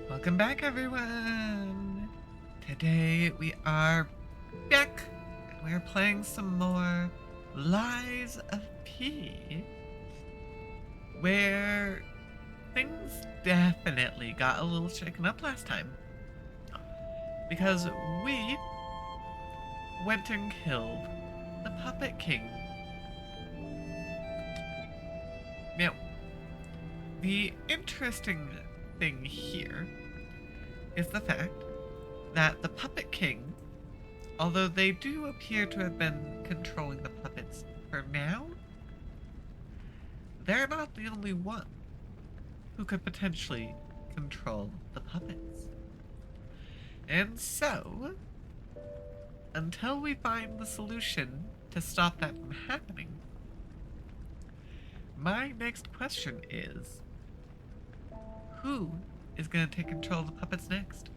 Welcome back, everyone! Today we are back, and we're playing some more Lies of P, where things definitely got a little shaken up last time. Because we went and killed the Puppet King. Now, the interesting thing here is the fact that the Puppet King, although they do appear to have been controlling the puppets for now, they're not the only one who could potentially control the puppets. And so, until we find the solution to stop that from happening, my next question is, who is going to take control of the puppets next?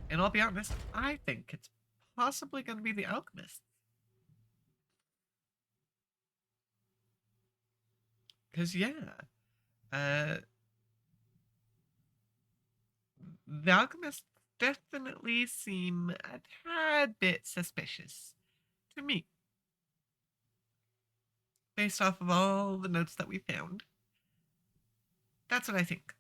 And I'll be honest, I think it's possibly going to be the alchemists. Because, yeah, the alchemists definitely seem a tad bit suspicious to me, based off of all the notes that we found. That's what I think.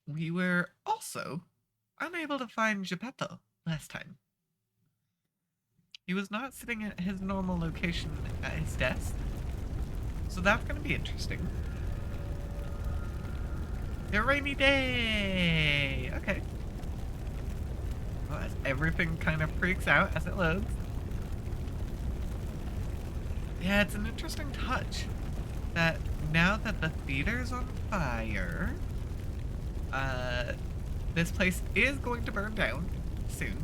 We were also unable to find Geppetto last time. He was not sitting at his normal location at his desk, so that's going to be interesting. A rainy day! Okay. Well, as everything kind of freaks out as it loads. Yeah, it's an interesting touch that now that the theater's on fire, this place is going to burn down soon.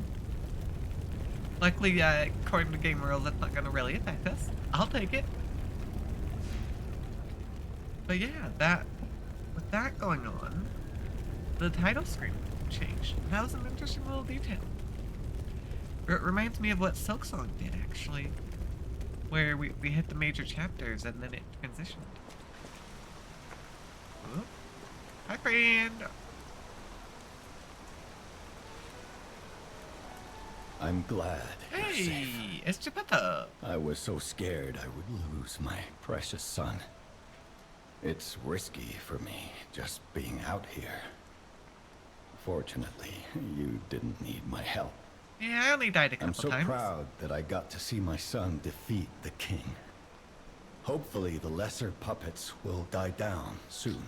Luckily, according to Game Rules, that's not going to really affect us. I'll take it. But yeah, with that going on, the title screen changed. That was an interesting little detail. It reminds me of what Silksong did, actually, where we hit the major chapters and then it transitioned. Oop. Hi, friend! I'm glad you're safe. Hey, it's Geppetto. I was so scared I would lose my precious son. It's risky for me just being out here. Fortunately, you didn't need my help. Yeah, I only died a couple times. I'm so proud that I got to see my son defeat the king. Hopefully the lesser puppets will die down soon.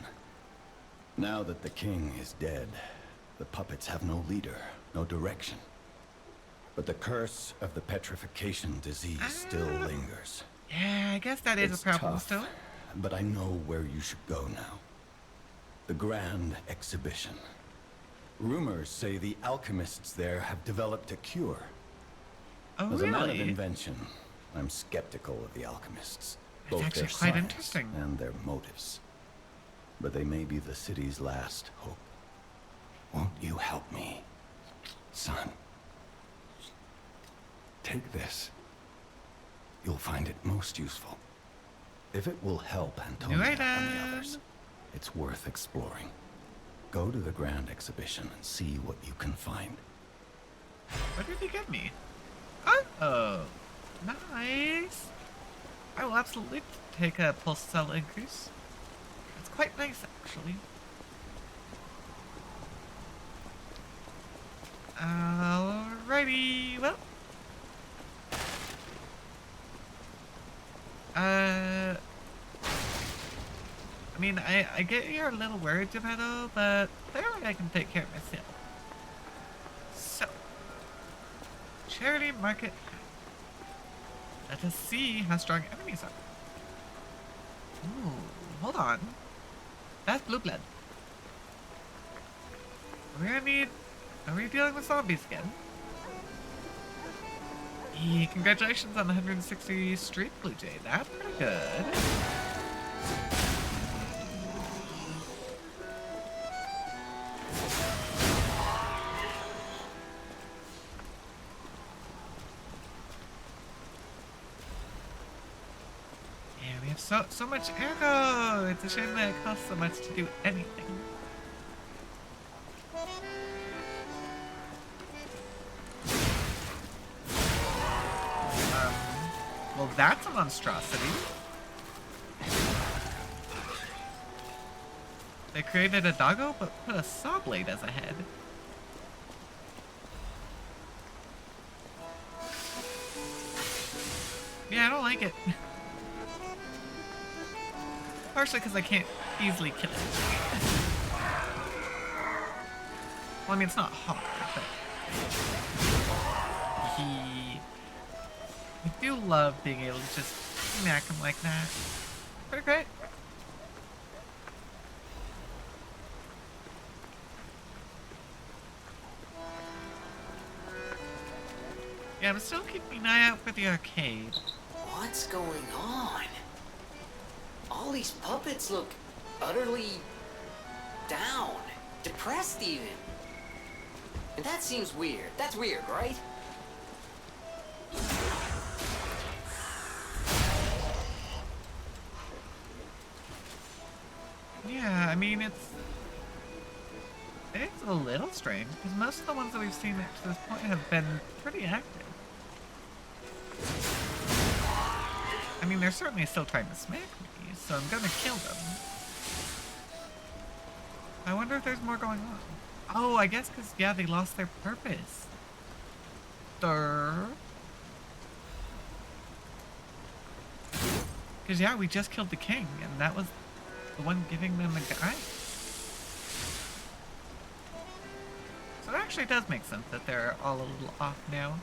Now that the king is dead, the puppets have no leader, no direction. But the curse of the petrification disease still lingers. Yeah, I guess that is It's a problem tough, still. but I know where you should go now. The Grand Exhibition. Rumors say the alchemists there have developed a cure. Oh, As a man of really? invention, I'm skeptical of the alchemists. That's Both actually their quite science interesting. and their motives. But they may be the city's last hope. Won't you help me, son? Take this. You'll find it most useful. If it will help Antonia and the others, it's worth exploring. Go to the Grand Exhibition and see what you can find. What did he give me? Oh, nice. I will absolutely take a pulse cell increase. It's quite nice, actually. Alrighty, well. I mean, I get you're a little worried, Geppetto, but clearly I can take care of myself. So, Charity Market. Let us see how strong enemies are. Ooh, hold on. That's blue blood. We're gonna need... Are we dealing with zombies again? Congratulations on the 160 streak, Blue Jay. That's pretty good. Yeah, we have so much ergo. It's a shame that it costs so much to do anything. Well, that's a monstrosity. They created a doggo, but put a saw blade as a head. Yeah, I don't like it. Partially because I can't easily kill it. Well, I mean, it's not hard, but... I do love being able to just smack him like that. Pretty great. Yeah, I'm still keeping an eye out for the arcade. What's going on? All these puppets look utterly down, depressed even. And that seems weird. That's weird, right? Yeah, I mean, it's a little strange, because most of the ones that we've seen up to this point have been pretty active. I mean, they're certainly still trying to smack me, so I'm gonna kill them. I wonder if there's more going on. Oh, I guess because, yeah, they lost their purpose. Because, yeah, we just killed the king, and that was the one giving them the guy. So it actually does make sense that they're all a little off now.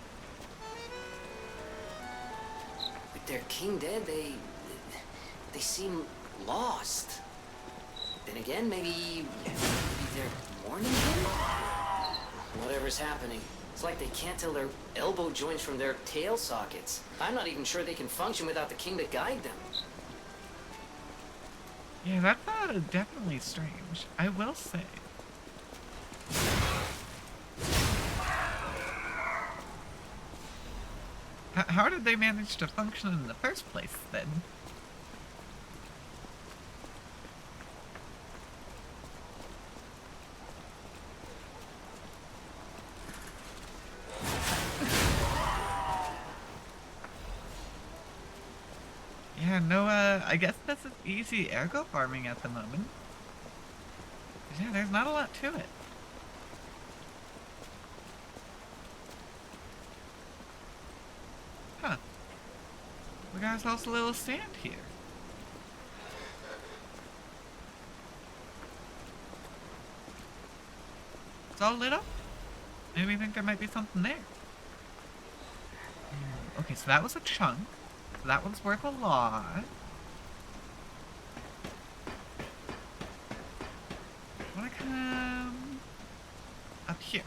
With their king dead, they seem lost. Then again, maybe they're mourning him? Whatever's happening, it's like they can't tell their elbow joints from their tail sockets. I'm not even sure they can function without the king to guide them. Yeah, that's definitely strange, I will say. How did they manage to function in the first place, then? Yeah, no, I guess this is easy ergo farming at the moment. Yeah, there's not a lot to it. Huh. We got ourselves a little stand here. It's all lit up. Maybe we think there might be something there. Okay, so that was a chunk. So that one's worth a lot. I wanna come up here.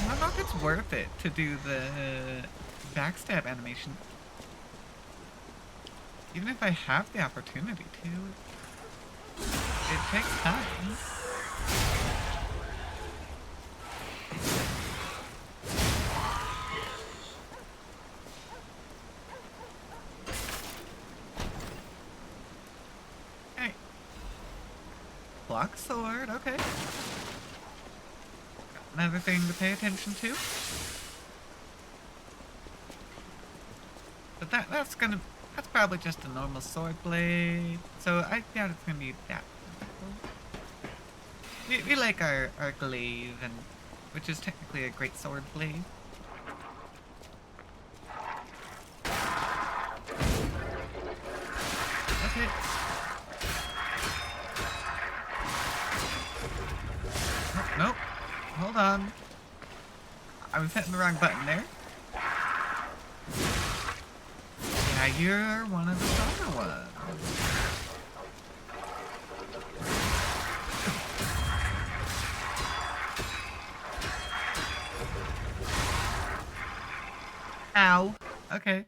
I don't know if it's worth it to do the backstab animation. Even if I have the opportunity to, it takes time. Hey. Block sword, okay. Another thing to pay attention to. But that's probably just a normal sword blade. So I doubt it's gonna be that difficult. We like our glaive, and which is technically a great sword blade. Okay. Oh, nope. Hold on. I was hitting the wrong button there. Yeah, you're one of the stronger ones. Ow. Okay.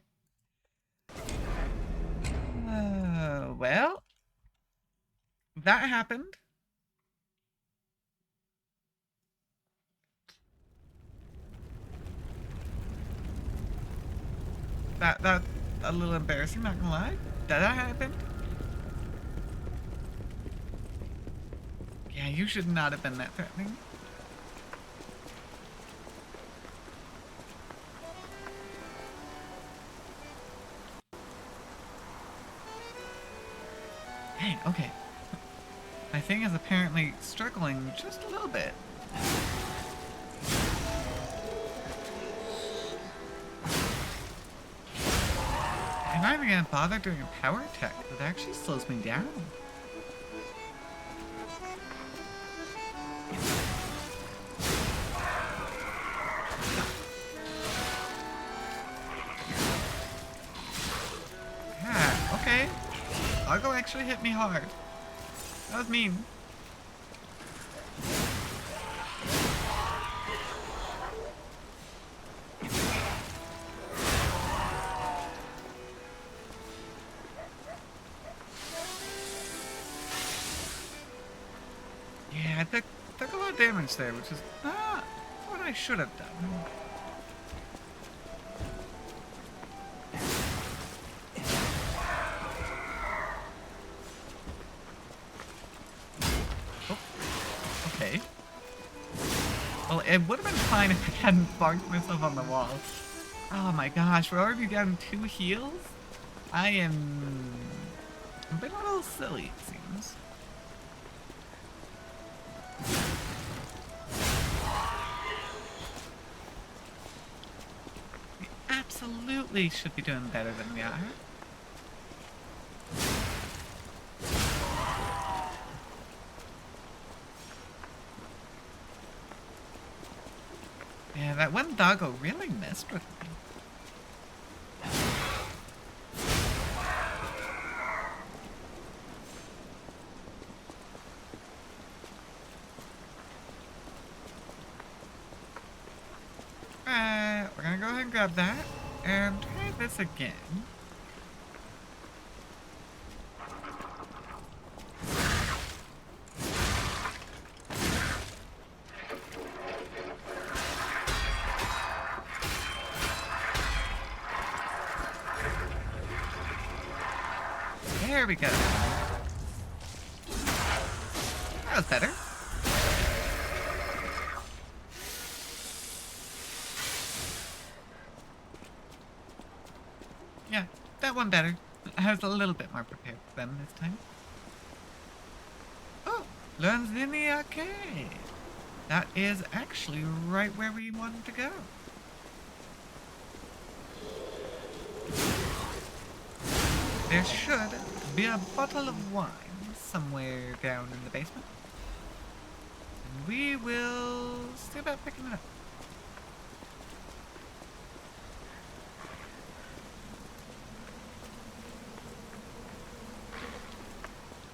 Well, that happened. That's a little embarrassing, not gonna lie. That happened. Yeah, you should not have been that threatening. Dang, okay. My thing is apparently struggling just a little bit. I'm not even gonna bother doing a power attack. It actually slows me down. Yeah, okay. Doggo actually hit me hard. That was mean. Yeah, I took a lot of damage there, which is not what I should have done. Oh, okay. Well, it would have been fine if I hadn't barked myself on the wall. Oh my gosh, we're already down 2 heals? I'm been a little silly, it seems. We absolutely should be doing better than we are. Yeah, that one doggo really messed with me. We're gonna go ahead and grab that and try this again. There we go. That was better. Yeah, that one better. I was a little bit more prepared for them this time. Oh, learns in the arcade. That is actually right where we wanted to go. There should be a bottle of wine somewhere down in the basement. And we will see about picking it up.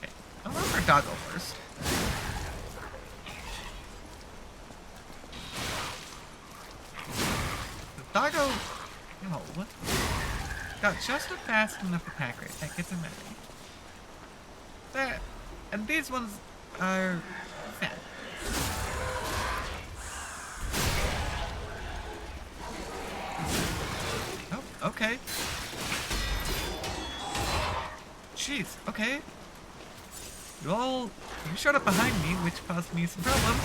Okay, I'll go for Doggo first. The Doggo... No. Got just a fast enough attack rate that gets him ready. There. And these ones are fat. Oh, okay. Jeez, okay. You showed up behind me, which caused me some problems.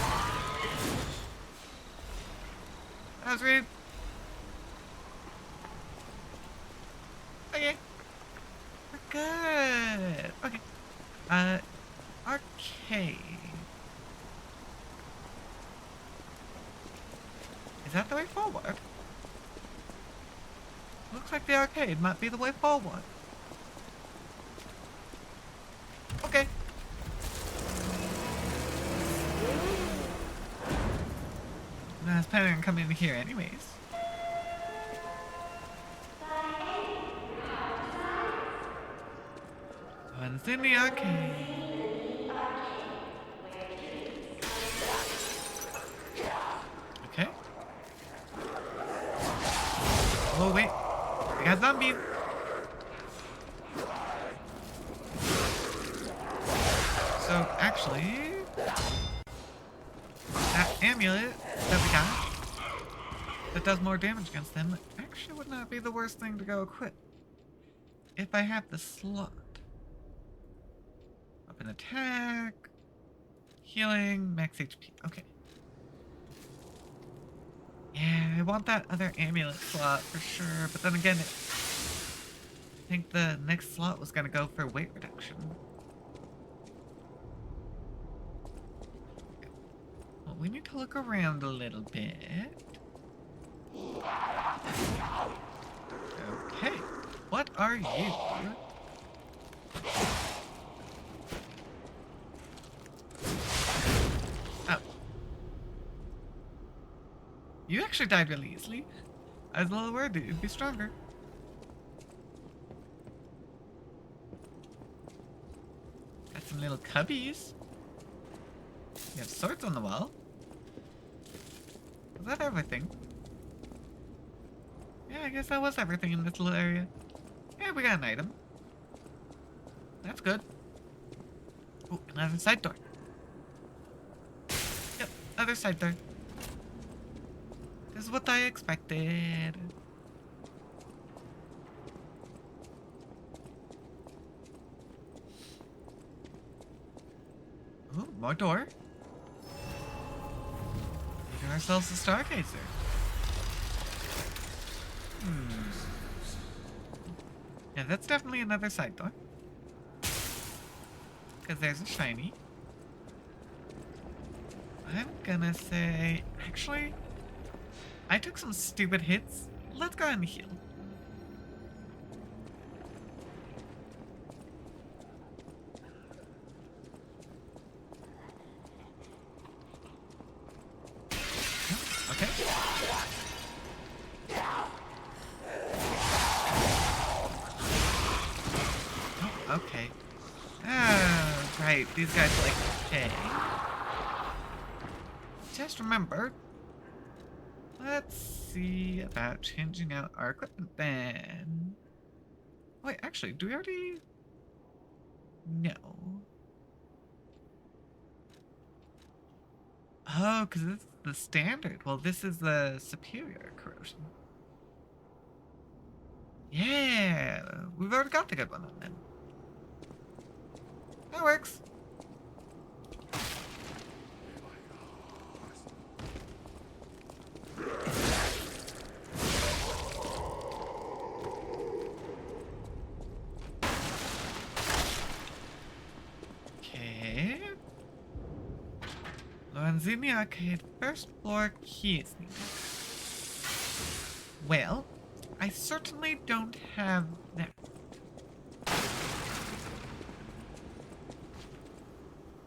That was rude. Okay. We're good. Okay. Arcade. Is that the way forward? Looks like the arcade might be the way forward. Okay. I was planning on coming in here anyways. One's in the arcade. Okay. Oh, wait. We got zombies. So, actually, that amulet that we got that does more damage against them actually would not be the worst thing to go equip. If I have the slot. Up an attack. Healing, max HP. Okay. Yeah, I want that other amulet slot for sure, but then again, I think the next slot was gonna go for weight reduction. Well, we need to look around a little bit. Okay, what are you? Oh. You actually died really easily. I was a little worried that you'd be stronger. Got some little cubbies. You have swords on the wall. Was that everything? Yeah, I guess that was everything in this little area. Yeah, we got an item. That's good. Oh, another side door. Yep, other side door. This is what I expected. Ooh, more door. Making ourselves a stargazer. Yeah, that's definitely another side door. Because there's a shiny. I'm gonna say... Actually, I took some stupid hits. Let's go ahead and heal. Okay. Oh, okay. Ah, right. These guys like okay. Just remember. Let's see about changing out our equipment then. Wait, actually, do we already? No. Oh, because this is the standard. Well, this is the superior corrosion. Yeah, we've already got the good one then. That works. Okay. Lorenzini Arcade, first floor keys needed. Well, I certainly don't have that.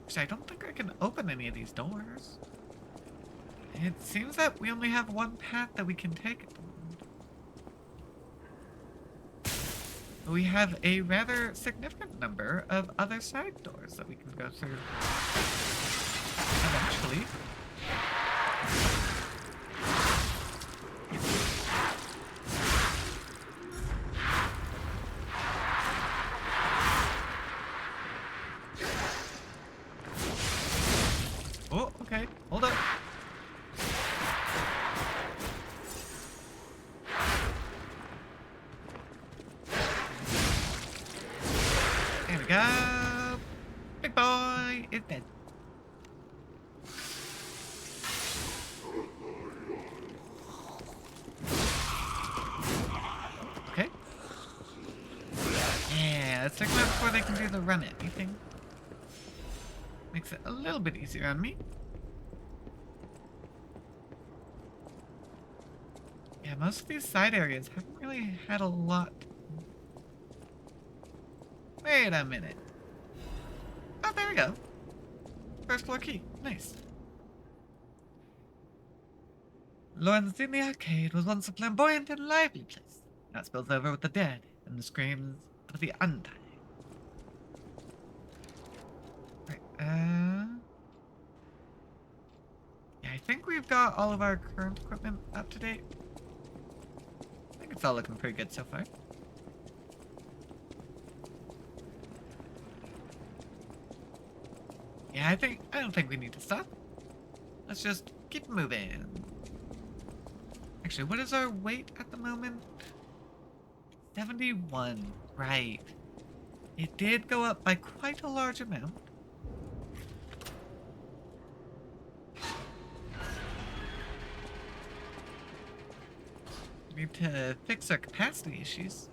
Actually, I don't think I can open any of these doors. It seems that we only have one path that we can take at the moment. We have a rather significant number of other side doors that we can go through eventually. Oh, okay. Hold up. There we go. Big boy is dead. Okay. Yeah, let's take them out before they can do the run at me thing. Makes it a little bit easier on me. Yeah, most of these side areas haven't really had a lot. Wait a minute. Oh, there we go. First floor key. Nice. Lorenzini Arcade was once a flamboyant and lively place. Now it spills over with the dead and the screams of the undying. Right, yeah, I think we've got all of our current equipment up to date. think it's all looking pretty good so far. Yeah, I don't think we need to stop. Let's just keep moving. Actually, what is our weight at the moment? 71, right. It did go up by quite a large amount. We need to fix our capacity issues.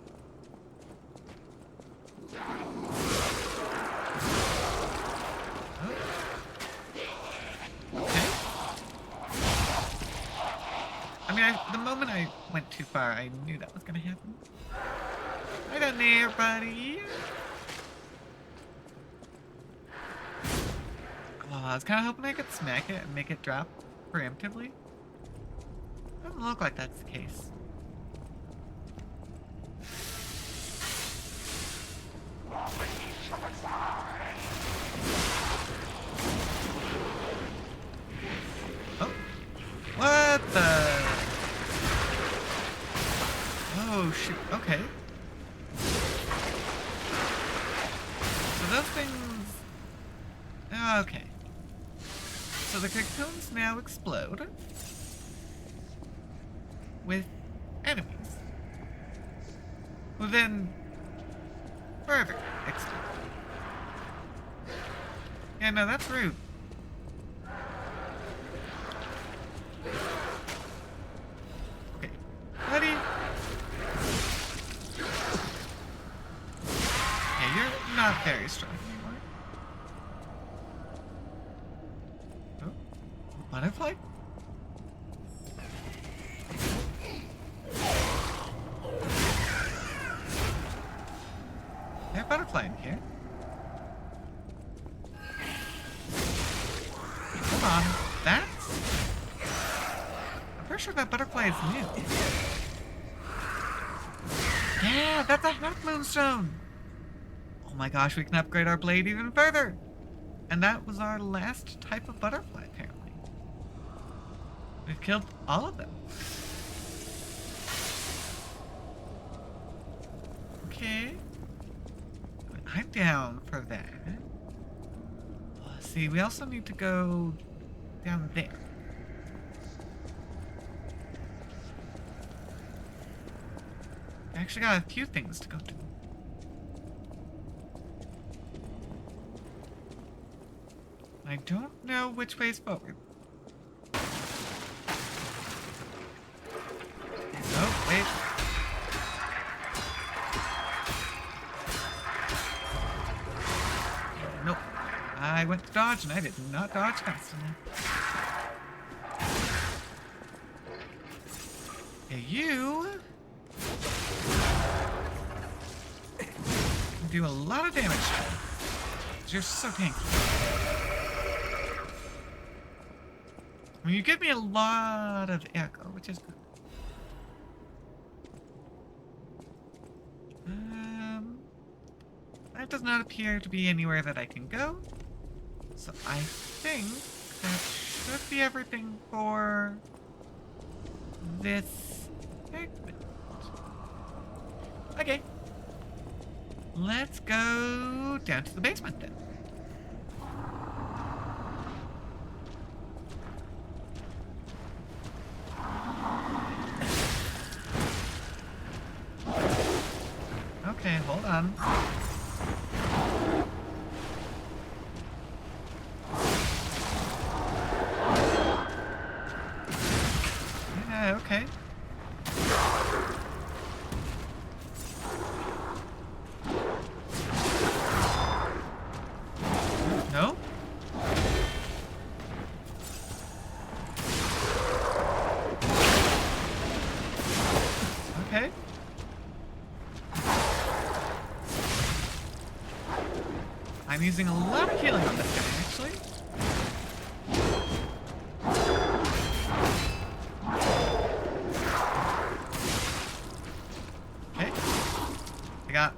Okay. I mean, the moment I went too far, I knew that was gonna happen. Right on there, buddy. Oh, I was kind of hoping I could smack it and make it drop preemptively. Doesn't look like that's the case. Oh. What the? Oh, shoot. Okay. So those things... Okay. So the cocoons now explode with enemies, who then further explode. Yeah, no, that's rude. Okay, buddy. Yeah, you're not very strong anymore. Oh, butterfly? There's a butterfly in here. Come on, that's... I'm pretty sure that butterfly is new. Yeah, that's a half moonstone. Oh my gosh, we can upgrade our blade even further. And that was our last type of butterfly, apparently. We've killed all of them. Okay. I'm down for that. Let's see, we also need to go down there. I actually got a few things to go do. I don't know which way is forward. Oh, wait. Nope. I went to dodge and I did not dodge fast enough. Hey, you can do a lot of damage to me. 'Cause you're so tanky. I mean, you give me a lot of echo, which is good. That does not appear to be anywhere that I can go. So I think that should be everything for this segment. Okay. Let's go down to the basement then. Okay, hold on. Yeah, okay. No? Okay. I'm using a lot of healing on this guy, actually. Okay. I got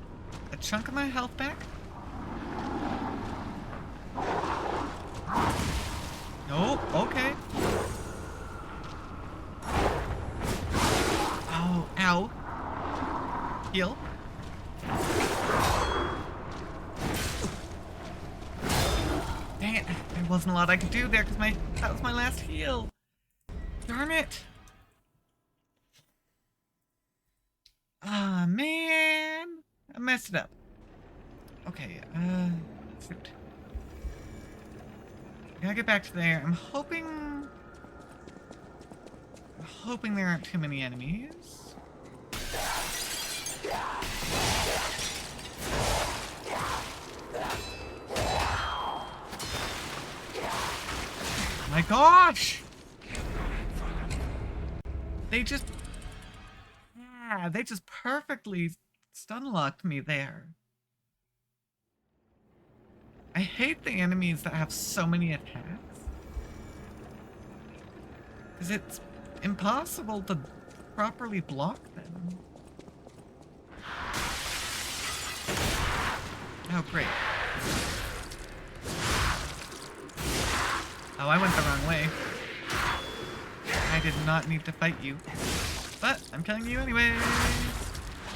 a chunk of my health back. Nope, okay. Oh, ow. Heal. Dang it. There wasn't a lot I could do there because that was my last heal. Darn it. Ah, man. I messed it up. Okay, shoot. I gotta get back to there. I'm hoping there aren't too many enemies. My gosh! They just perfectly stun locked me there. I hate the enemies that have so many attacks. Because it's impossible to properly block them. Oh, great. Oh, I went the wrong way. I did not need to fight you. But I'm killing you anyways.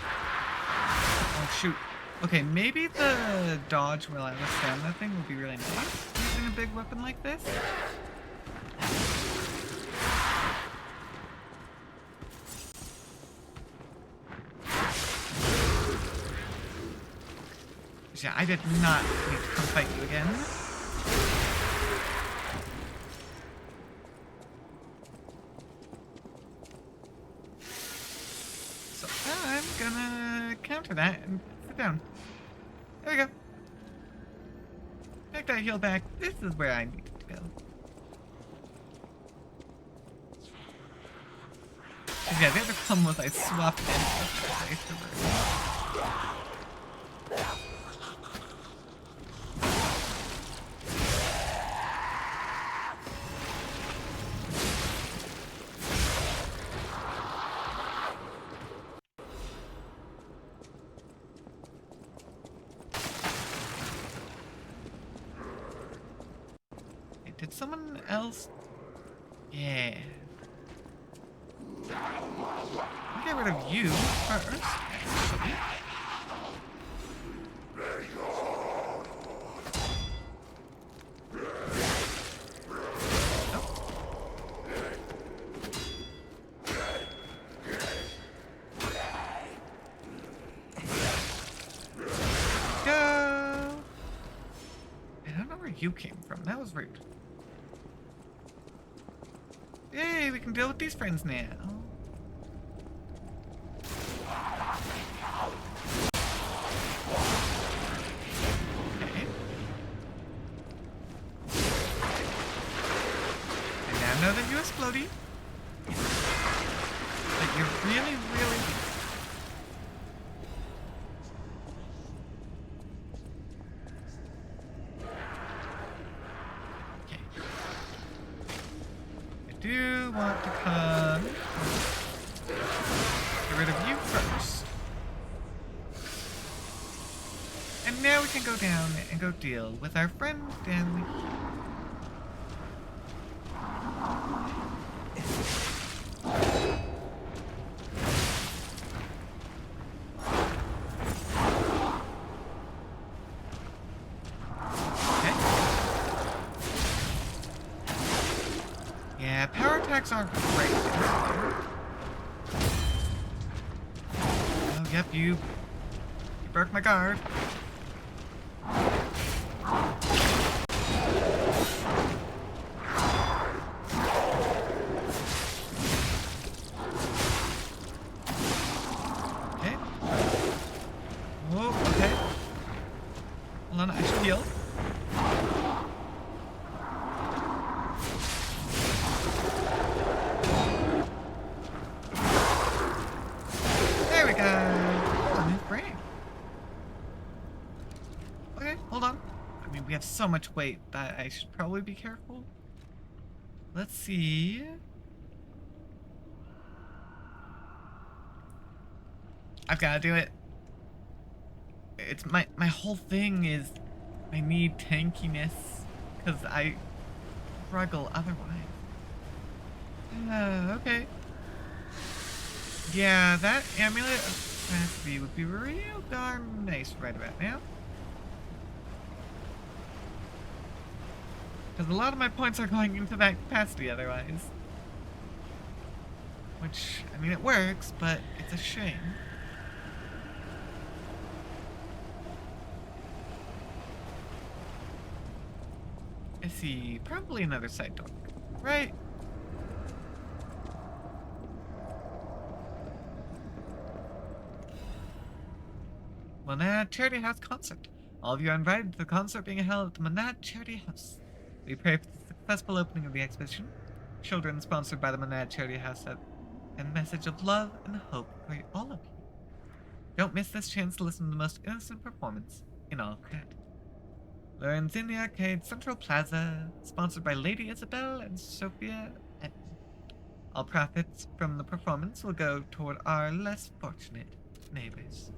Oh, shoot. Okay, maybe the dodge while I withstand that thing would be really nice, using a big weapon like this. Yeah, I did not need to come fight you again. So I'm gonna counter that and sit down. There we go. Take that heal back. This is where I need to go. Yeah, the other problem was I swapped in Did someone else? Yeah. I'll get rid of you first. Go! I don't know where you came from. That was rude. Yay, we can deal with these friends now. Okay. I now know that you explodey. But you're really, really... do want to come get rid of you first. And now we can go down and go deal with our friend Stanley. Yeah, power attacks aren't great. Oh, yep, you broke my guard. Okay. Oh, okay. Hold on, I should heal. We have so much weight that I should probably be careful. Let's see. I've got to do it. It's my whole thing is I need tankiness because I struggle otherwise. Okay. Yeah, that amulet of capacity would be real darn nice right about now. Because a lot of my points are going into that capacity otherwise. Which, I mean, it works, but it's a shame. I see, probably another side door, right? Monad Charity House concert. All of you are invited to the concert being held at the Monad Charity House. We pray for the successful opening of the exhibition. Children sponsored by the Monad Charity House have a message of love and hope for all of you. Don't miss this chance to listen to the most innocent performance in all credit. Learns in the Arcade Central Plaza, sponsored by Lady Isabel and Sophia Etten. All profits from the performance will go toward our less fortunate neighbors.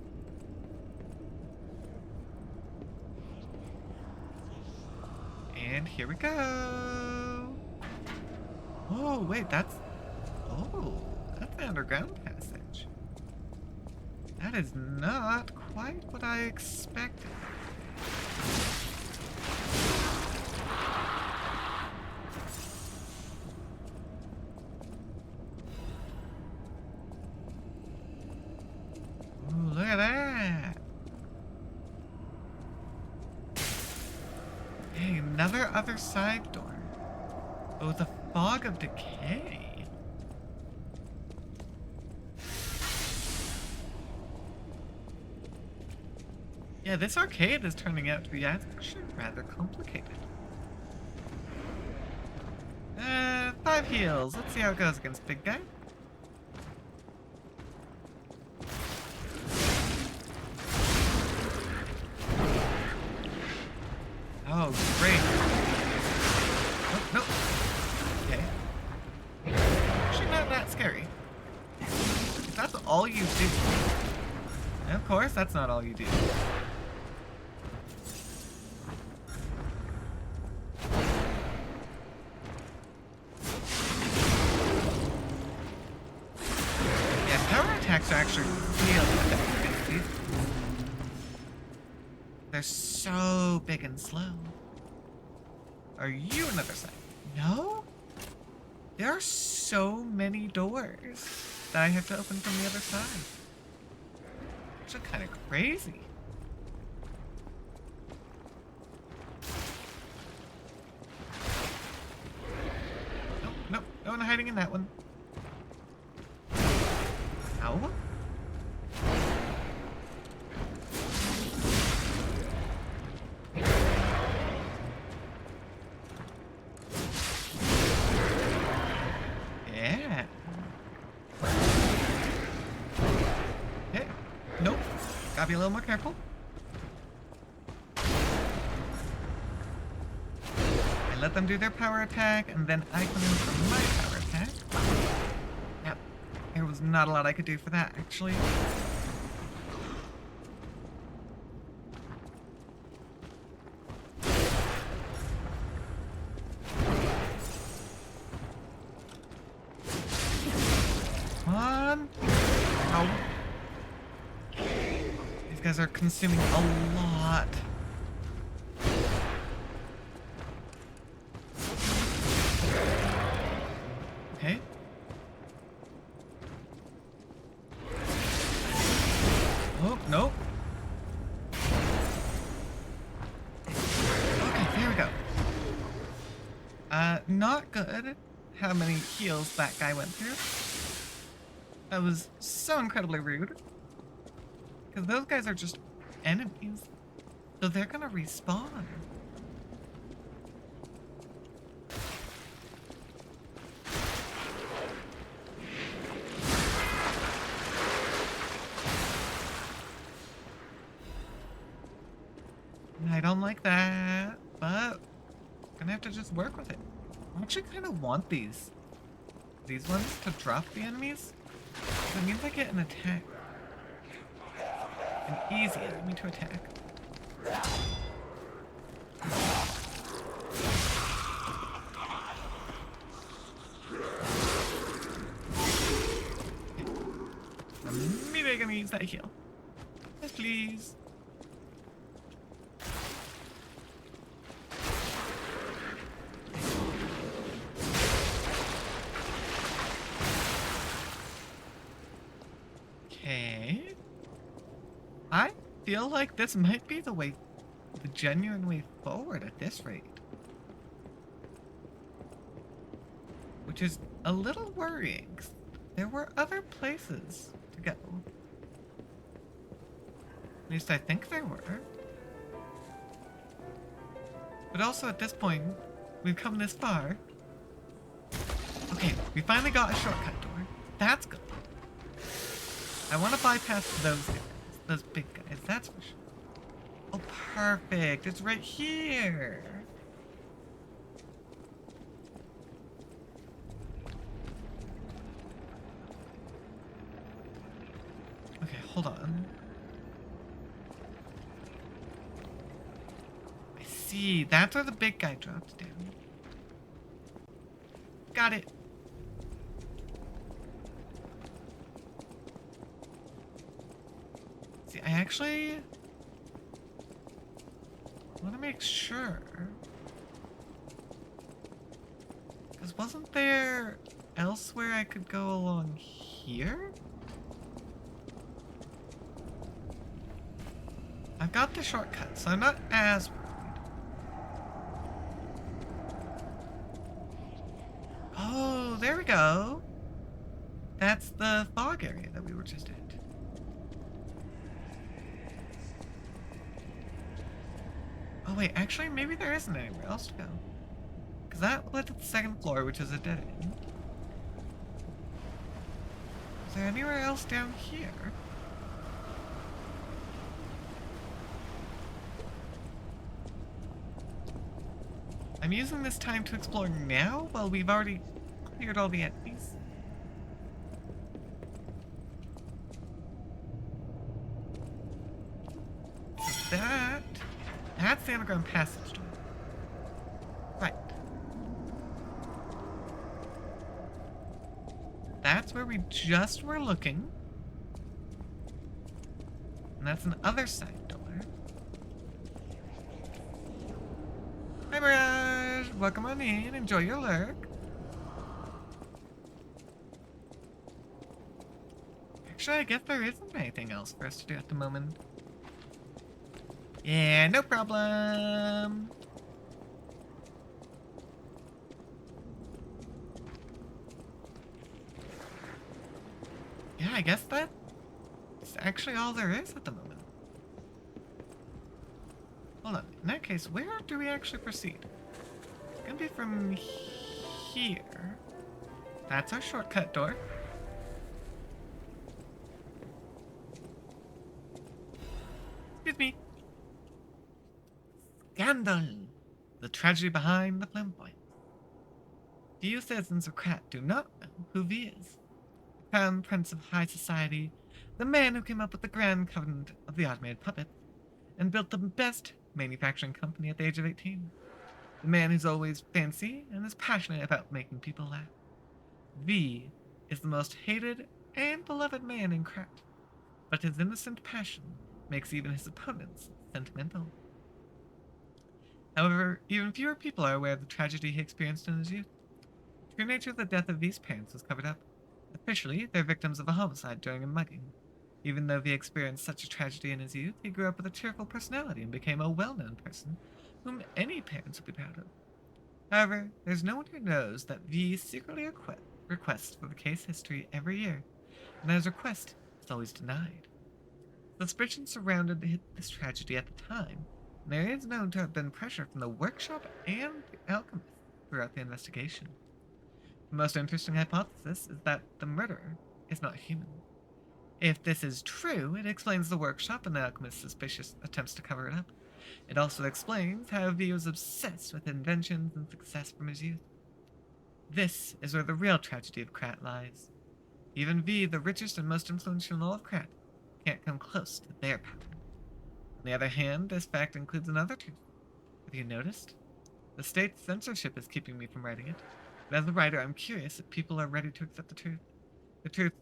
And here we go. Oh, wait, that's the underground passage. That is not quite what I expected. Ooh, look at that. Hey, another other side door. Oh, the fog of decay. Yeah, this arcade is turning out to be actually rather complicated. 5 heals. Let's see how it goes against big guy. Oh, great. Oh, nope. Okay. Actually not that scary. If that's all you do. And of course, that's not all you do. Yeah, power attacks are actually real effective against these. They're so big and slow. Are you another side? No? There are so many doors that I have to open from the other side. Which is kind of crazy. Nope, nope, no one hiding in that one. Ow. Yeah. Hey, nope. Gotta be a little more careful. I let them do their power attack, and then I come in for my power attack. Yep. There was not a lot I could do for that, actually. Come on. Ow. These guys are consuming a lot. Okay. Oh, nope. Okay, there we go. Not good how many heals that guy went through. That was so incredibly rude. Because those guys are just enemies. So they're gonna respawn. I don't like that, but gonna have to just work with it. I actually kind of want these ones to drop the enemies. That means I get an attack. An easy enemy to attack. immediately gonna use that heal. Yes, please. Okay. I feel like this might be the genuine way forward at this rate. Which is a little worrying. 'Cause there were other places to go. At least I think there were. But also at this point, we've come this far. Okay, we finally got a shortcut door. That's good. I want to bypass those guys, those big guys, that's for sure. Oh, perfect. It's right here. Okay, hold on. I see. That's where the big guy drops down. Got it. See, I actually want to make sure. Because wasn't there elsewhere I could go along here? I've got the shortcut, so I'm not as worried. Oh, there we go. That's the fog area that we were just at. Oh wait, actually maybe there isn't anywhere else to go. Because that led to the second floor, which is a dead end. Is there anywhere else down here? I'm using this time to explore now while we've already cleared all the enemies. So that's the underground passage door. Right. That's where we just were looking. And that's an other side door. Hi, Mirage! Welcome on in. Enjoy your lurk. Actually, I guess there isn't anything else for us to do at the moment. Yeah, no problem. Yeah, I guess that's actually all there is at the moment. Hold on. In that case, where do we actually proceed? It's gonna be from here. That's our shortcut door. Excuse me. Scandal! The tragedy behind the flamboyant. Few citizens of Krat do not know who V is. The crown prince of high society, the man who came up with the grand covenant of the automated puppet, and built the best manufacturing company at the age of 18. The man who's always fancy and is passionate about making people laugh. V is the most hated and beloved man in Krat, but his innocent passion makes even his opponents sentimental. However, even fewer people are aware of the tragedy he experienced in his youth. The true nature of the death of V's parents was covered up. Officially, they're victims of a homicide during a mugging. Even though V experienced such a tragedy in his youth, he grew up with a cheerful personality and became a well-known person whom any parents would be proud of. However, there's no one who knows that V secretly requests for the case history every year, and that his request is always denied. Suspicion surrounded this tragedy at the time, and there is known to have been pressure from the workshop and the alchemist throughout the investigation. The most interesting hypothesis is that the murderer is not human. If this is true, it explains the workshop and the alchemist's suspicious attempts to cover it up. It also explains how V was obsessed with inventions and success from his youth. This is where the real tragedy of Krat lies. Even V, the richest and most influential in all of Krat, can't come close to their power. On the other hand, this fact includes another truth. Have you noticed? The state's censorship is keeping me from writing it, but as a writer, I'm curious if people are ready to accept the truth. The truth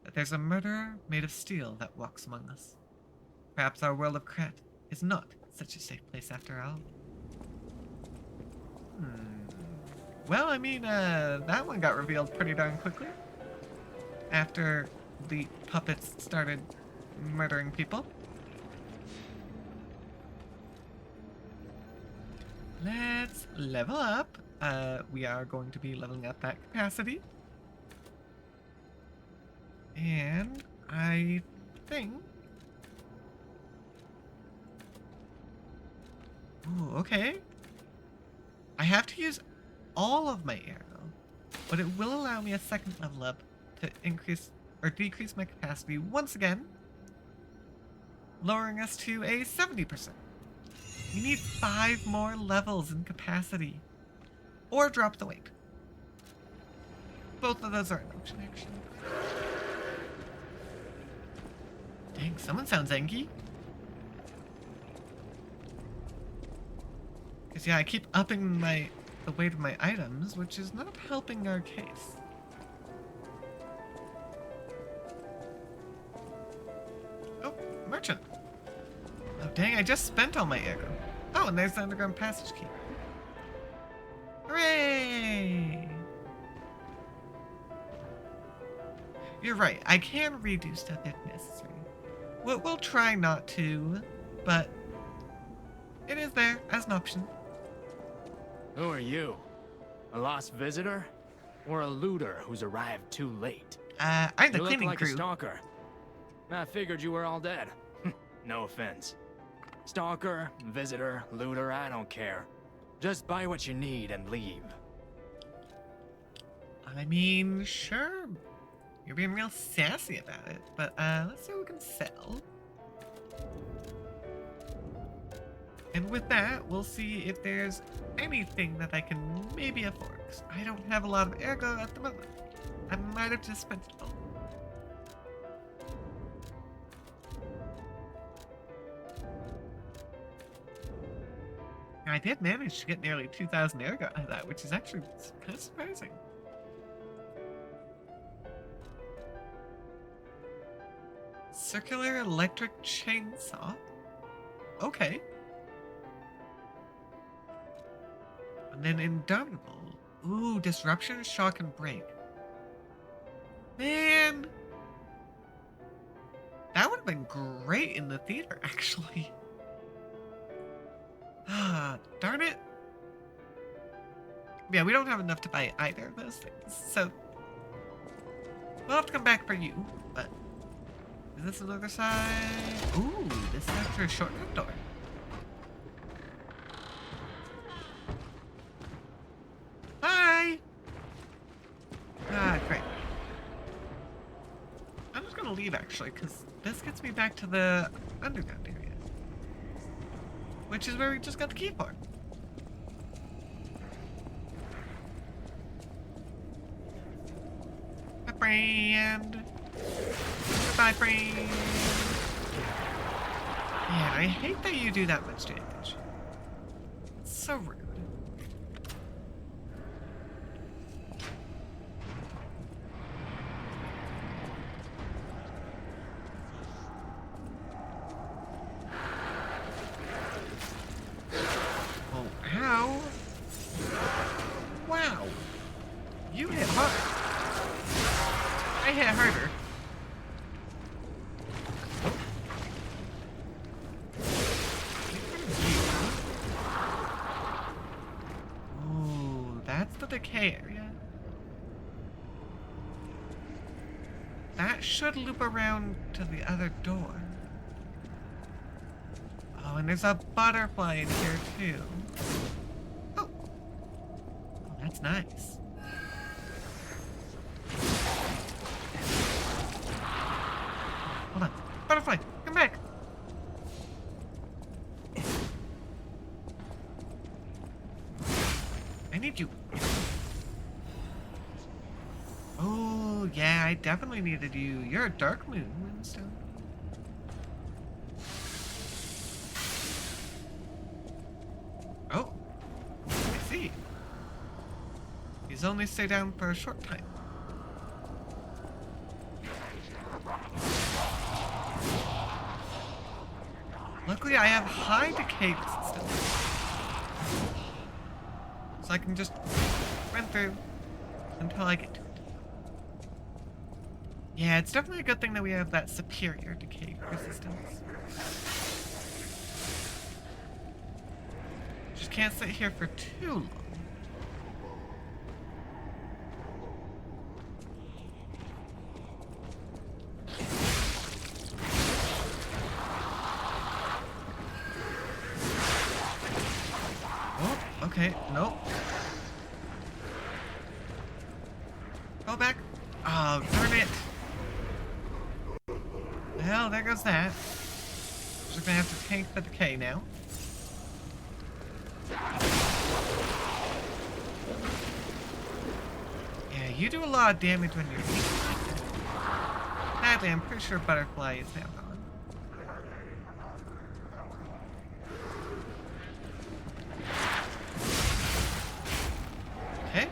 that there's a murderer made of steel that walks among us. Perhaps our world of Krat is not such a safe place after all. Well, I mean, that one got revealed pretty darn quickly. After the puppets started murdering people. Let's level up. We are going to be leveling up that capacity. And I think... Ooh, okay. I have to use all of my air though, but it will allow me a second level up to increase or decrease my capacity once again, lowering us to a 70%. We need 5 more levels in capacity, or drop the weight. Both of those are an option, actually. Dang, someone sounds angry. Because yeah, I keep upping the weight of my items, which is not helping our case. Oh, merchant. Oh dang, I just spent all my airgo. Oh, and there's the underground passage key. Hooray! You're right, I can redo stuff if necessary. We'll try not to, but it is there as an option. Who are you? A lost visitor? Or a looter who's arrived too late? I'm the You look cleaning like crew. a stalker. I figured you were all dead. No offense. Stalker, visitor, looter, I don't care. Just buy what you need and leave. I mean, sure. You're being real sassy about it, but let's see what we can sell. And with that, we'll see if there's anything that I can maybe afford. 'Cause I don't have a lot of ergo at the moment. I might have just spent it all. I did manage to get nearly 2,000 ergo out of that, which is actually kind of surprising. Circular electric chainsaw? Okay. And then indomitable. Ooh, disruption, shock, and break. Man! That would have been great in the theater, actually. Ah, darn it. Yeah, we don't have enough to buy either of those things, so we'll have to come back for you, but is this another side? Ooh, this is actually a shortcut door. Hi! Ah, great. I'm just gonna leave, actually, because this gets me back to the underground area. Which is where we just got the key for. My friend. Goodbye, friend. Man, I hate that you do that much damage. It's so rude. Oh, ow. Wow. You hit hard. I hit harder. Ooh, that's the decay area. That should loop around to the other door. Oh, and there's a butterfly in here too. Oh, that's nice. Hold on, butterfly, come back. I need you. Oh, yeah, I definitely needed you. You're a Dark Moon, Moonstone. Oh, I see. These only stay down for a short time. Luckily, I have high decay resistance. So I can just run through until I get to it. Yeah, it's definitely a good thing that we have that superior decay resistance. Just can't sit here for too long. Oh, okay, nope. Go back. Oh, darn it. Well, there goes that. Just gonna have to tank the decay now. Yeah, you do a lot of damage when you're weak like that. Sadly, I'm pretty sure Butterfly is now gone. Okay.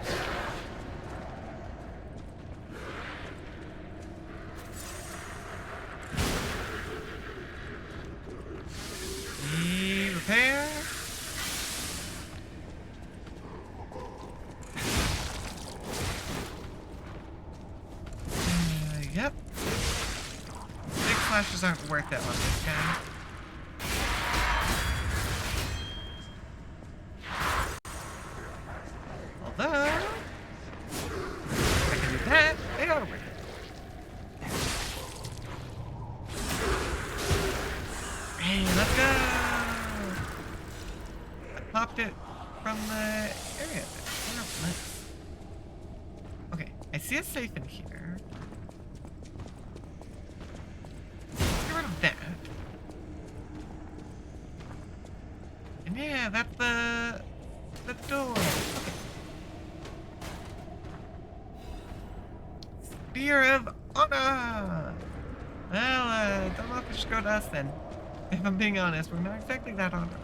Repair. Yep. Big flashes aren't worth it on this guy. Although, I can do that, they are worth it. Hey, let's go! I popped it from the area. Oh, nice. Okay, I see a safe in here. Let's get rid of that. And yeah, that's the door. Okay. Spear of Honor! Well, don't know if it should go to us then. If I'm being honest, we're not exactly that honorable.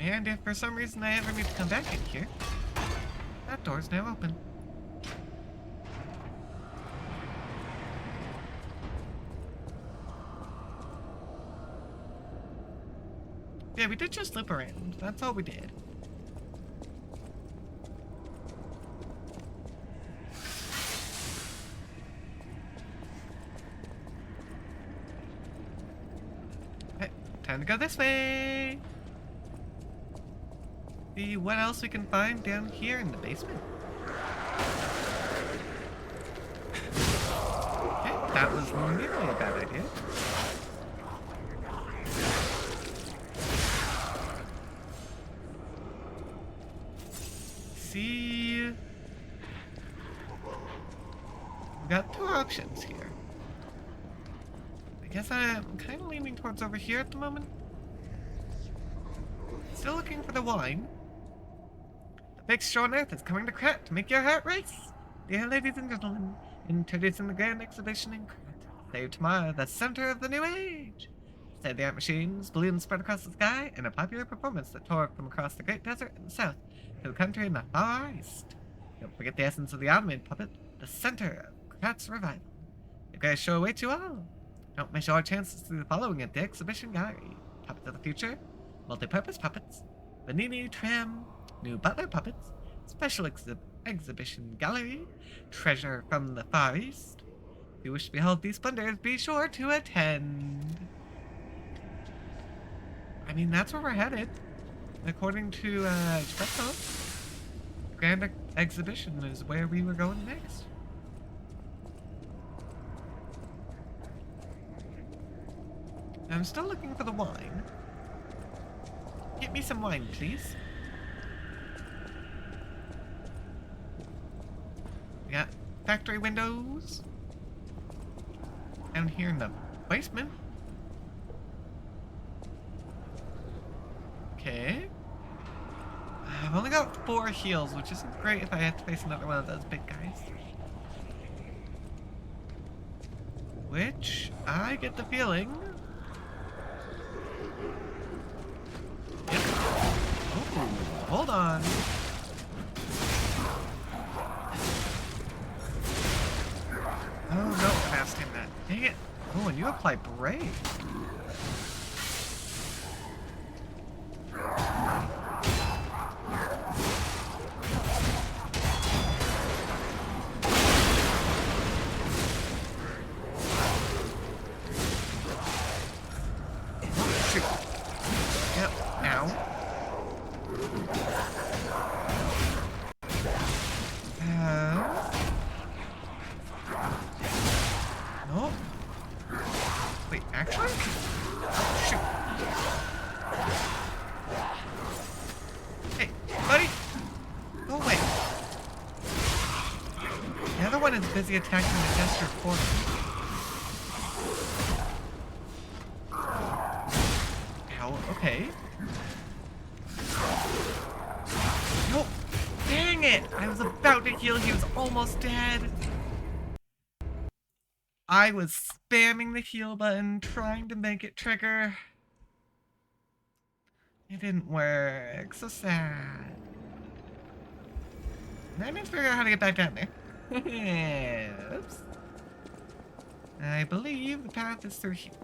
And if for some reason I ever need to come back in here, that door's now open. Yeah, we did just loop around. That's all we did. Okay, time to go this way. See what else we can find down here in the basement. Okay, that was nearly a bad idea. See, we got two options here. I guess I'm kind of leaning towards over here at the moment. Still looking for the wine. The big show on earth is coming to Krat to make your heart race. Dear ladies and gentlemen, introducing the grand exhibition in Krat. Save tomorrow, the center of the new age. State-of-the-art machines, balloons spread across the sky, and a popular performance that tore from across the great desert in the south to the country in the far east. Don't forget the essence of the Ottoman puppet, the center of Krat's revival. The great show awaits you all. Don't miss your chances through the following at the exhibition gallery. Puppets of the future, multi-purpose puppets, Vanini Tram, new butler puppets, special exhibition gallery, treasure from the far east. If you wish to behold these splendors, be sure to attend. I mean, that's where we're headed. According to Espresso, Grand Exhibition is where we were going next. I'm still looking for the wine. Get me some wine, please. We got factory windows. Down here in the basement. Okay. I've only got 4 heals, which isn't great if I have to face another one of those big guys. Which, I get the feeling... Yep. Oh, hold hold on. Oh, no, fast him that. Dang it. Oh, and you apply Brave. Busy attacking the Jester for me. Ow, okay. No! Dang it! I was about to heal, he was almost dead. I was spamming the heal button, trying to make it trigger. It didn't work, so sad. I need to figure out how to get back down there. Oops. I believe the path is through here.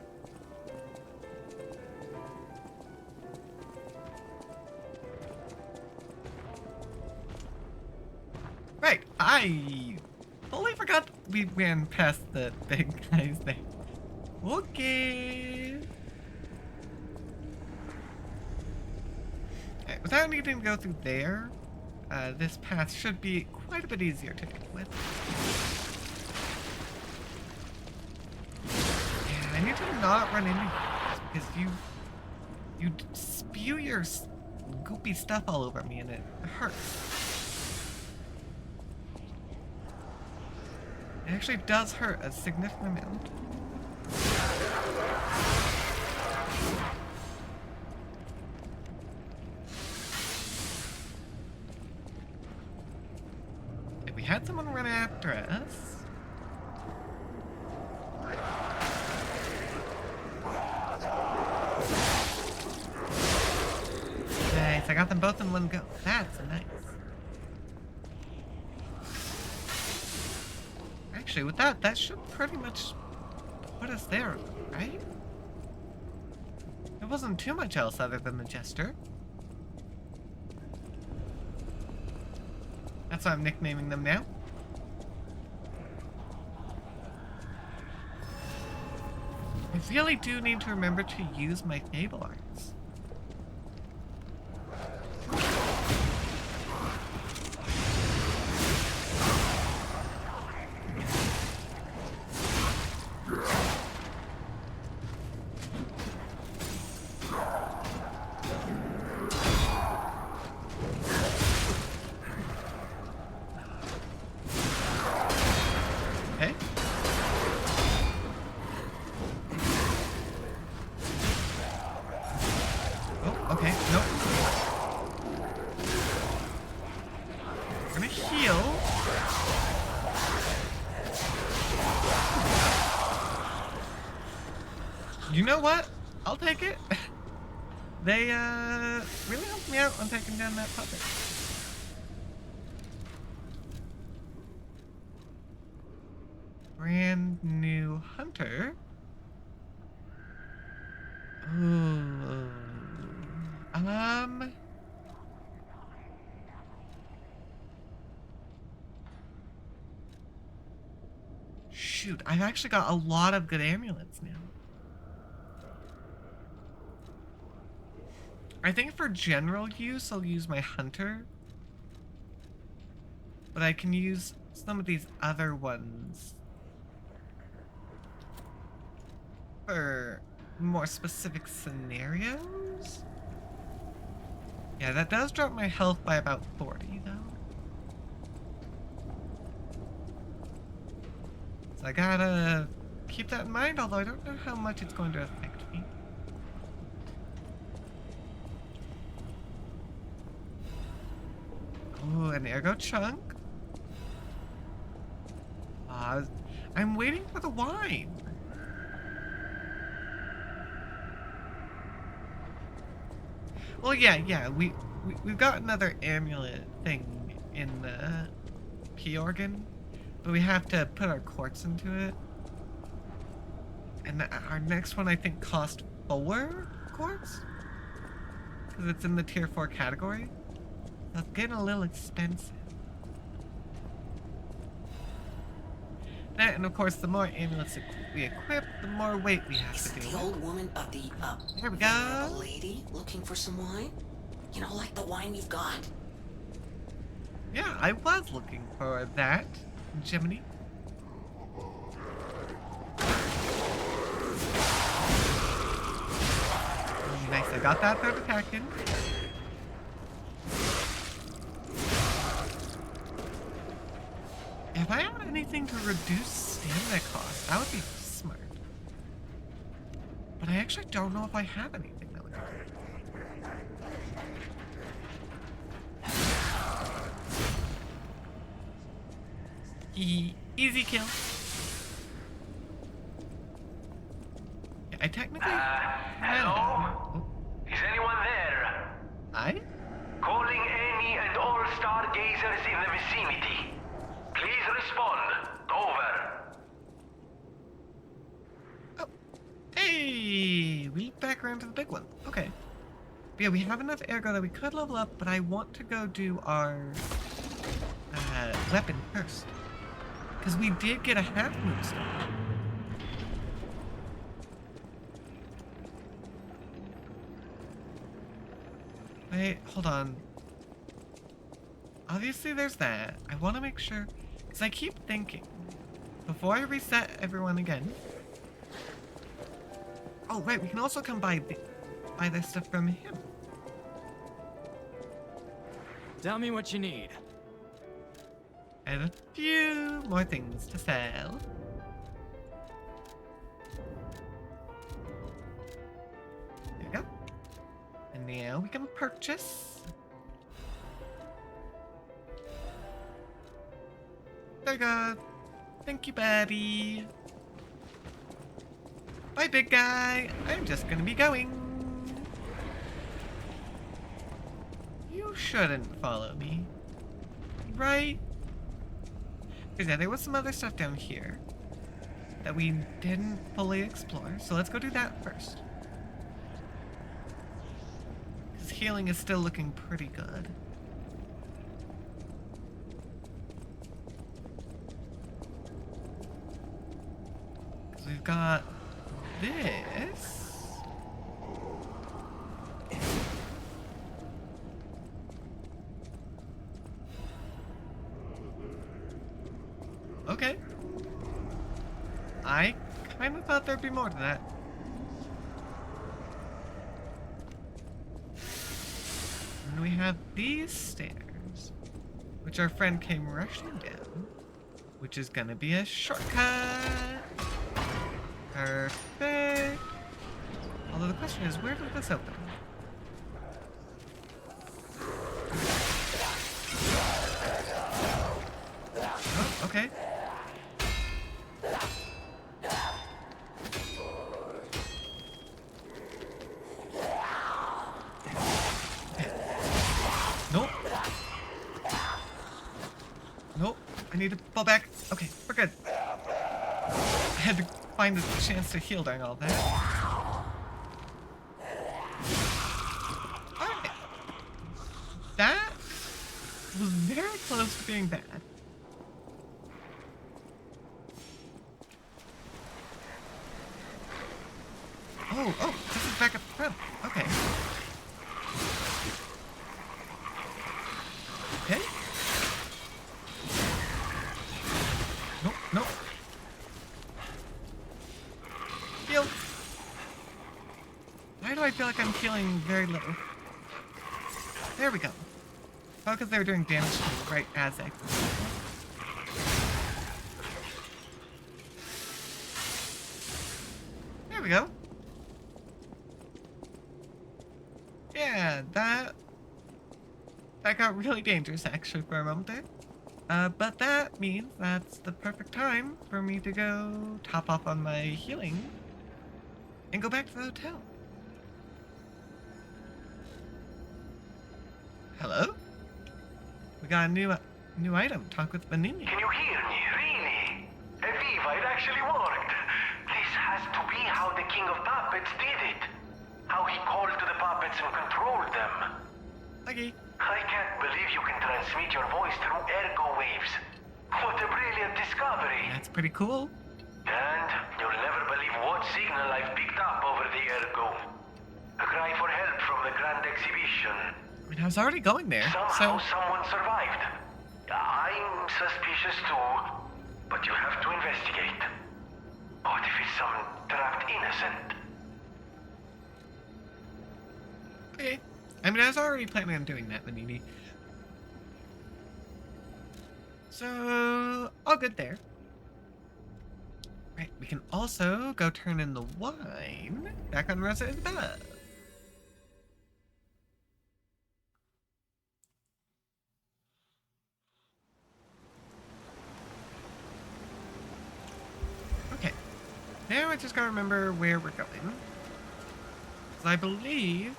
Right, I fully forgot we ran past the big guys there. Okay. Alright, without needing to go through there, this path should be quite a bit easier to deal with. Yeah, I need to not run into you because you spew your goopy stuff all over me and it hurts. It actually does hurt a significant amount. Had someone run after us. Nice, I got them both in one go. That's nice. Actually, with that should pretty much put us there, right? There wasn't too much else other than the Jester. That's why I'm nicknaming them now. I really do need to remember to use my Fable Arts. You know what? I'll take it. They really helped me out on taking down that puppet. Brand new hunter. Ooh. Shoot, I've actually got a lot of good amulets now. I think for general use, I'll use my hunter. But I can use some of these other ones for more specific scenarios. Yeah, that does drop my health by about 40, though. So I gotta keep that in mind, although I don't know how much it's going to affect me. Oh, an ergo chunk. I'm waiting for the wine. Well, yeah, we we've got another amulet thing in the P organ, but we have to put our quartz into it. And our next one, I think, cost 4 quartz? Because it's in the tier 4 category. So it's getting a little expensive. That, and of course, the more amulets we equip, the more weight we have Is to it do the with. old woman of the, There we venerable go. lady looking for some wine? You know, like the wine we've got. Yeah, I was looking for that, Jiminy. Nice, I got that third attack in. If I had anything to reduce stamina cost, that would be smart. But I actually don't know if I have anything that would do that. Easy kill. Yeah, I technically... Hello? Is anyone there? I? Calling any and all stargazers in the vicinity. Please respond. Over. Oh. Hey! We loop back around to the big one. Okay. But yeah, we have enough ergo that we could level up, but I want to go do our weapon first. Because we did get a half moonstone. Wait, hold on. Obviously there's that. I want to make sure, because I keep thinking, before I reset everyone again. Oh, right, we can also come buy this stuff from him. Tell me what you need. I have a few more things to sell. There we go. And now we can purchase. There we go. Thank you, buddy. Bye, big guy. I'm just gonna be going. You shouldn't follow me. Right? Because yeah, there was some other stuff down here that we didn't fully explore. So let's go do that first. Because healing is still looking pretty good. Because we've got this. Okay. I kind of thought there'd be more to that. And we have these stairs, which our friend came rushing down, which is gonna be a shortcut. Perfect. Although the question is, where did this open? Oh, okay. Nope. Nope. I need to fall back. Okay, we're good. I had to find a chance to heal during all that. Alright. That was very close to being bad. Oh, this is back up front. Okay. Okay. Nope, nope. Heal. Why do I feel like I'm healing very little? There we go. Oh, because they were doing damage to me right as I... There we go. Yeah, that got really dangerous actually for a moment there. But that means that's the perfect time for me to go top off on my healing and go back to the hotel. Hello? We got a new item. Talk with Benini. Can you hear me? Really? Aviva, it actually worked. This has to be how the King of Puppets did it. How he called to the puppets and controlled them. Okay. I can't believe you can transmit your voice through ergo waves. What a brilliant discovery. That's pretty cool. And you'll never believe what signal I've picked up over the ergo. A cry for help from the Grand Exhibition. I mean, I was already going there, Somehow so... someone survived. I'm suspicious too, but you have to investigate. What if it's some trapped innocent? Okay. I mean, I was already planning on doing that, Benini. So, all good there. Right, we can also go turn in the wine back on Rosa Isabella. Okay, now I just gotta remember where we're going. 'Cause I believe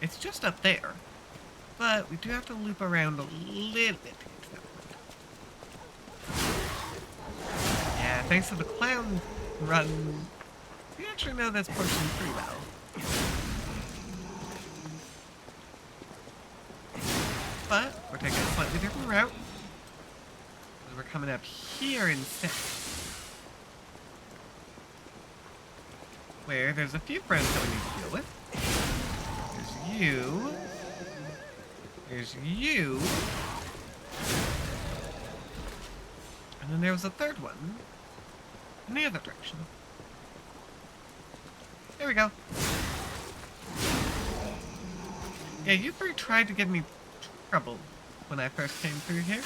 it's just up there, but we do have to loop around a little bit to get to that point. Yeah, thanks to the clown run, we actually know this portion pretty well. But we're taking a slightly different route. We're coming up here instead, where there's a few friends that we need to deal with. There's you. There's you. And then there was a third one in the other direction. There we go. Yeah, you three tried to give me trouble when I first came through here.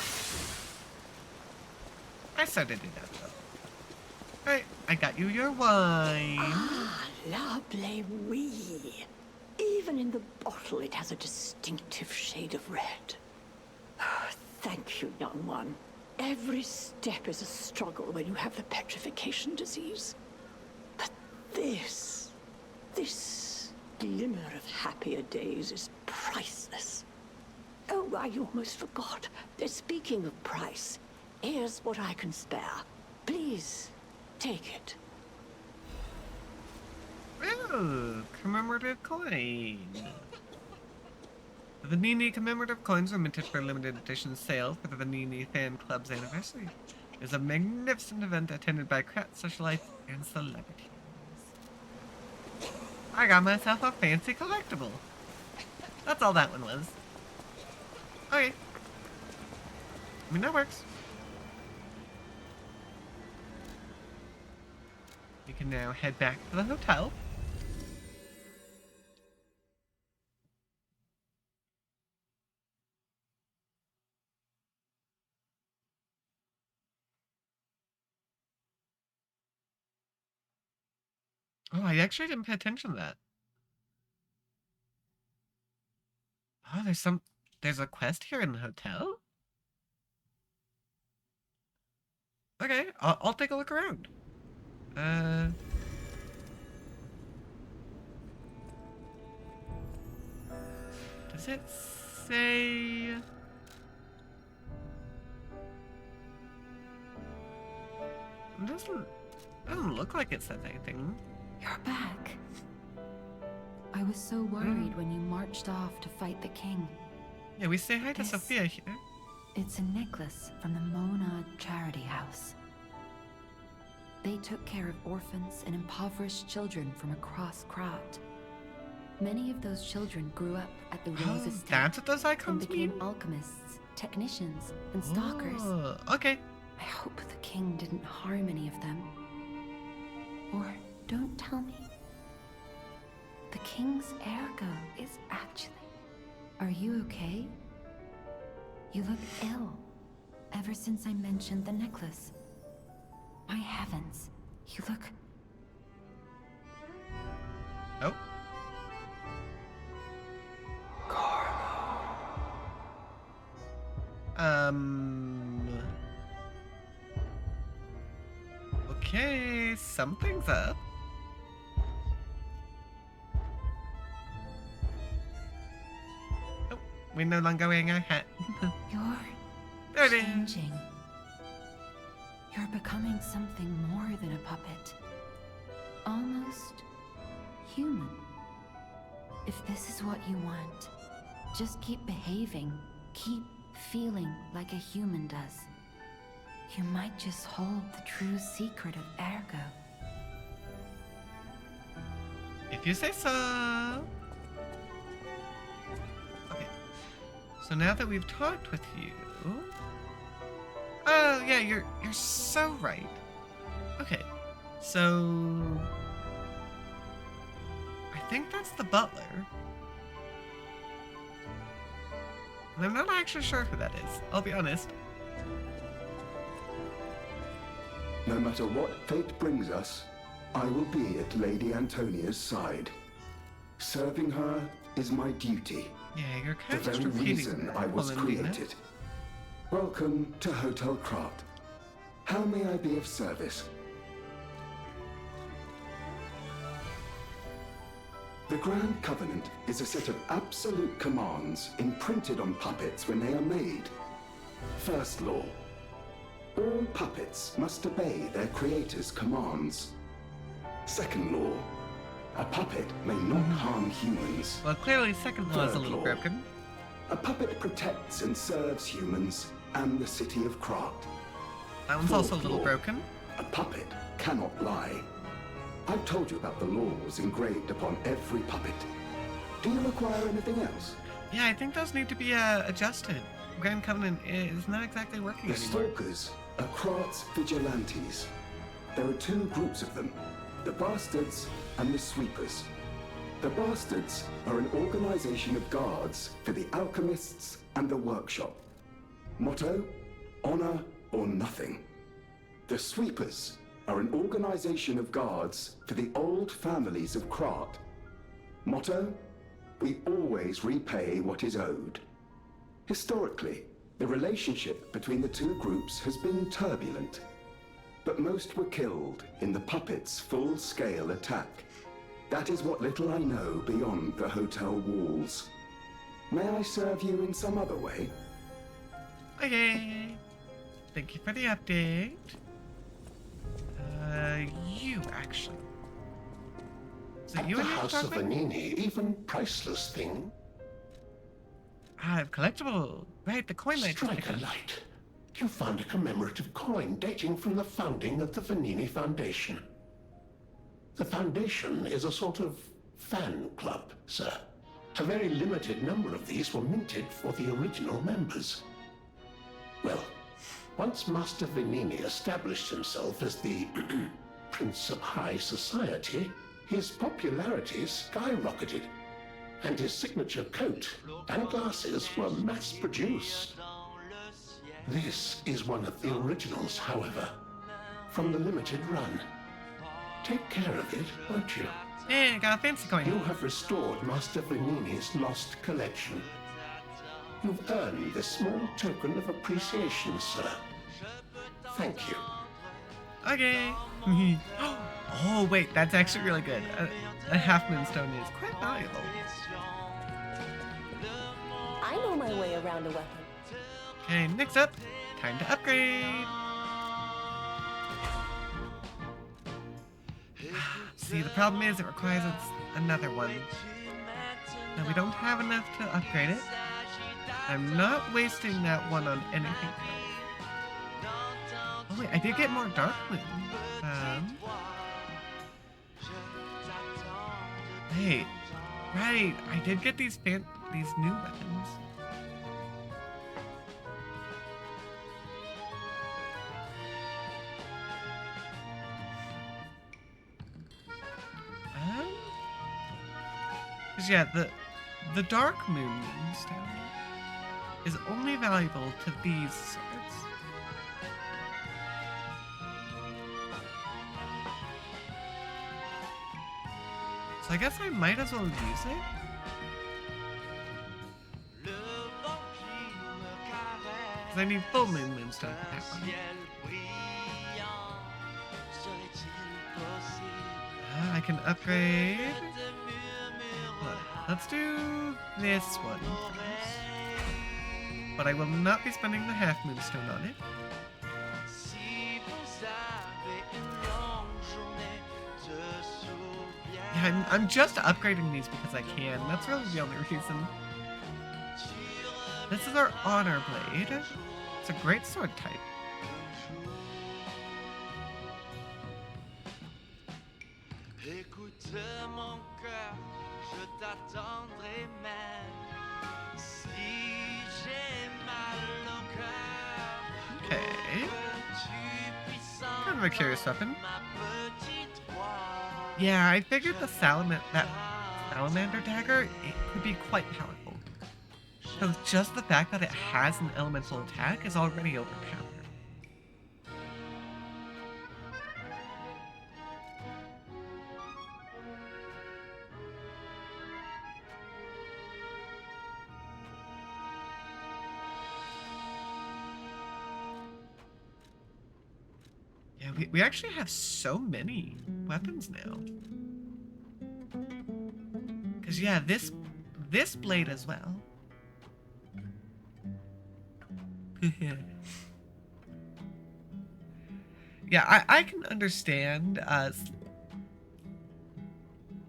I started it out though. Alright, I got you your wine. Ah, la oui. Even in the bottle, it has a distinctive shade of red. Ah, thank you, young one. Every step is a struggle when you have the petrification disease. But this glimmer of happier days is priceless. Oh, I almost forgot. Speaking of price, here's what I can spare. Please, take it. Oh, commemorative coin. The Venini commemorative coins were minted for a limited edition sale for the Venini Fan Club's anniversary. It was a magnificent event attended by craft socialites and celebrities. I got myself a fancy collectible. That's all that one was. Okay. I mean, that works. We can now head back to the hotel. Oh, I actually didn't pay attention to that. Oh, there's a quest here in the hotel? Okay, I'll take a look around. Does it say... It doesn't look like it says anything. You're back. I was so worried when you marched off to fight the king. Yeah, we say hi to This- Sophia here. It's a necklace from the Mona Charity House. They took care of orphans and impoverished children from across Krat. Many of those children grew up at the Oh, Rose Estate that's what those and icons became mean? alchemists, technicians, and stalkers. Oh, okay. I hope the king didn't harm any of them. Or don't tell me. The king's ergo is actually... Are you okay? You look ill. Ever since I mentioned the necklace. My heavens, you look... Oh. Okay, something's up. Oh, We're no longer wearing our hat. You're There it is. changing. You're becoming something more than a puppet. Almost human. If this is what you want, just keep behaving. Keep feeling like a human does. You might just hold the true secret of Ergo. If you say so. Okay. So now that we've talked with you. Oh yeah, you're so right. Okay. So I think that's the butler. And I'm not actually sure who that is, I'll be honest. No matter what fate brings us, I will be at Lady Antonia's side. Serving her is my duty. Yeah, you're The kind of just very repeating reason that, I was Valentina. created. Welcome to Hotel Krat. How may I be of service? The Grand Covenant is a set of absolute commands imprinted on puppets when they are made. First law. All puppets must obey their creator's commands. Second law. A puppet may not harm humans. Well, clearly second law is a Third little law. broken. A puppet protects and serves humans and the city of Krat. That one's also a Fourth little law. broken. A puppet cannot lie. I've told you about the laws engraved upon every puppet. Do you require anything else? Yeah, I think those need to be adjusted. Grand Covenant is not exactly working The anymore. Stalkers are Krat's vigilantes. There are two groups of them, the Bastards and the Sweepers. The Bastards are an organization of guards for the alchemists and the workshop. Motto, honor or nothing. The Sweepers are an organization of guards for the old families of Krat. Motto, we always repay what is owed. Historically, the relationship between the two groups has been turbulent, but most were killed in the puppets' full-scale attack. That is what little I know beyond the hotel walls. May I serve you in some other way? Okay. Thank you for the update. You actually. Is it At you the and your House of talking? Vanini, even priceless thing, Collectible. Right, the coin that I just strike picked a up. light. You found a commemorative coin dating from the founding of the Vanini Foundation. The Foundation is a sort of fan club, sir. A very limited number of these were minted for the original members. Well, once Master Vanini established himself as the Prince of High Society, his popularity skyrocketed, and his signature coat and glasses were mass-produced. This is one of the originals, however, from the limited run. Take care of it, won't you? Yeah, I got a fancy coin. You have restored Master Vanini's lost collection. You've earned this small token of appreciation, sir. Thank you. Okay. Oh, wait, that's actually really good. A half moonstone is quite valuable. I know my way around a weapon. Okay, next up, time to upgrade. See, the problem is it requires another one. Now, we don't have enough to upgrade it. I'm not wasting that one on anything else. Oh wait, I did get more Dark Moon. Wait, right, I did get these new weapons. Cause yeah, the Dark Moon Moonstone is only valuable to these swords. So I guess I might as well use it. Cause I need full moon moonstone for that one. I can upgrade. Hold on, let's do this one first. but I will not be spending the half moonstone on it. Yeah, I'm just upgrading these because I can. That's really the only reason. This is our honor blade. It's a great sword type. Okay. Kind of a curious weapon. Yeah, I figured that salamander dagger, it could be quite powerful. So just the fact that it has an elemental attack is already overpowered. Yeah, we actually have so many weapons now. Because yeah, this blade as well. Yeah, I can understand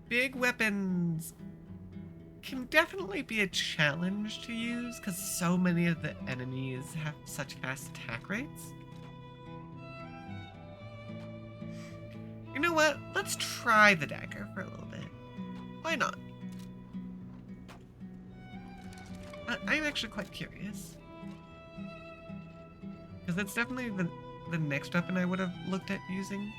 big weapons can definitely be a challenge to use because so many of the enemies have such fast attack rates. You know what? Let's try the dagger for a little bit. Why not? I'm actually quite curious. Because that's definitely the next weapon I would have looked at using.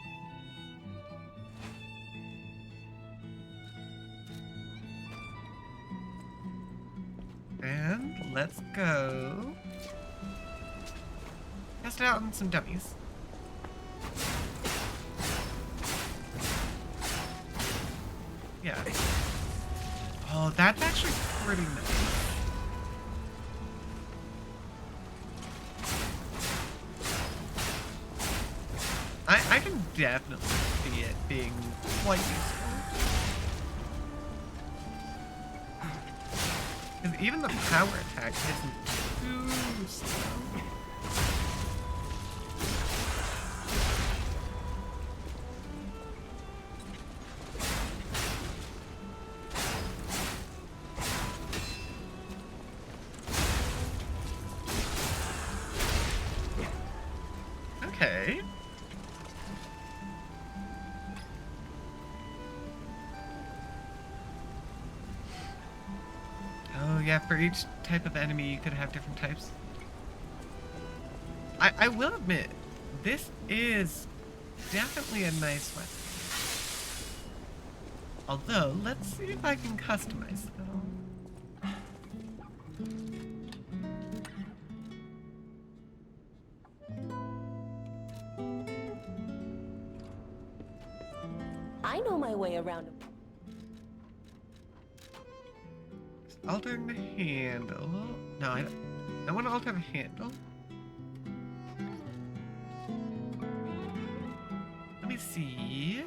And let's go test it out on some dummies. Yeah. Oh, that's actually pretty nice. I can definitely see it being quite useful. Because even the power attack isn't too slow. Okay. Oh yeah, for each type of enemy you could have different types. I will admit, this is definitely a nice weapon. Although, let's see if I can customize it at all. I know my way around. Altering the handle. No, I want to alter the handle. Let me see.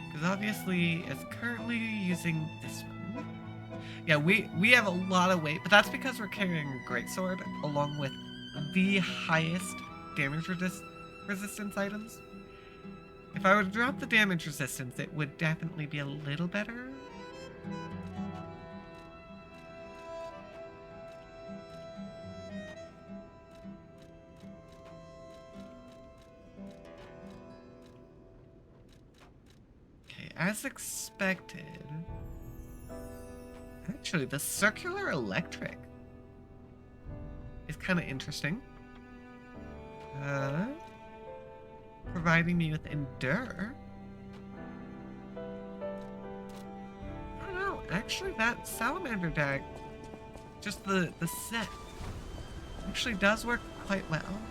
Because obviously it's currently using this one. Yeah, we have a lot of weight, but that's because we're carrying a greatsword along with the highest damage resistance items. If I were to drop the damage resistance, it would definitely be a little better. Okay, as expected. Actually, the circular electric is kind of interesting. Providing me with endure. I don't know. Actually, that salamander dag, just the set, actually does work quite well.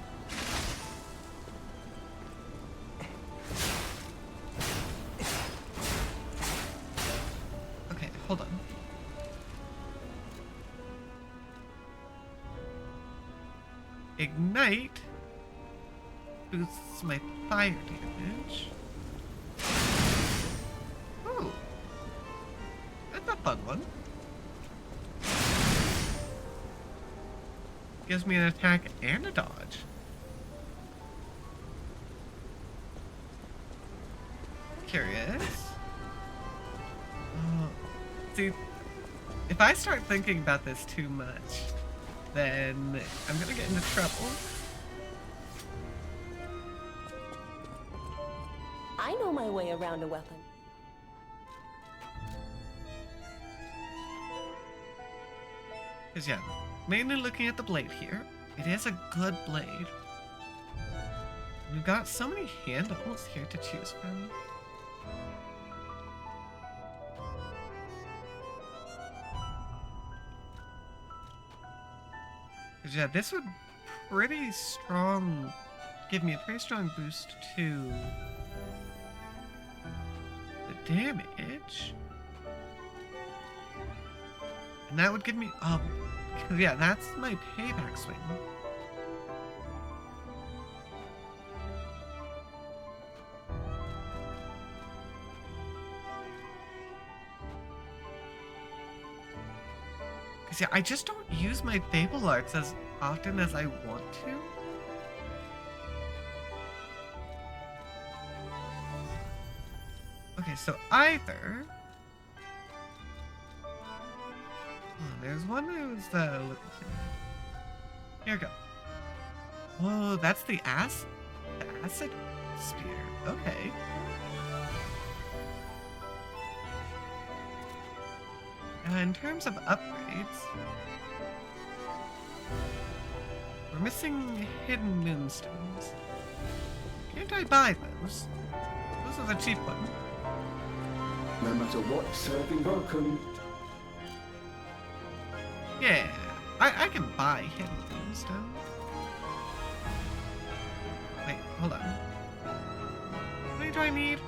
Okay, hold on. Ignite boosts my fire damage. Ooh. That's a fun Gives me an attack and a dodge. Curious. See, if I start thinking about this too much, then I'm gonna get into trouble. I know my way around a weapon. Because yeah, mainly looking at the blade here. It is a good blade. We've got so many handles here to choose from. Because yeah, this would pretty strong, give me a pretty strong boost to the damage. And that would give me, yeah, that's my payback swing. Because yeah, I just don't use my Fable Arts as often as I want to. Okay, so either... there's one I was looking for. Here we go. Oh, that's the acid spear. Okay. In terms of upgrades, we're missing hidden moonstones. Can't I buy those? Those are the cheap ones. No matter what, serving welcome. Yeah, I can buy hidden moonstone. Wait, hold on. How many do I need?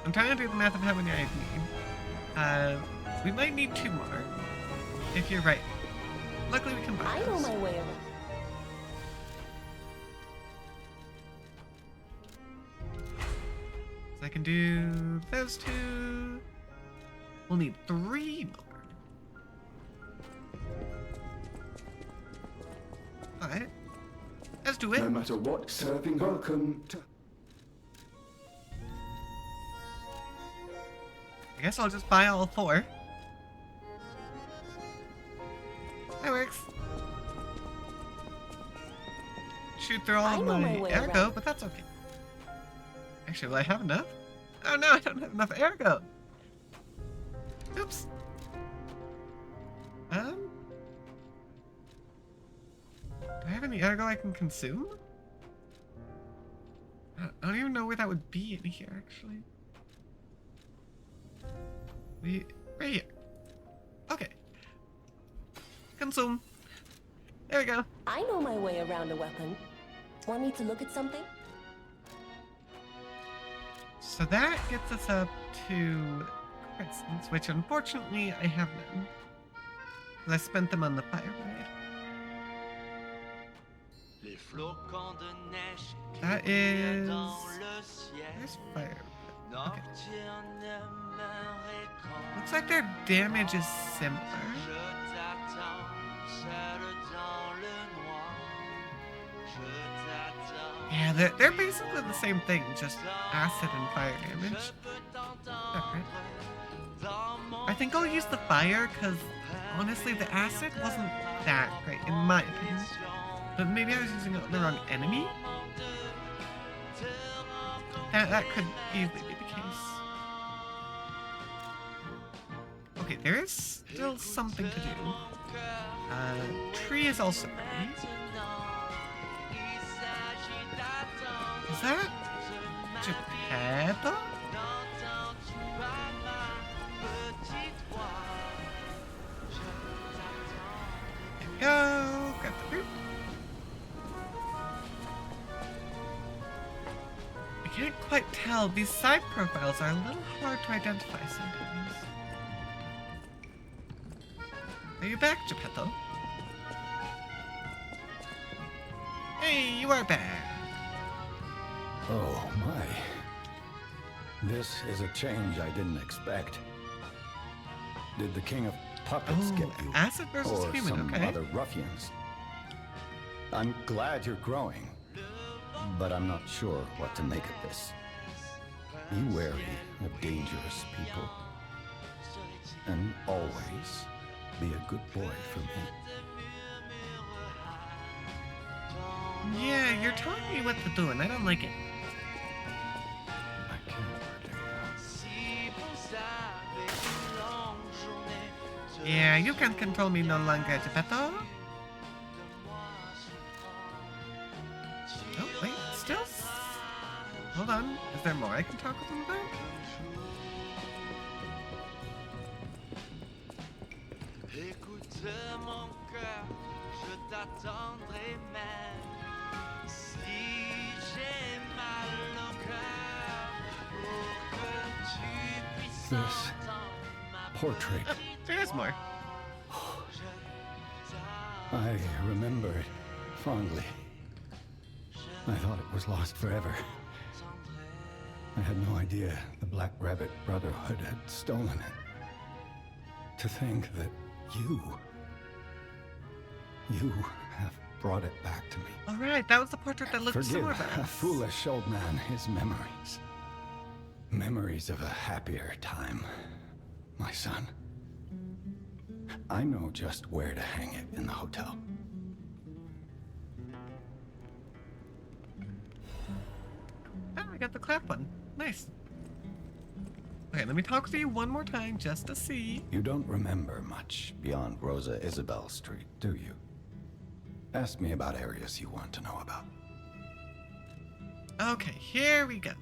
I'm trying to do the math of how many I need. We might need 2 more. If you're right. Luckily we can buy I know those. my way around. So I can do those 2. We'll need 3 more. Alright. Let's do it. No matter what, serving welcome to... I guess I'll just buy all 4. That works. Shoot through all I of know my my way ergo, around. but that's okay. Actually, will I have enough? Oh no, I don't have enough ergo. Oops. Do I have any ergo I can consume? I don't even know where that would be in here, actually. Right here. Okay. Consume. There we go. I know my way around a weapon. Want me to look at something? So that gets us up to crescents, which unfortunately I have none. 'Cause I spent them on the fire blade. That is... There's fire. Okay. Looks like their damage is similar. Yeah, they're basically the same thing, just acid and fire damage. Alright. I think I'll use the fire, because honestly the acid wasn't that great, in my opinion. But maybe I was using it on the wrong enemy? That could easily be the case. Okay, there is still something to do. Tree is also ready. Is that Geppetto? There we go. Grab the fruit. I can't quite tell. These side profiles are a little hard to identify sometimes. Are you back, Geppetto? Hey, you are back. Oh my. This is a change I didn't expect. Did the King of Puppets Oh, get you? acid versus or human, some okay. other ruffians? I'm glad you're growing, but I'm not sure what to make of this. Be wary of dangerous people. And always be a good boy for me. Yeah, you're telling me what to do, and I don't like it. I can't predict that. Yeah, you can't control me no longer, Geppetto. Oh, wait, still? Hold on. Is there more I can talk with him about? Écoute mon cœur, je t'attendrai même. Si j'ai mal au cœur, pour que tu puisses This entendre ma portrait, There's more. I remember it fondly. I thought it was lost forever. I had no idea the Black Rabbit Brotherhood had stolen it. To think that you have brought it back to me. All right, that was the portrait that looked Forgive similar to a us. foolish old man his memories. Memories of a happier time, my son. I know just where to hang it in the hotel. Oh, I got the clap one. Nice. Okay, let me talk to you one more time just to see. You don't remember much beyond Rosa Isabel Street, do you? Ask me about areas you want to know about. Okay, here we go.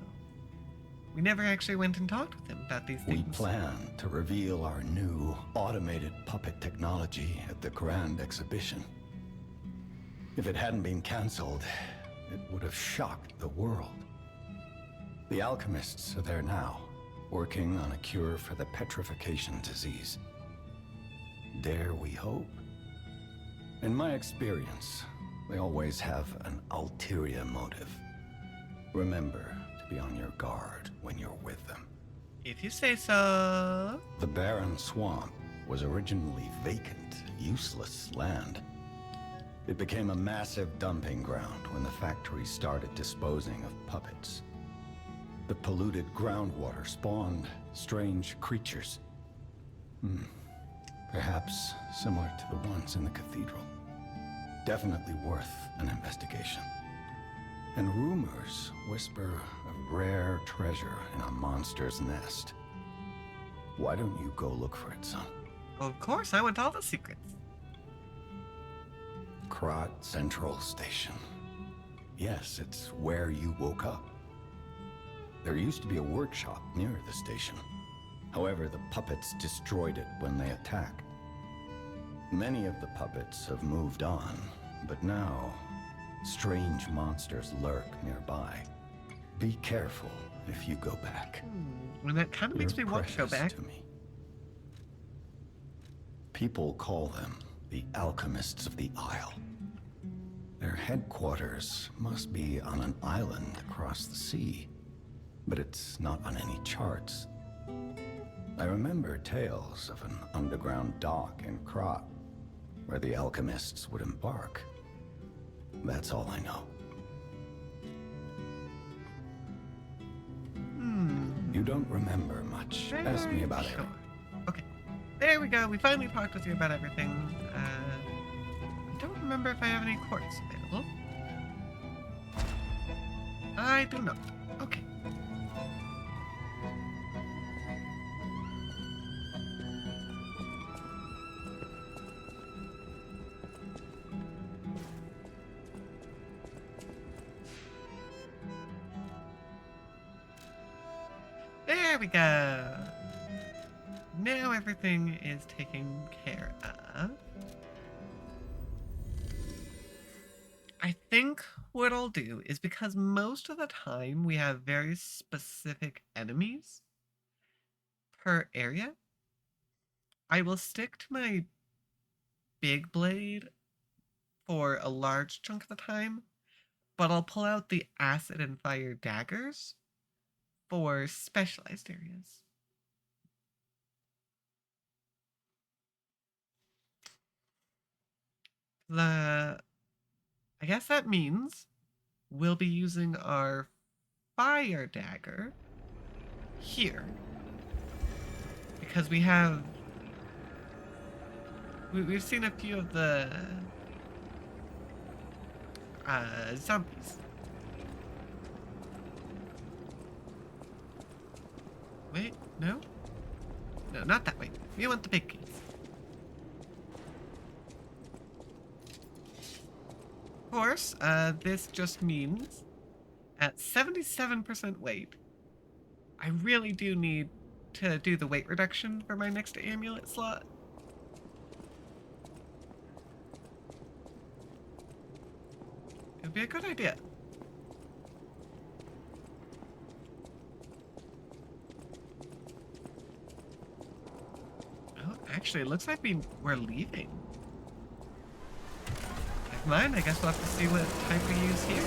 We never actually went and talked with him about these We things. plan to reveal our new automated puppet technology at the Grand Exhibition. If it hadn't been cancelled, it would have shocked the world. The alchemists are there now, working on a cure for the petrification disease. Dare we hope? In my experience, they always have an ulterior motive. Remember to be on your guard when you're with them. If you say so. The barren swamp was originally vacant, useless land. It became a massive dumping ground when the factory started disposing of puppets. The polluted groundwater spawned strange creatures. Perhaps similar to the ones in the cathedral. Definitely worth an investigation. And rumors whisper of rare treasure in a monster's nest. Why don't you go look for it, son? Of course, I want all the secrets. Krat Central Station. Yes, it's where you woke up. There used to be a workshop near the station. However, the puppets destroyed it when they attacked. Many of the puppets have moved on, but now, strange monsters lurk nearby. Be careful if you go back. And that kind of makes me You're want to go precious back. to me. People call them the Alchemists of the Isle. Their headquarters must be on an island across the sea, but it's not on any charts. I remember tales of an underground dock in Krat, where the alchemists would embark. That's all I know. You don't remember much. Ask me about it. Okay, there we go. We finally talked with you about everything. I don't remember if I have any quartz available. I do not. Okay. There we go. Now everything is taken care of. I think what I'll do is, because most of the time we have very specific enemies per area, I will stick to my big blade for a large chunk of the time, but I'll pull out the acid and fire daggers for specialized areas. I guess that means we'll be using our fire dagger here. Because we've seen a few of the zombies. Wait, no? No, not that way. We want the big keys. Of course, this just means at 77% weight, I really do need to do the weight reduction for my next amulet slot. It would be a good idea. Oh, actually, it looks like we're leaving. Never mind, I guess we'll have to see what type we use here.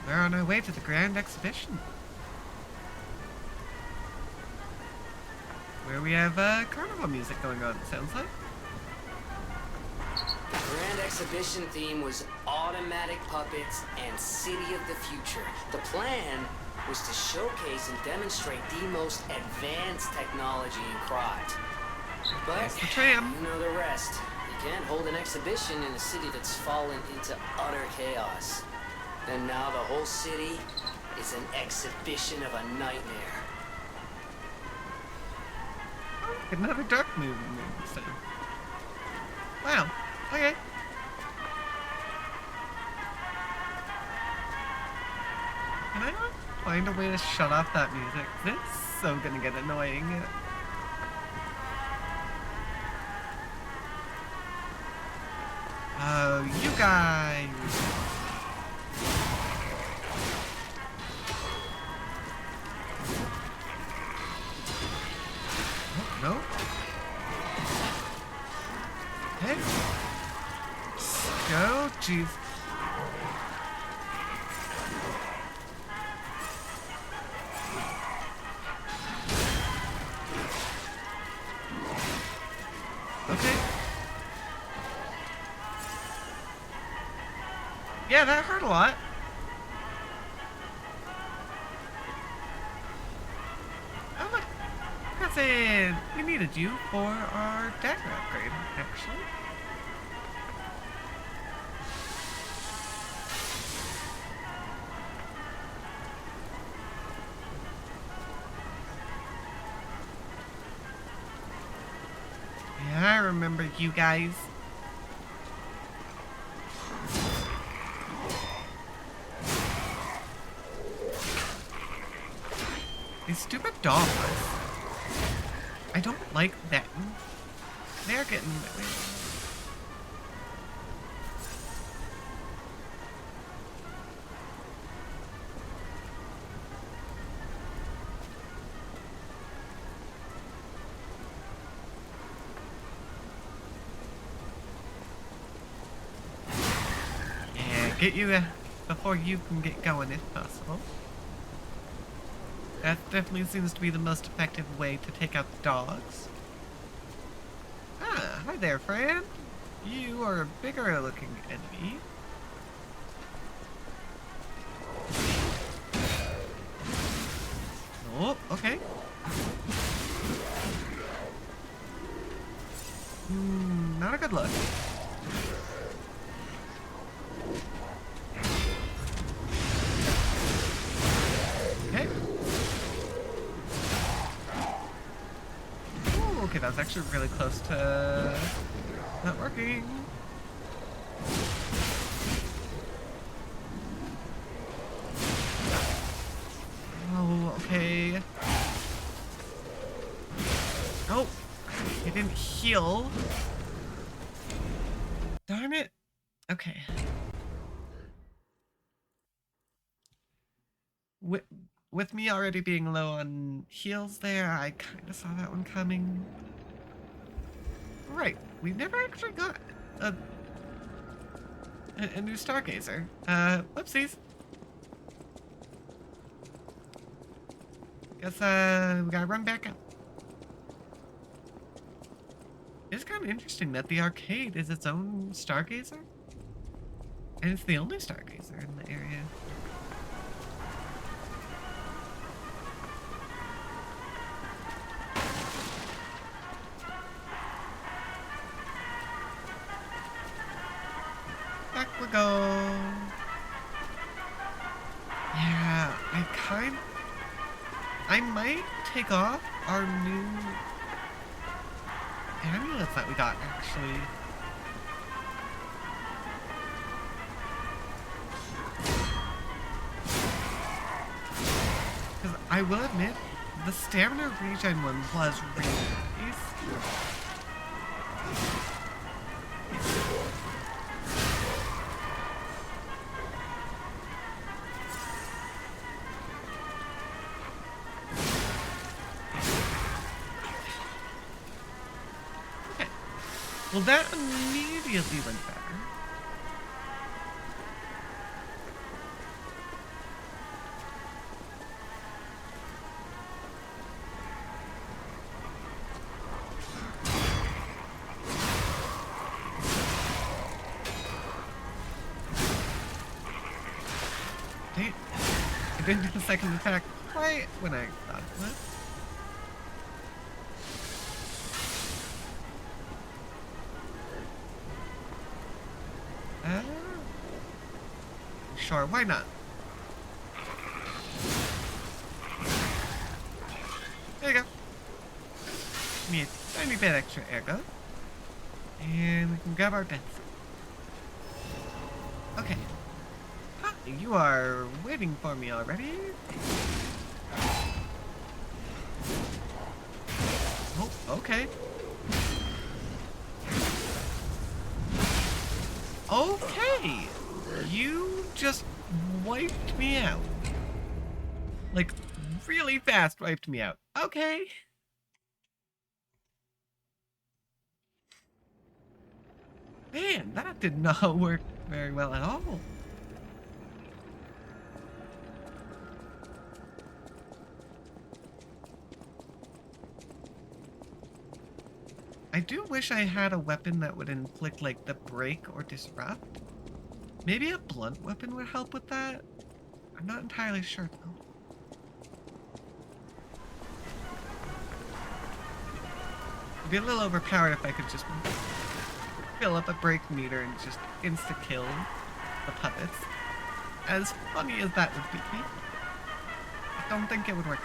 We're on our way to the Grand Exhibition, where we have carnival music going on, it sounds like. The Grand Exhibition theme was automatic puppets and City of the Future. The plan was to showcase and demonstrate the most advanced technology in Krat. But the tram. You know the rest. You can't hold an exhibition in a city that's fallen into utter chaos. And now the whole city is an exhibition of a nightmare. Another dark movie. So. Wow. Okay. Can I not find a way to shut off that music? It's so gonna get annoying. Oh, you guys. Oh, no. Hey. Go, jeez. Okay. Yeah, that hurt a lot. Oh, look. That's it. We needed you for our dagger upgrade, actually. Yeah, I remember you guys. These stupid dogs. I don't like them. They're getting... Get you before you can get going if possible. That definitely seems to be the most effective way to take out the dogs. Ah, hi there, friend. You are a bigger looking enemy. Oh, okay. Not a good look. Okay, that was actually really close to not working. Oh, okay. Oh, he didn't heal. Darn it. Okay. With me already being low on heals there, I kind of saw that one coming. Right, we never actually got a new Stargazer. Whoopsies. Let's, we gotta run back up. It's kind of interesting that the arcade is its own Stargazer. And it's the only Stargazer in the area. Back we go. Yeah, I might take off our new amulets that we got, actually. Because I will admit, the stamina regen one was really nice. Well, that immediately went better. Dang, I didn't do the second attack quite when I thought it would. Sure, why not? There you go. Give me a tiny bit extra ergo. And we can grab our death. Okay. Hi, you are waiting for me already. Oh, okay. Okay! You just wiped me out. Like, really fast wiped me out. Okay. Man, that did not work very well at all. I do wish I had a weapon that would inflict, like, the break or disrupt. Maybe a blunt weapon would help with that? I'm not entirely sure, though. It'd be a little overpowered if I could just fill up a break meter and just insta-kill the puppets. As funny as that would be, I don't think it would work.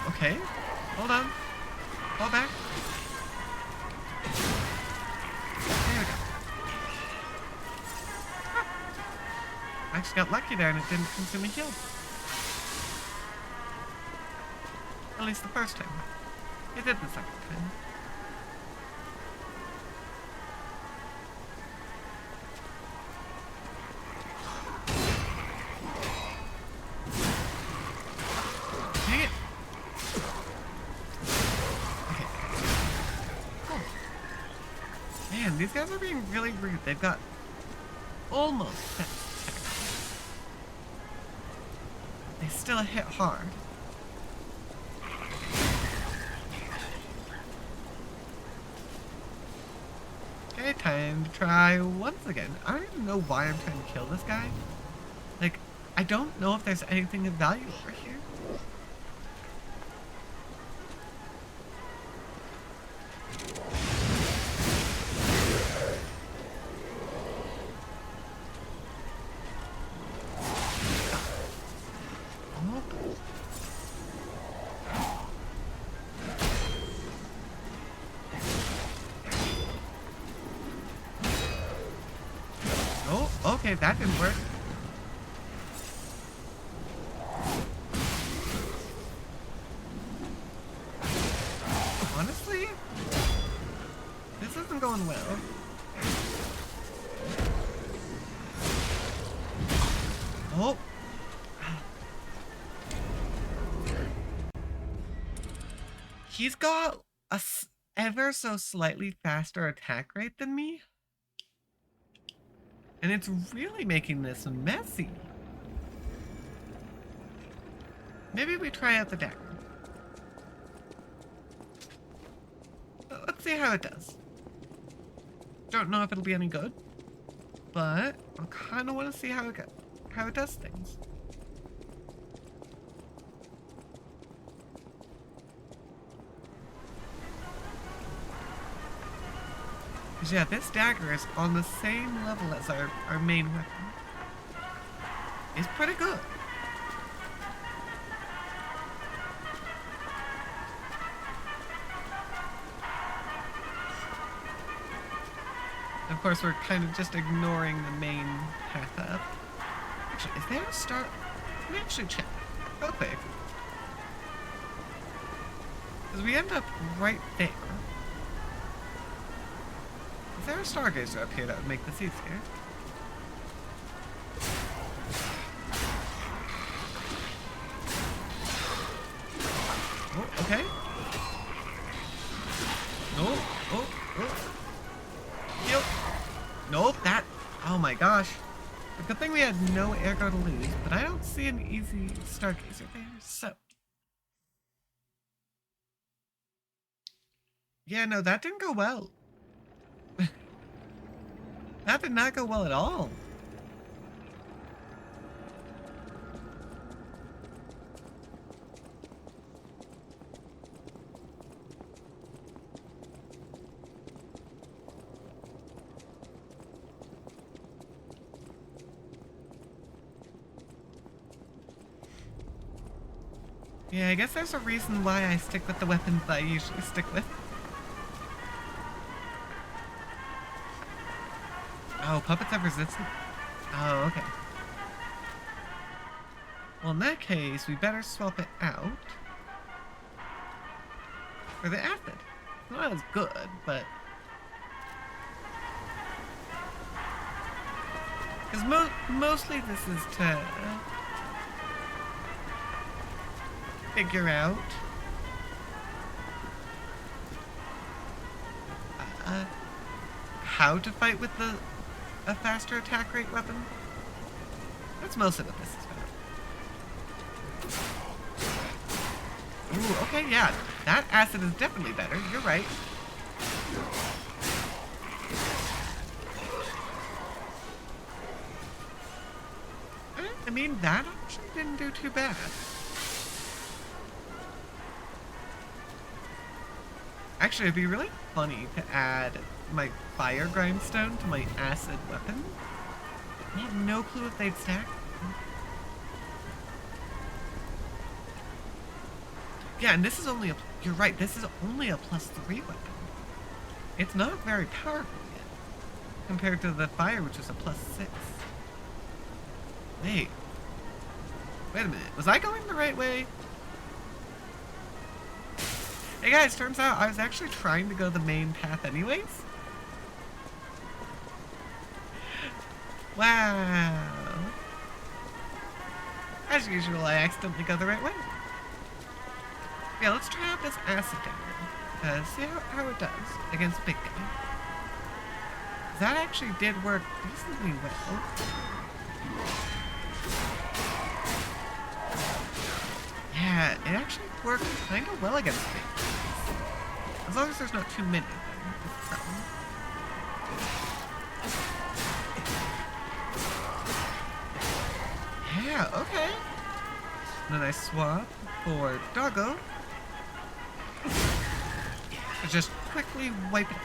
Okay, hold on. Fall back. There we go. I just got lucky there and it didn't consume a heal. At least the first time. It did the second time. Man, these guys are being really rude. They've got almost fast attack. They still hit hard. Okay, time to try once again. I don't even know why I'm trying to kill this guy. Like, I don't know if there's anything of value over here. Okay, that didn't work. Honestly, going well. Oh. He's got a ever so slightly faster attack rate than me. And it's really making this messy. Maybe we try out the dagger. Let's see how it does. Don't know if it'll be any good, but I kind of want to see how it does things. Because yeah, this dagger is on the same level as our main weapon. It's pretty good. Of course, we're kind of just ignoring the main path up. Actually, is there a start? Let me actually check. Real quick. Because we end up right there. Is there a stargazer up here that would make this easier? Oh, okay. No, oh. Yep. Nope, that. Oh my gosh. The good thing we had no ergo to lose, but I don't see an easy stargazer there, so. Yeah, no, that didn't go well. That did not go well at all. Yeah, I guess there's a reason why I stick with the weapons that I usually stick with. Oh, puppets have resistance? Oh, okay. Well, in that case, we better swap it out for the acid. Not as good, but... Because mostly this is to figure out how to fight with a faster attack rate weapon. That's mostly what this is about. Ooh, okay, yeah. That acid is definitely better. You're right. I mean, that option didn't do too bad. Actually, it'd be really funny to add my fire grindstone to my acid weapon. I have no clue if they'd stack. Yeah, and this is only a... You're right, this is only a +3 weapon. It's not very powerful yet, compared to the fire, which is a +6. Wait a minute. Was I going the right way? Hey guys, turns out I was actually trying to go the main path anyways. Wow. As usual, I accidentally go the right way. Yeah, let's try out this acid dagger. See how it does against big guy. That actually did work decently well. Yeah, it actually worked kind of well against me. As long as there's not too many of them, that's the problem. Yeah, okay. And then I swap for Doggo. Just quickly wipe it.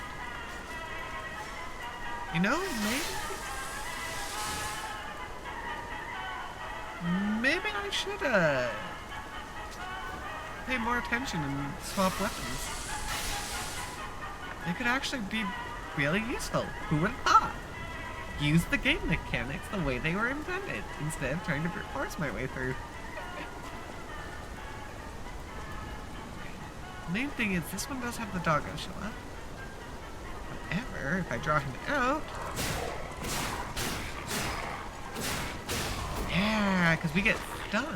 You know, maybe I should pay more attention and swap weapons. It could actually be really useful. Who would have thought? Use the game mechanics the way they were intended, instead of trying to brute force my way through. The main thing is, this one does have the doggo show up. However, if I draw him out... Yeah, because we get stunned.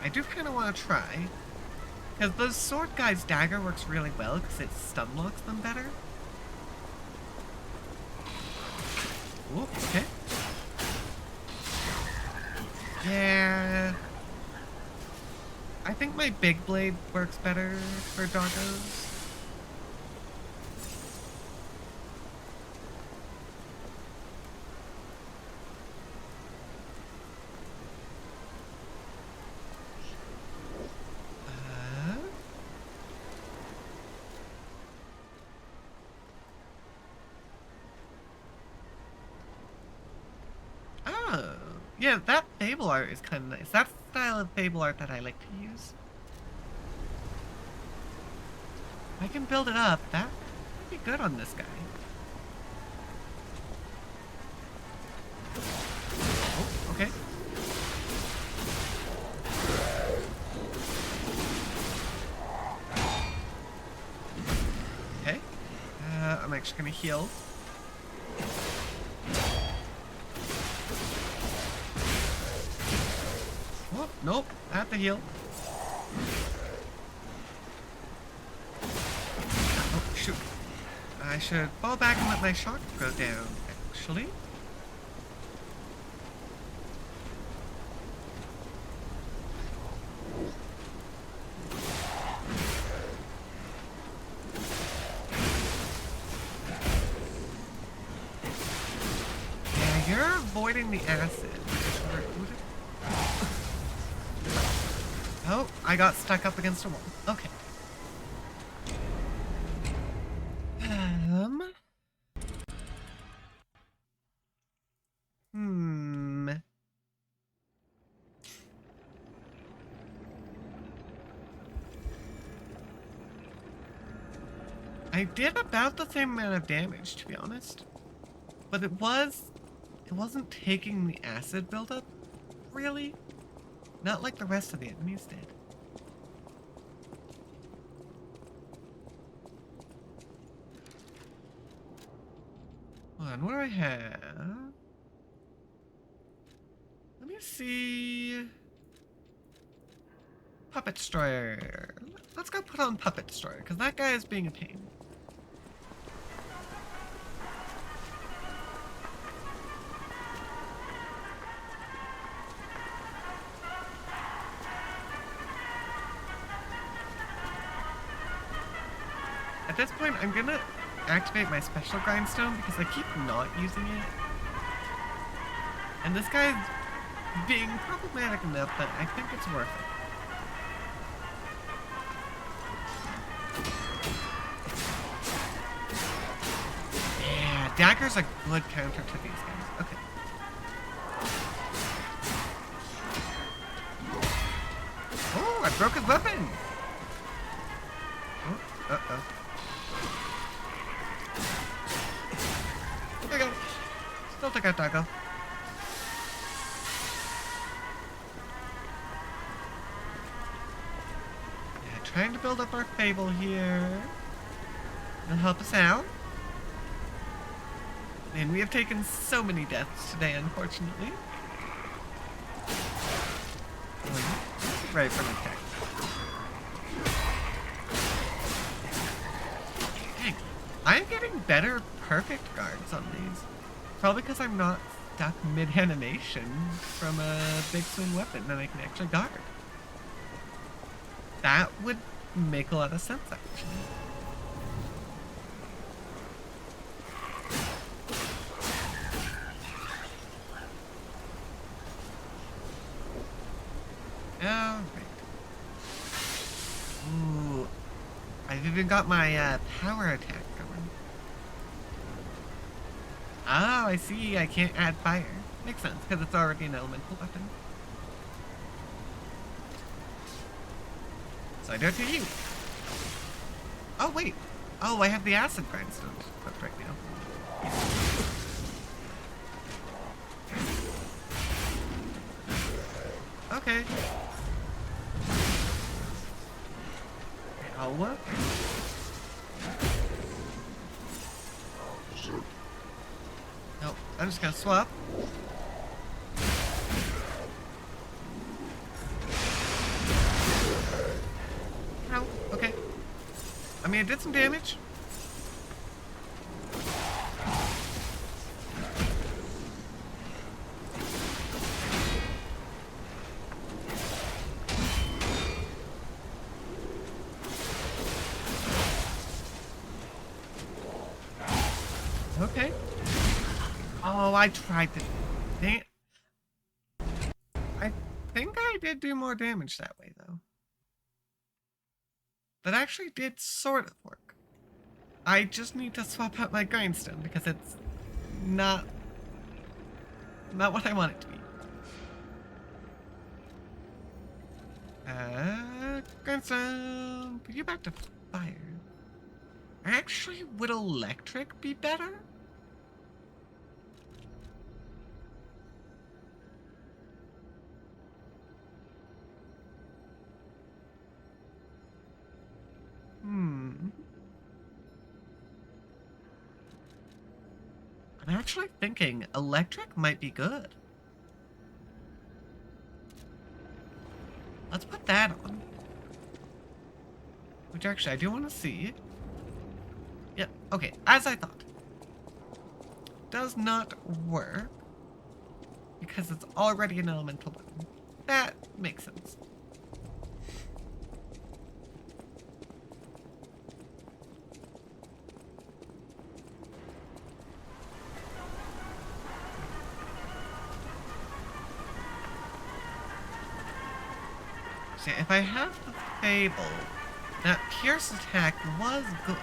I do kind of want to try. Because the sword guy's dagger works really well because it stun locks them better. Ooh, okay. Yeah. I think my big blade works better for doggos. Yeah, that fable art is kind of nice. That style of fable art that I like to use. I can build it up. That would be good on this guy. Oh, okay. Okay. I'm actually gonna heal. Oh, nope, I have to heal. Oh, shoot. I should fall back and let my shock go down, actually. Yeah, you're avoiding the acid. Oh, I got stuck up against a wall. Okay. I did about the same amount of damage, to be honest. But it wasn't taking the acid buildup, really. Not like the rest of the enemies did. Hold on, what do I have? Let me see. Puppet Destroyer. Let's go put on Puppet Destroyer, because that guy is being a pain. At this point, I'm gonna activate my special grindstone because I keep not using it. And this guy's being problematic enough that I think it's worth it. Yeah, dagger's a good counter to these guys. Okay. Oh, I broke his weapon! Oh, uh-oh. There we go. Still took out Doggo. Yeah, trying to build up our fable here. It'll help us out. And we have taken so many deaths today, unfortunately. Oh, right for an attack. Dang, I'm getting better perfect guards on these. Probably because I'm not stuck mid-animation from a big swing weapon that I can actually guard. That would make a lot of sense, actually. Alright. Ooh. I've even got my power attack going. Oh, I see. I can't add fire. Makes sense, because it's already an elemental weapon. So I do it to you. Oh, wait. Oh, I have the acid grindstone equipped right now. Okay. Ow. Nope, I'm just gonna swap. Ow, okay. I mean, it did some damage. Okay. Oh, I tried to... Dang it. I think I did do more damage that way, though. That actually did sort of work. I just need to swap out my grindstone because it's not what I want it to be. Grindstone, put you back to fire. Actually, would electric be better? I'm actually thinking electric might be good. Let's put that on. Which actually I do want to see. Yep, okay, as I thought. Does not work. Because it's already an elemental weapon. That makes sense. See, if I have the Fable, that Pierce attack was good.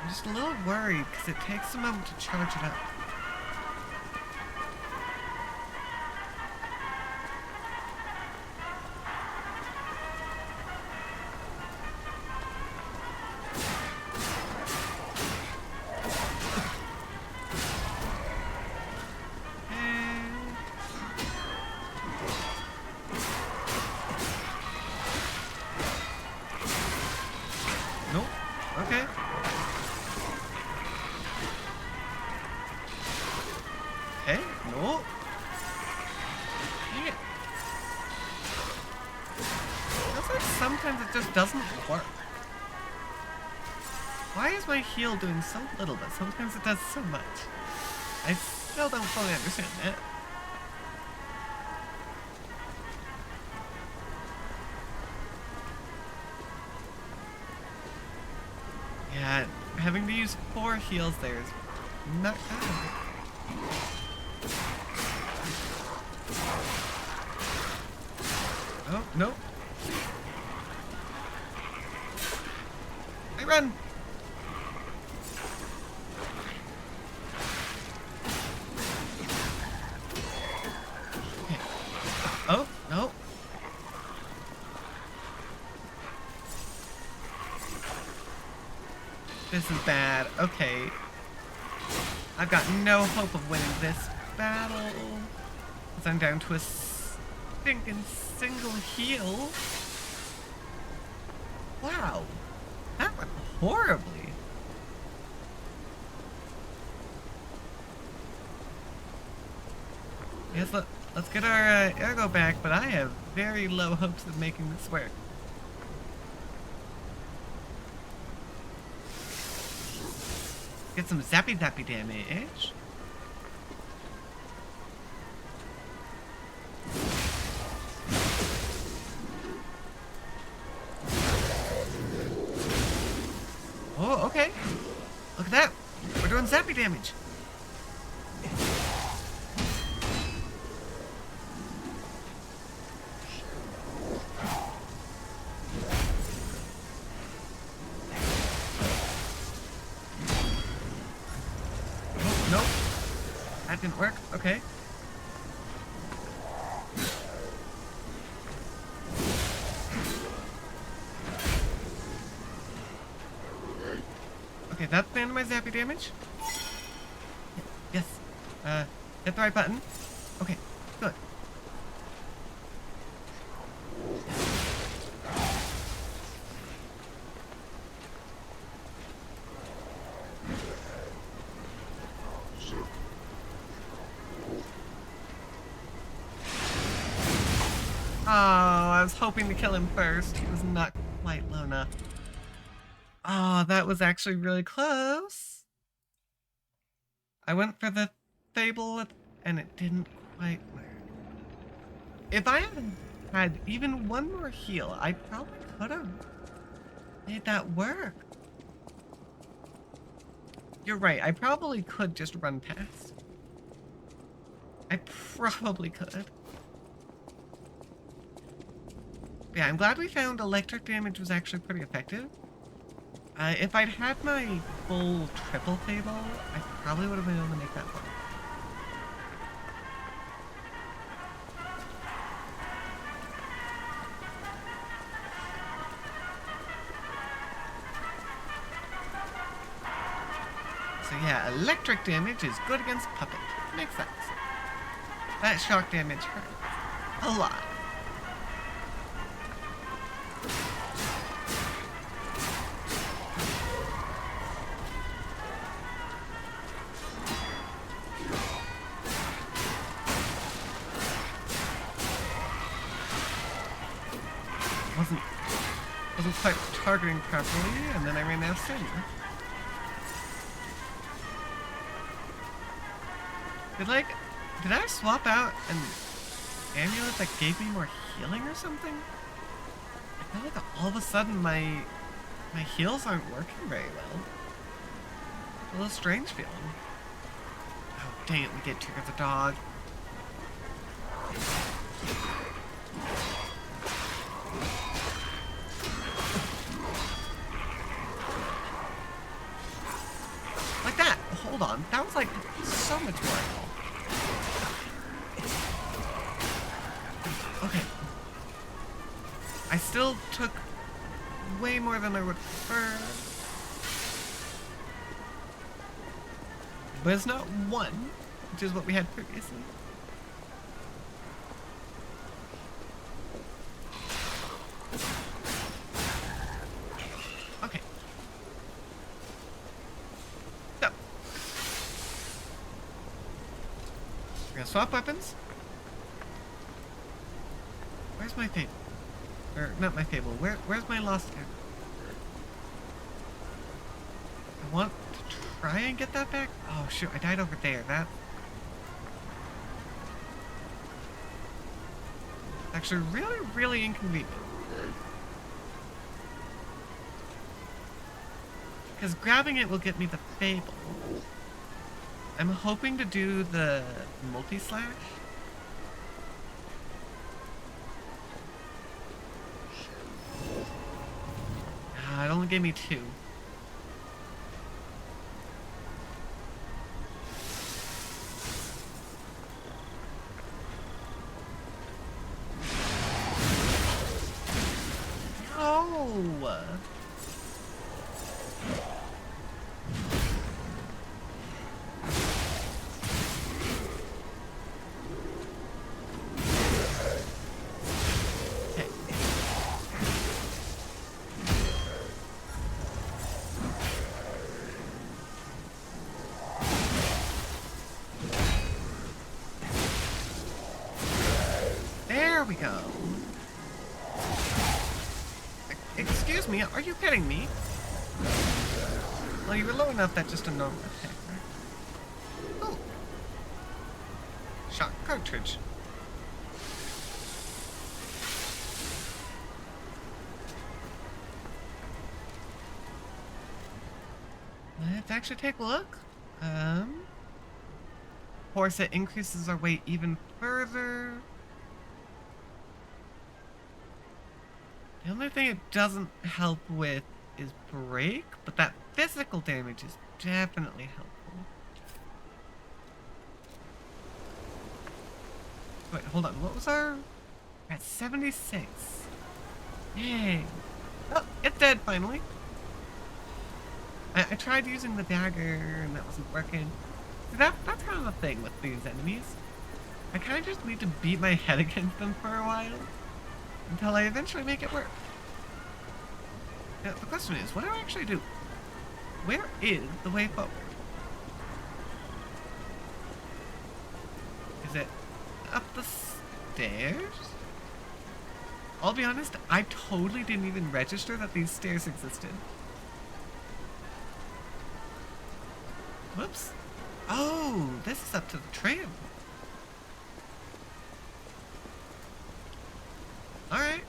I'm just a little worried because it takes a moment to charge it up. Sometimes it just doesn't work. Why is my heal doing so little, but sometimes it does so much? I still don't fully understand that. Yeah, having to use 4 heals there is not good. Oh, nope. Run! Okay. Oh, no. This is bad. Okay. I've got no hope of winning this battle. Because I'm down to a stinking single heal. Wow. That went horribly. Yes, let's get our ergo back, but I have very low hopes of making this work. Get some zappy damage. Oh, okay. Look at that. We're doing zappy damage. Oh, nope. That didn't work. Okay. my zappy damage? Yes. Hit the right button. Okay, good. Oh, I was hoping to kill him first. He was not quite low enough. Oh, that was actually really close. I went for the Fable and it didn't quite work. If I had even one more heal, I probably could have made that work. You're right, I probably could just run past. I probably could. Yeah, I'm glad we found electric damage was actually pretty effective. If I'd had my full triple Fable, I probably would have been able to make that work. So yeah, electric damage is good against Puppet. Makes sense. That shock damage hurts a lot. Wasn't quite targeting properly, and then I ran out of stamina. Did I swap out an amulet that gave me more healing or something? I feel like all of a sudden my heals aren't working very well. It's a little strange feeling. Oh dang it, we get Tigger the dog. Like that! Hold on, that was like so much more. Okay. I still took way more than I would prefer. But it's not one, which is what we had previously. Okay. So. We're gonna swap weapons. Where's my Fable? Or, not my Fable. Where's my lost arrow? I want to try and get that back? Oh, shoot. I died over there. That's actually really, really inconvenient. Because grabbing it will get me the Fable. I'm hoping to do the multi-slash. It only gave me 2. No! There we go. Excuse me, are you kidding me? Well, you were low enough that just a normal attack, right? Oh. Shot cartridge. Let's actually take a look. Of course, it increases our weight even further. The only thing it doesn't help with is break, but that physical damage is definitely helpful. Wait, hold on. What was our... We're at 76. Yay. Oh, it's dead finally. I tried using the dagger and that wasn't working. That's kind of the thing with these enemies. I kind of just need to beat my head against them for a while until I eventually make it work. Now, the question is, what do I actually do? Where is the way forward? Is it up the stairs? I'll be honest, I totally didn't even register that these stairs existed. Whoops. Oh, this is up to the tram. Alright.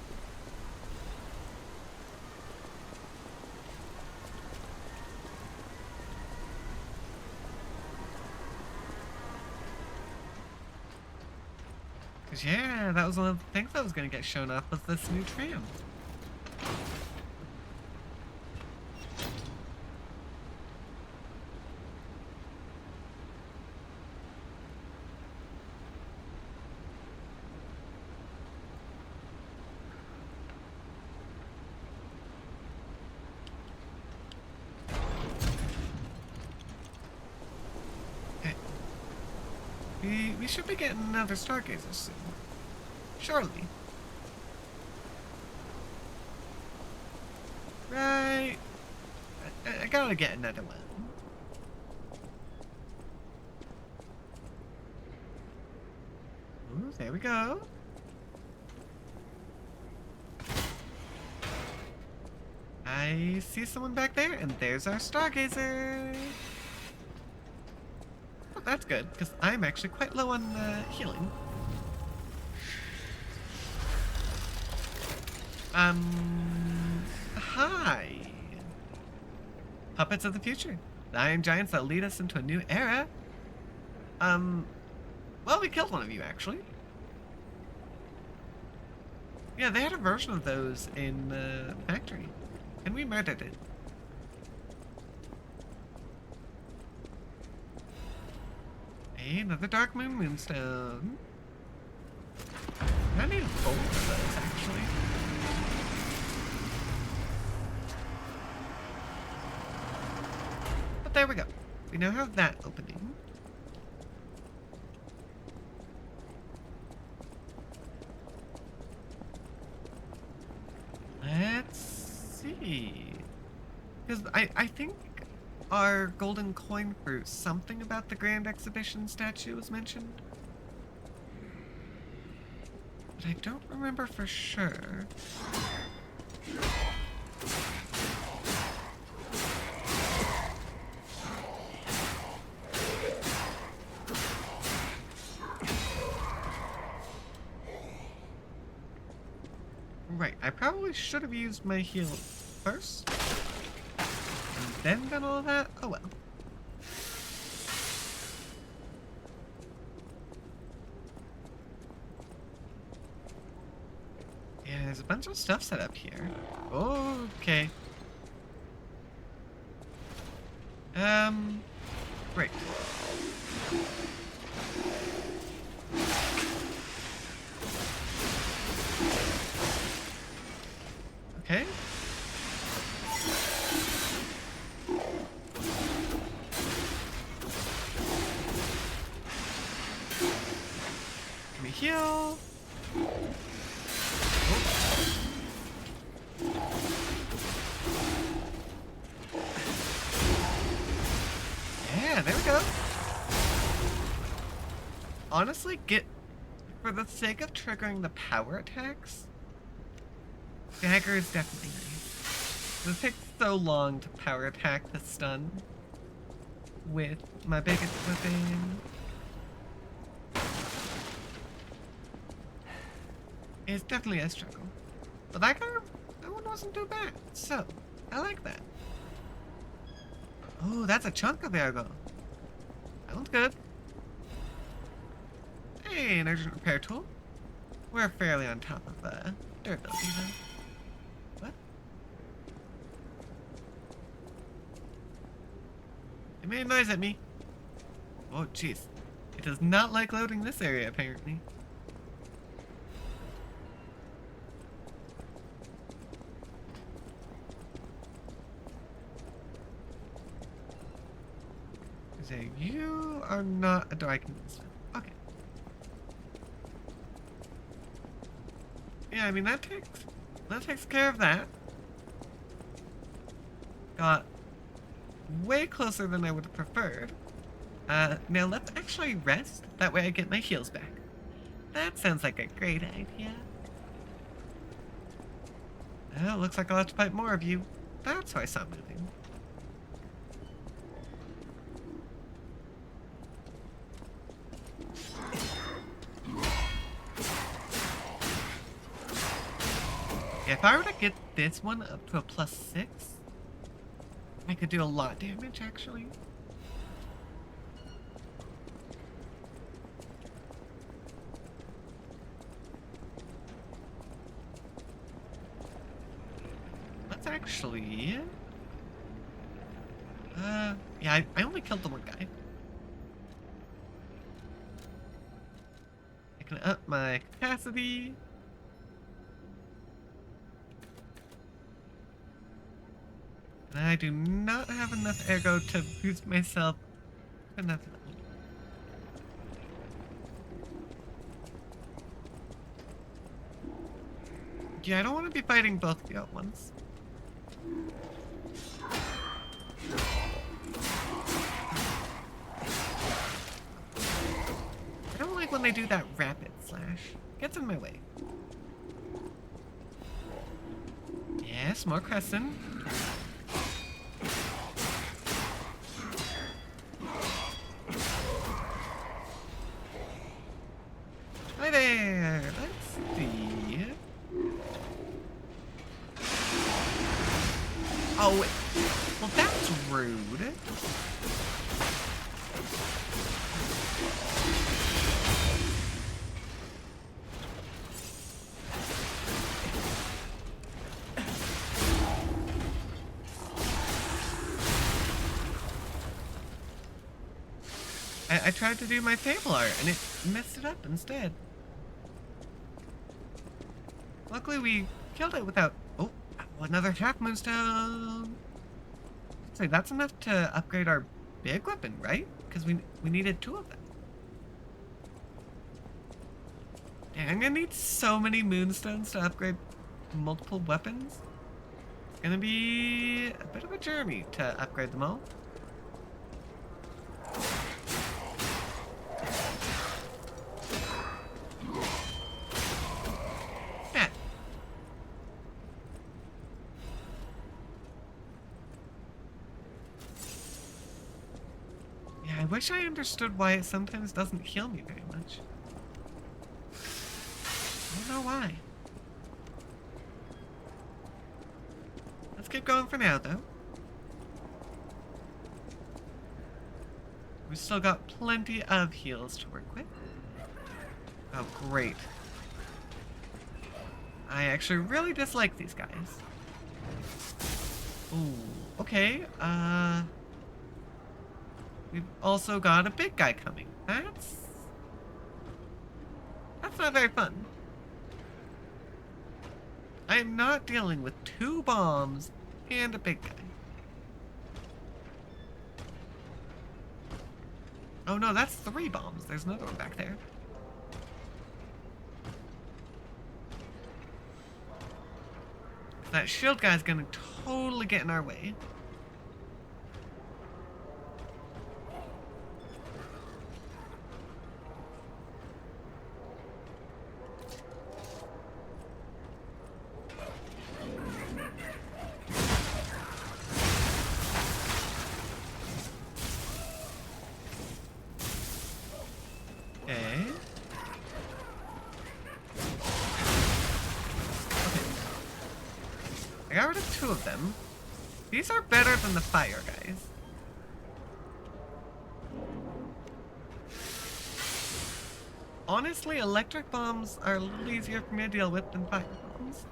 Cause yeah, that was one of the things that was gonna get shown off was this new tram. We should be getting another Stargazer soon. Surely. Right. I gotta get another one. Ooh, there we go. I see someone back there, and there's our Stargazer. Oh, that's good, because I'm actually quite low on healing. Hi. Puppets of the future. The Iron Giants that lead us into a new era. Well, we killed one of you, actually. Yeah, they had a version of those in the factory, and we murdered it. Hey, another Dark Moon Moonstone. I need both of those, actually. But there we go. We now have that opening. Let's see. Because I think our golden coin fruit, something about the Grand Exhibition statue was mentioned. But I don't remember for sure. Right, I probably should have used my heal first. And then done all that? Oh well. Yeah, there's a bunch of stuff set up here. Okay. Great. Okay. Let me heal. Yeah, there we go. Honestly, for the sake of triggering the power attacks, dagger is definitely nice. It takes so long to power attack the stun with my biggest weapon. It's definitely a struggle. But that one wasn't too bad. So, I like that. Oh, that's a chunk of Ergo. That one's good. Hey, an urgent repair tool. We're fairly on top of durability though. What? It made a noise at me. Oh, jeez. It does not like loading this area, apparently. So you are not a door I can use. Okay. Yeah, I mean that takes care of that. Got way closer than I would have preferred. Now let's actually rest. That way I get my heals back. That sounds like a great idea. Oh, looks like I'll have to fight more of you. That's why I saw moving. Yeah, if I were to get this one up to a +6, I could do a lot of damage, actually. Let's actually... yeah, I only killed the one guy. I can up my capacity. And I do not have enough ergo to boost myself enough. Yeah, I don't want to be fighting both of you at once. I don't like when they do that rapid slash. Gets in my way. Yes, more crescent. Hi there! Let's see. Oh, well that's rude. I tried to do my table art and it messed it up instead. Luckily we killed it without... Oh, another half moonstone. So that's enough to upgrade our big weapon, right? Because we needed 2 of them. Dang, I'm gonna need so many moonstones to upgrade multiple weapons. It's gonna be a bit of a journey to upgrade them all. I wish I understood why it sometimes doesn't heal me very much. I don't know why. Let's keep going for now, though. We've still got plenty of heals to work with. Oh, great. I actually really dislike these guys. Ooh, okay, we've also got a big guy coming. That's not very fun. I am not dealing with 2 bombs and a big guy. Oh no, that's 3 bombs. There's another one back there. That shield guy's gonna totally get in our way. I got rid of 2 of them. These are better than the fire guys. Honestly, electric bombs are a little easier for me to deal with than fire bombs.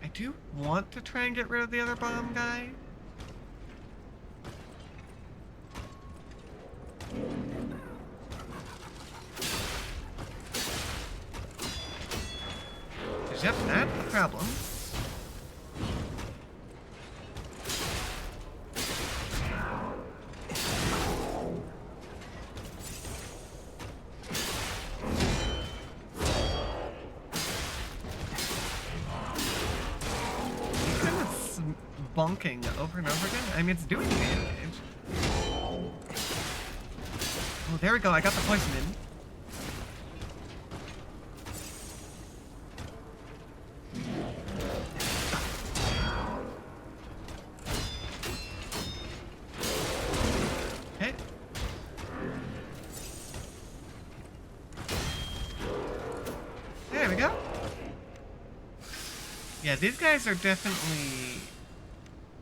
I do want to try and get rid of the other bomb guy. Yep, that's the problem. bonking over and over again. I mean, it's doing damage. Oh, there we go. I got the poison in. Okay. There we go. Yeah, these guys are definitely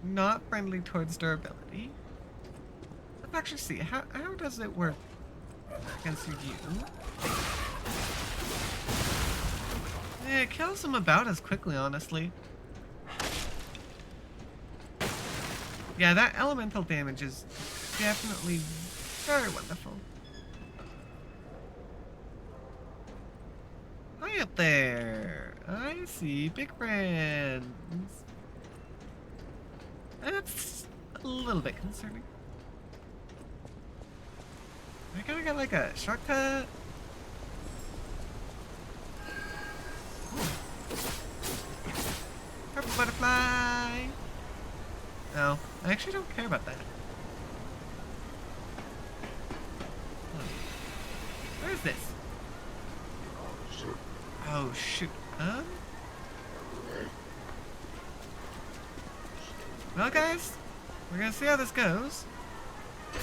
not friendly towards durability. Let's actually see. How does it work against you? Yeah, it kills them about as quickly, honestly. Yeah, that elemental damage is definitely very wonderful. Hi up there. I see big friends. That's a little bit concerning. I gotta get like a shortcut. Purple butterfly. No, I actually don't care about that. Where is this? Oh shoot. Well guys, we're gonna see how this goes. I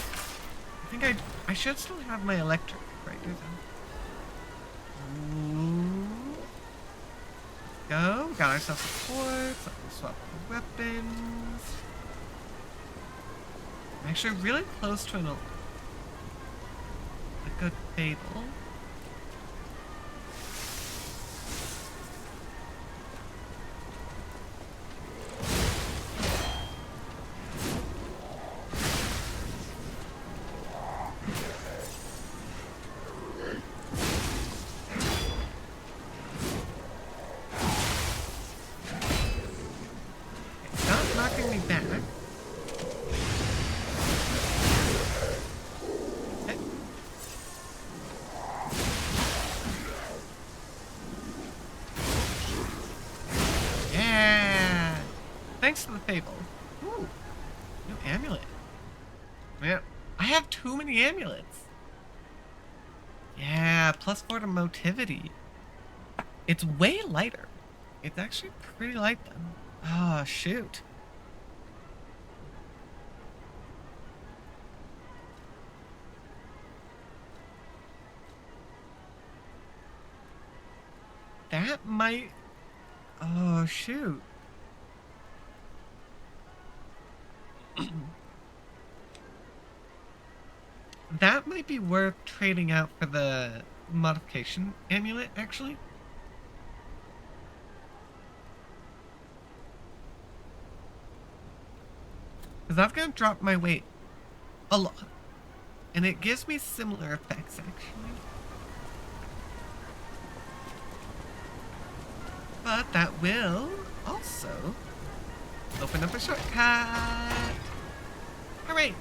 think I should still have my electric right here then. Go. We got ourselves support. So we'll swap the weapons. I'm actually really close to a good Fable. Thanks to the Fable. Ooh, new amulet. Man, I have too many amulets. Yeah, +4 to motivity. It's way lighter. It's actually pretty light then. Oh, shoot. That might... Oh, shoot. That might be worth trading out for the modification amulet, actually. Because that's going to drop my weight a lot. And it gives me similar effects, actually. But that will also open up a shortcut. Hooray!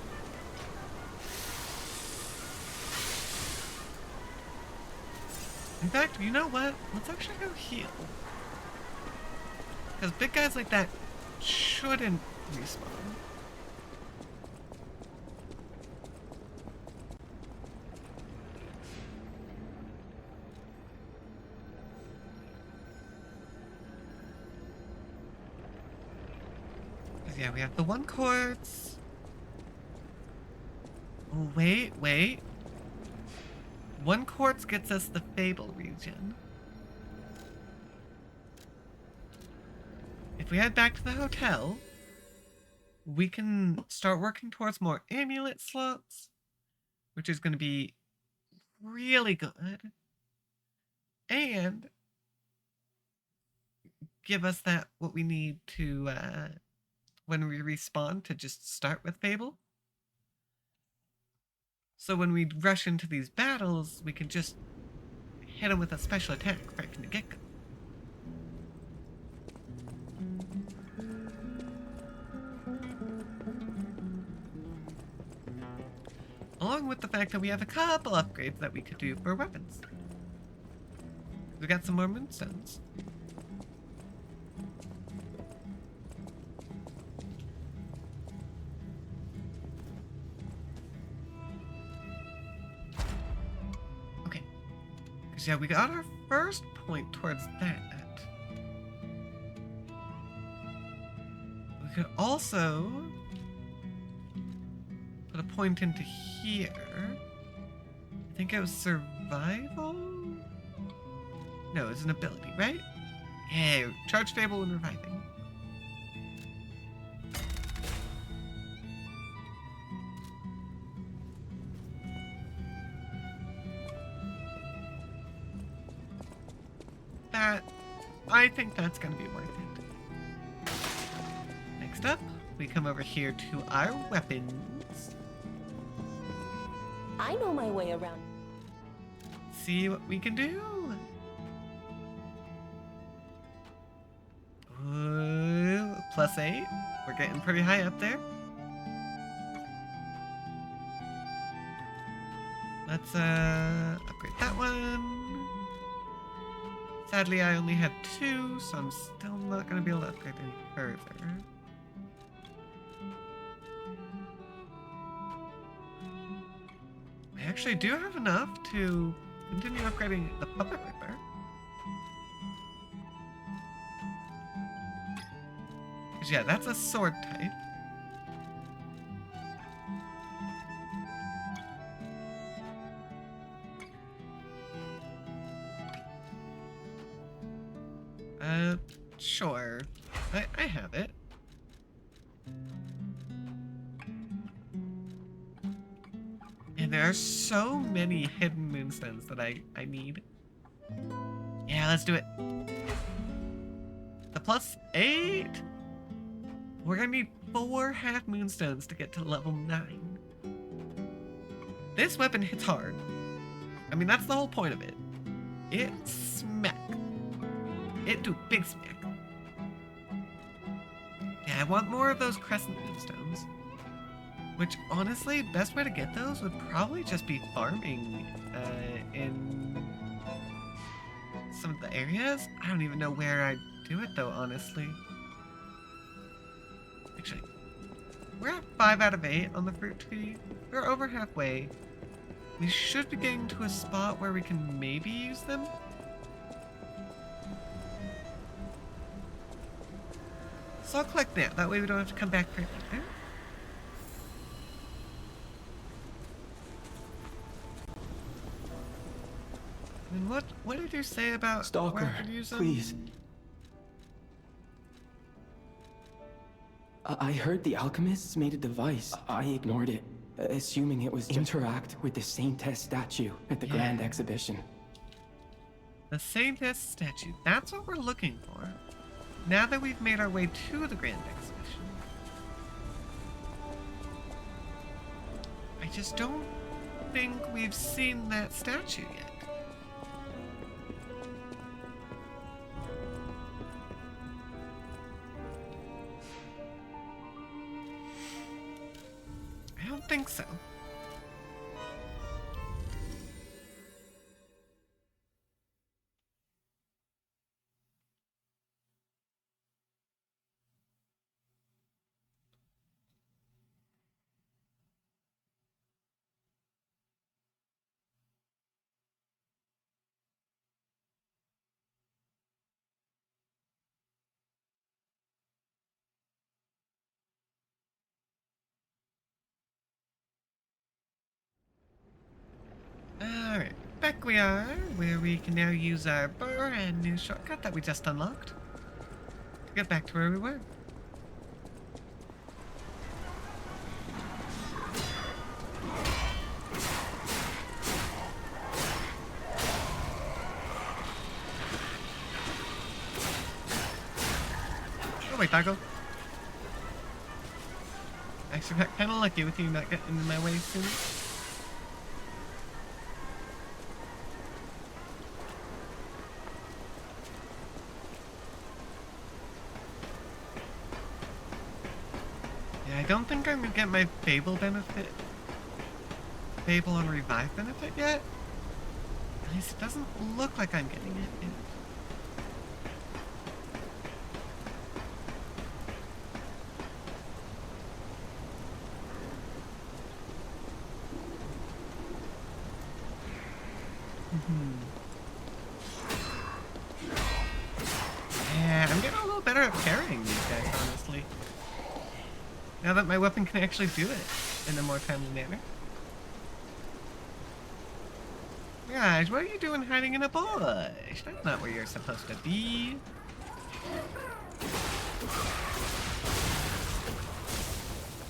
In fact, you know what? Let's actually go heal. Because big guys like that shouldn't respawn. Yeah, we have the 1 quartz. Oh, wait. 1 quartz gets us the Fable region. If we head back to the hotel, we can start working towards more amulet slots, which is going to be really good. And give us what we need to, when we respawn, to just start with Fable. So when we rush into these battles, we can just hit them with a special attack right from the get-go. Along with the fact that we have a couple upgrades that we could do for weapons. We got some more moonstones. 'Cause yeah, we got our first point towards that. We could also put a point into here. I think it was survival? No, it's an ability, right? Yeah, charge stable and reviving. I think that's gonna be worth it. Next up, we come over here to our weapons. I know my way around. See what we can do. Ooh, +8. We're getting pretty high up there. Let's upgrade that one. Sadly, I only had 2, so I'm still not going to be able to upgrade any further. I actually do have enough to continue upgrading the Puppet Ripper. Because yeah, that's a sword type. Sure. I have it. And there are so many hidden moonstones that I need. Yeah, let's do it. The +8. We're gonna need 4 half moonstones to get to level 9. This weapon hits hard. I mean, that's the whole point of it. It smack. It do big smack. Yeah, I want more of those crescent moonstones. Which, honestly, best way to get those would probably just be farming in some of the areas. I don't even know where I'd do it, though, honestly. Actually, we're at 5 out of 8 on the fruit tree. We're over halfway. We should be getting to a spot where we can maybe use them. So I'll click that. That way we don't have to come back for anything. And what did you say about Stalker, where I could use them? please. I heard the alchemists made a device. I ignored it, assuming it was to interact with the Saintess statue at the Grand Exhibition. The Saintess statue. That's what we're looking for. Now that we've made our way to the Grand Exhibition. I just don't think we've seen that statue yet. I don't think so. Alright, back we are, where we can now use our brand new shortcut that we just unlocked to get back to where we were. Oh wait, Taco. Actually got kinda lucky with you not getting in my way soon. I don't think I'm gonna get my Fable benefit. Fable and Revive benefit yet? At least it doesn't look like I'm getting it yet. better at parrying these guys, honestly. Now that my weapon can actually do it in a more timely manner. Guys, what are you doing hiding in a bush? That's not where you're supposed to be.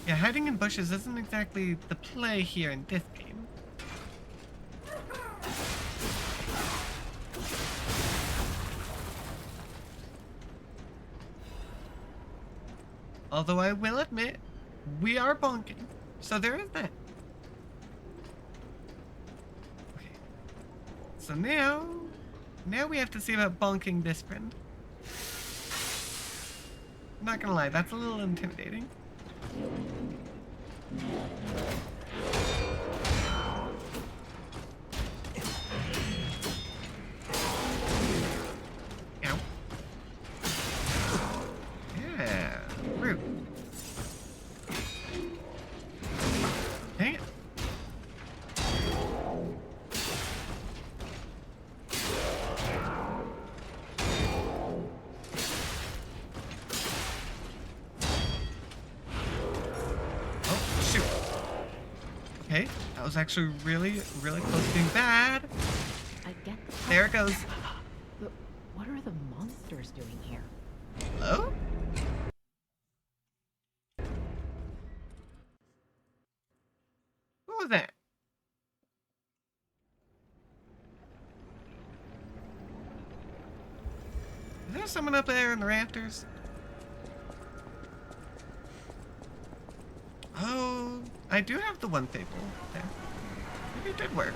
Yeah, hiding in bushes isn't exactly the play here in this game. Although I will admit, we are bonking, so there is that. Okay. So now we have to see about bonking this friend. I'm not gonna lie, that's a little intimidating. Ow. Yeah, rude. Dang it. Okay, that was actually really, really close to being bad. I get There it goes. But what are the monsters doing here? Hello? What was that? Is there someone up there in the rafters? Oh, I do have the one fable there. Maybe it did work.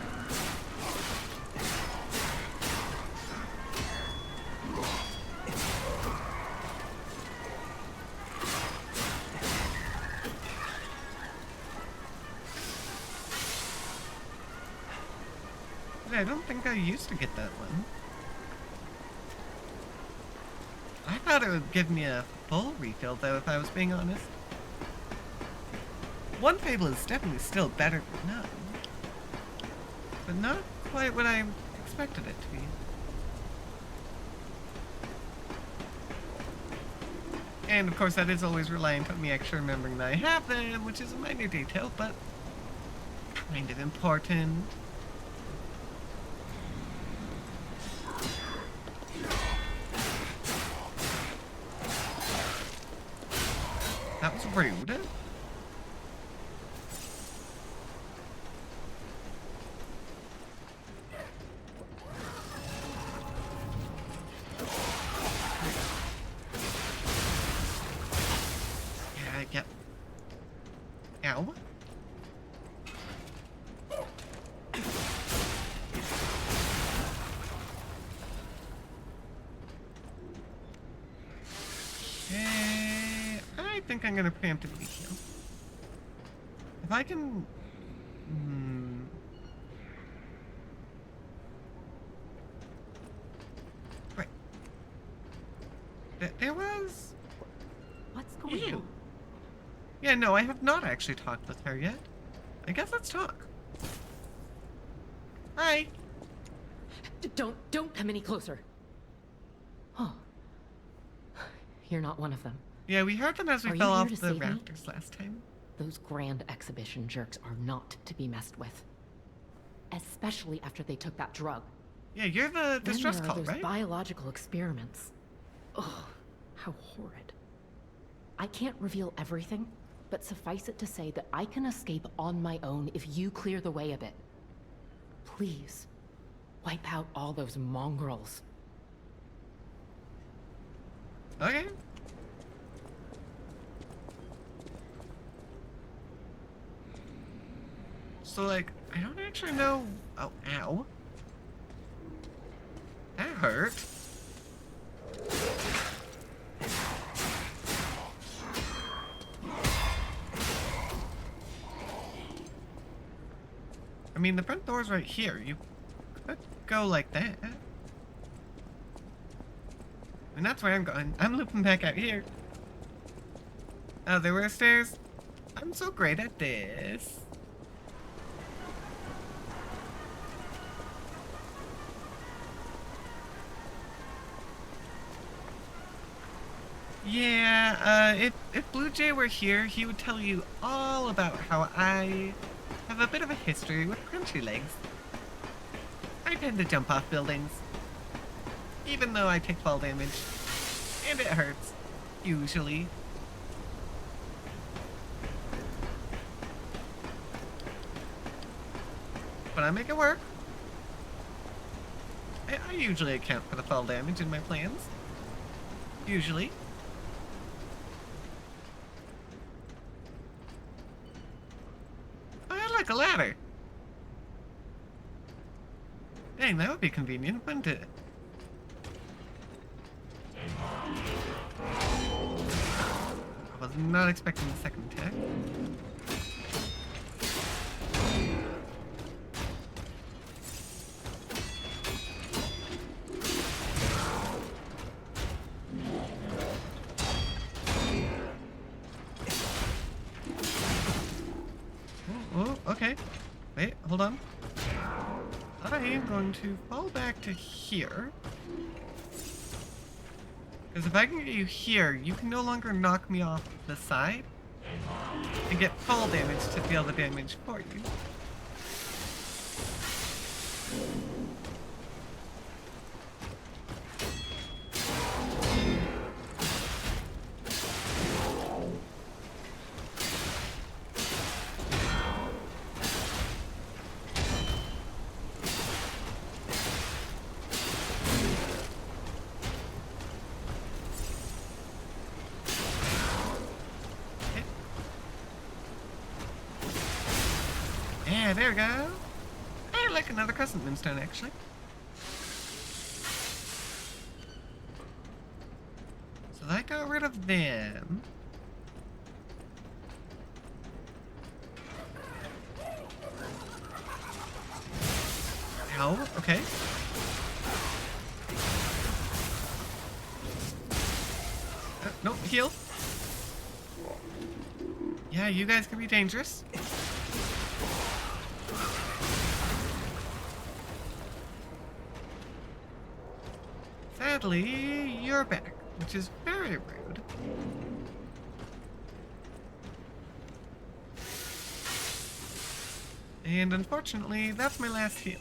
I don't think I used to get that one. I thought it would give me a full refill though, if I was being honest. One fable is definitely still better than none. But not quite what I expected it to be. And of course that is always reliant on me actually remembering that I have them, which is a minor detail, but kind of important. That was rude. Ow. Okay, I think I'm gonna preemptively heal. If I can... Right. There was... What's going on? Yeah, no, I have not actually talked with her yet. I guess let's talk. Hi. Don't come any closer. Oh. You're not one of them. Yeah, we heard them as we fell off the rafters last time. Those grand exhibition jerks are not to be messed with. Especially after they took that drug. Yeah, you're the distress call, right? Biological experiments. Oh, how horrid. I can't reveal everything, but suffice it to say that I can escape on my own if you clear the way a bit. Please, wipe out all those mongrels. Okay. So, like, I don't actually know... Oh, ow. That hurt. I mean, the front door's right here. You could go like that. And that's where I'm going. I'm looping back out here. Oh, there were stairs. I'm so great at this. Yeah, if Blue Jay were here, he would tell you all about how I have a bit of a history with crunchy legs. I tend to jump off buildings, even though I take fall damage, and it hurts, usually. But I make it work. I usually account for the fall damage in my plans. Usually. I like a ladder. Dang, that would be convenient, wouldn't it? I was not expecting the second attack. Oh, okay. Wait, hold on. I am going to fall back to here. Because if I can get you here, you can no longer knock me off the side and get fall damage to deal the damage for you. Yeah, there we go. I like another Crescent Moonstone, actually. So that got rid of them. Ow, okay. Nope, heal. Yeah, you guys can be dangerous. Sadly, you're back, which is very rude. And unfortunately, that's my last heal.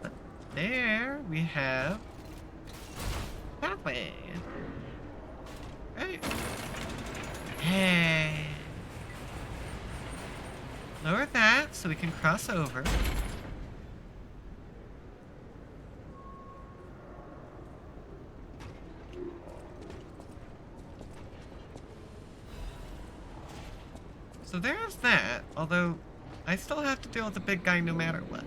But there we have pathway. Right. Hey. Lower that so we can cross over. So there's that, although I still have to deal with the big guy no matter what.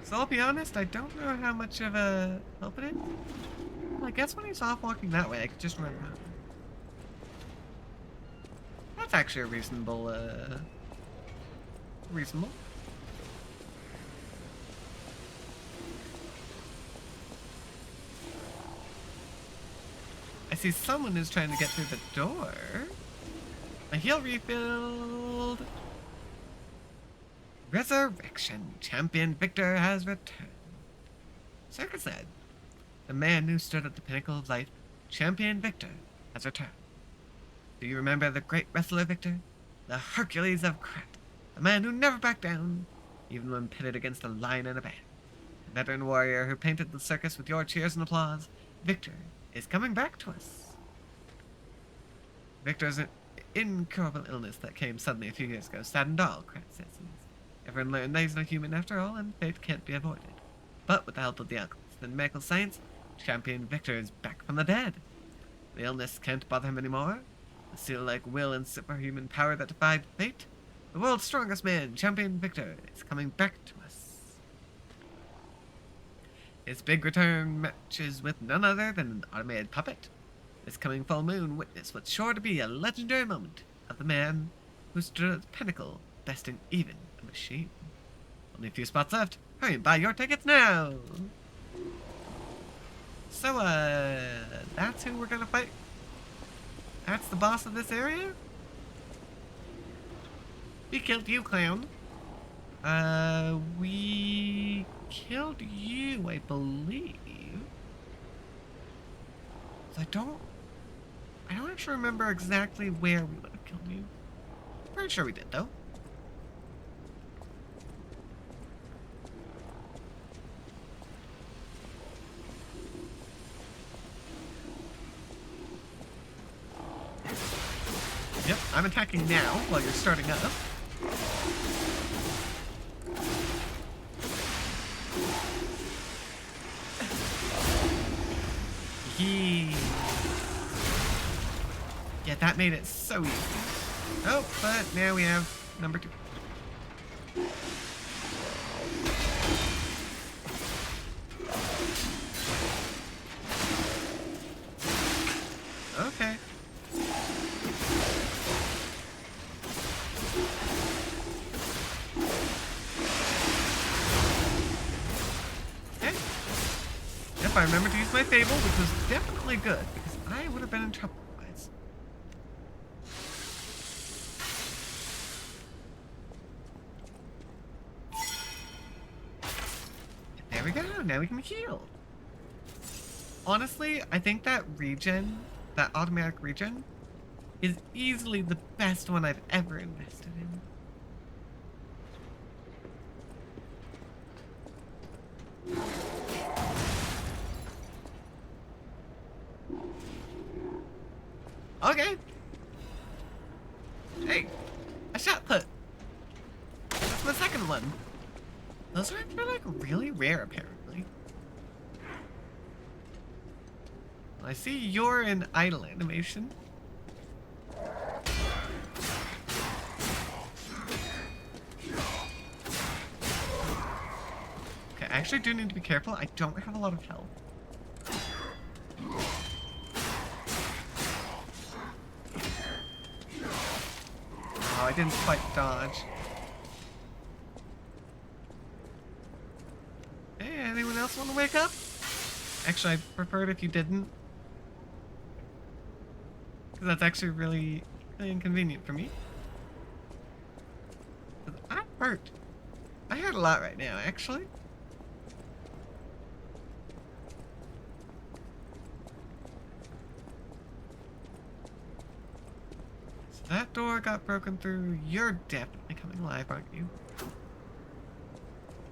So I'll be honest, I don't know how much of a help it is. Well, I guess when he's off walking that way, I could just run around. That's actually a reasonable, reasonable. I see someone is trying to get through the door. My heal refilled. Resurrection. Champion Victor has returned. Circa said, the man who stood at the pinnacle of life, Champion Victor, has returned. Do you remember the great wrestler Victor? The Hercules of Krat. The man who never backed down, even when pitted against a lion and a bear. The veteran warrior who painted the circus with your cheers and applause. Victor is coming back to us. Victor's an incurable illness that came suddenly a few years ago saddened all Krat citizens. Everyone learned that he's not human after all, and fate can't be avoided. But with the help of the alchemists and medical science, Champion Victor is back from the dead. The illness can't bother him anymore. The seal-like will and superhuman power that defied fate. The world's strongest man, Champion Victor, is coming back to us. His big return matches with none other than an automated puppet. This coming full moon witness what's sure to be a legendary moment of the man who stood at the pinnacle, besting even a machine. Only a few spots left. Hurry and buy your tickets now! So, that's who we're gonna fight? That's the boss of this area? He killed you, clown. We killed you, I believe. I don't actually remember exactly where we would have killed you. Pretty sure we did, though. Yep, I'm attacking now while you're starting up. Yeah, that made it so easy. Oh, but now we have number 2. Okay. Okay. Yep, I remember to use my Fable, which was definitely good, because I would have been in trouble otherwise. There we go, now we can heal. Honestly, I think that regen, that automatic regen, is easily the best one I've ever invested in. Okay. Hey, a shot put. That's my second one. Those are like really rare, apparently. I see you're in idle animation. Okay, I actually do need to be careful. I don't have a lot of health. Oh, I didn't quite dodge. Hey, anyone else want to wake up? Actually, I'd prefer it if you didn't. Because that's actually really inconvenient for me. 'Cause I'm hurt. I hurt a lot right now, actually. So that door got broken through. You're definitely coming alive, aren't you?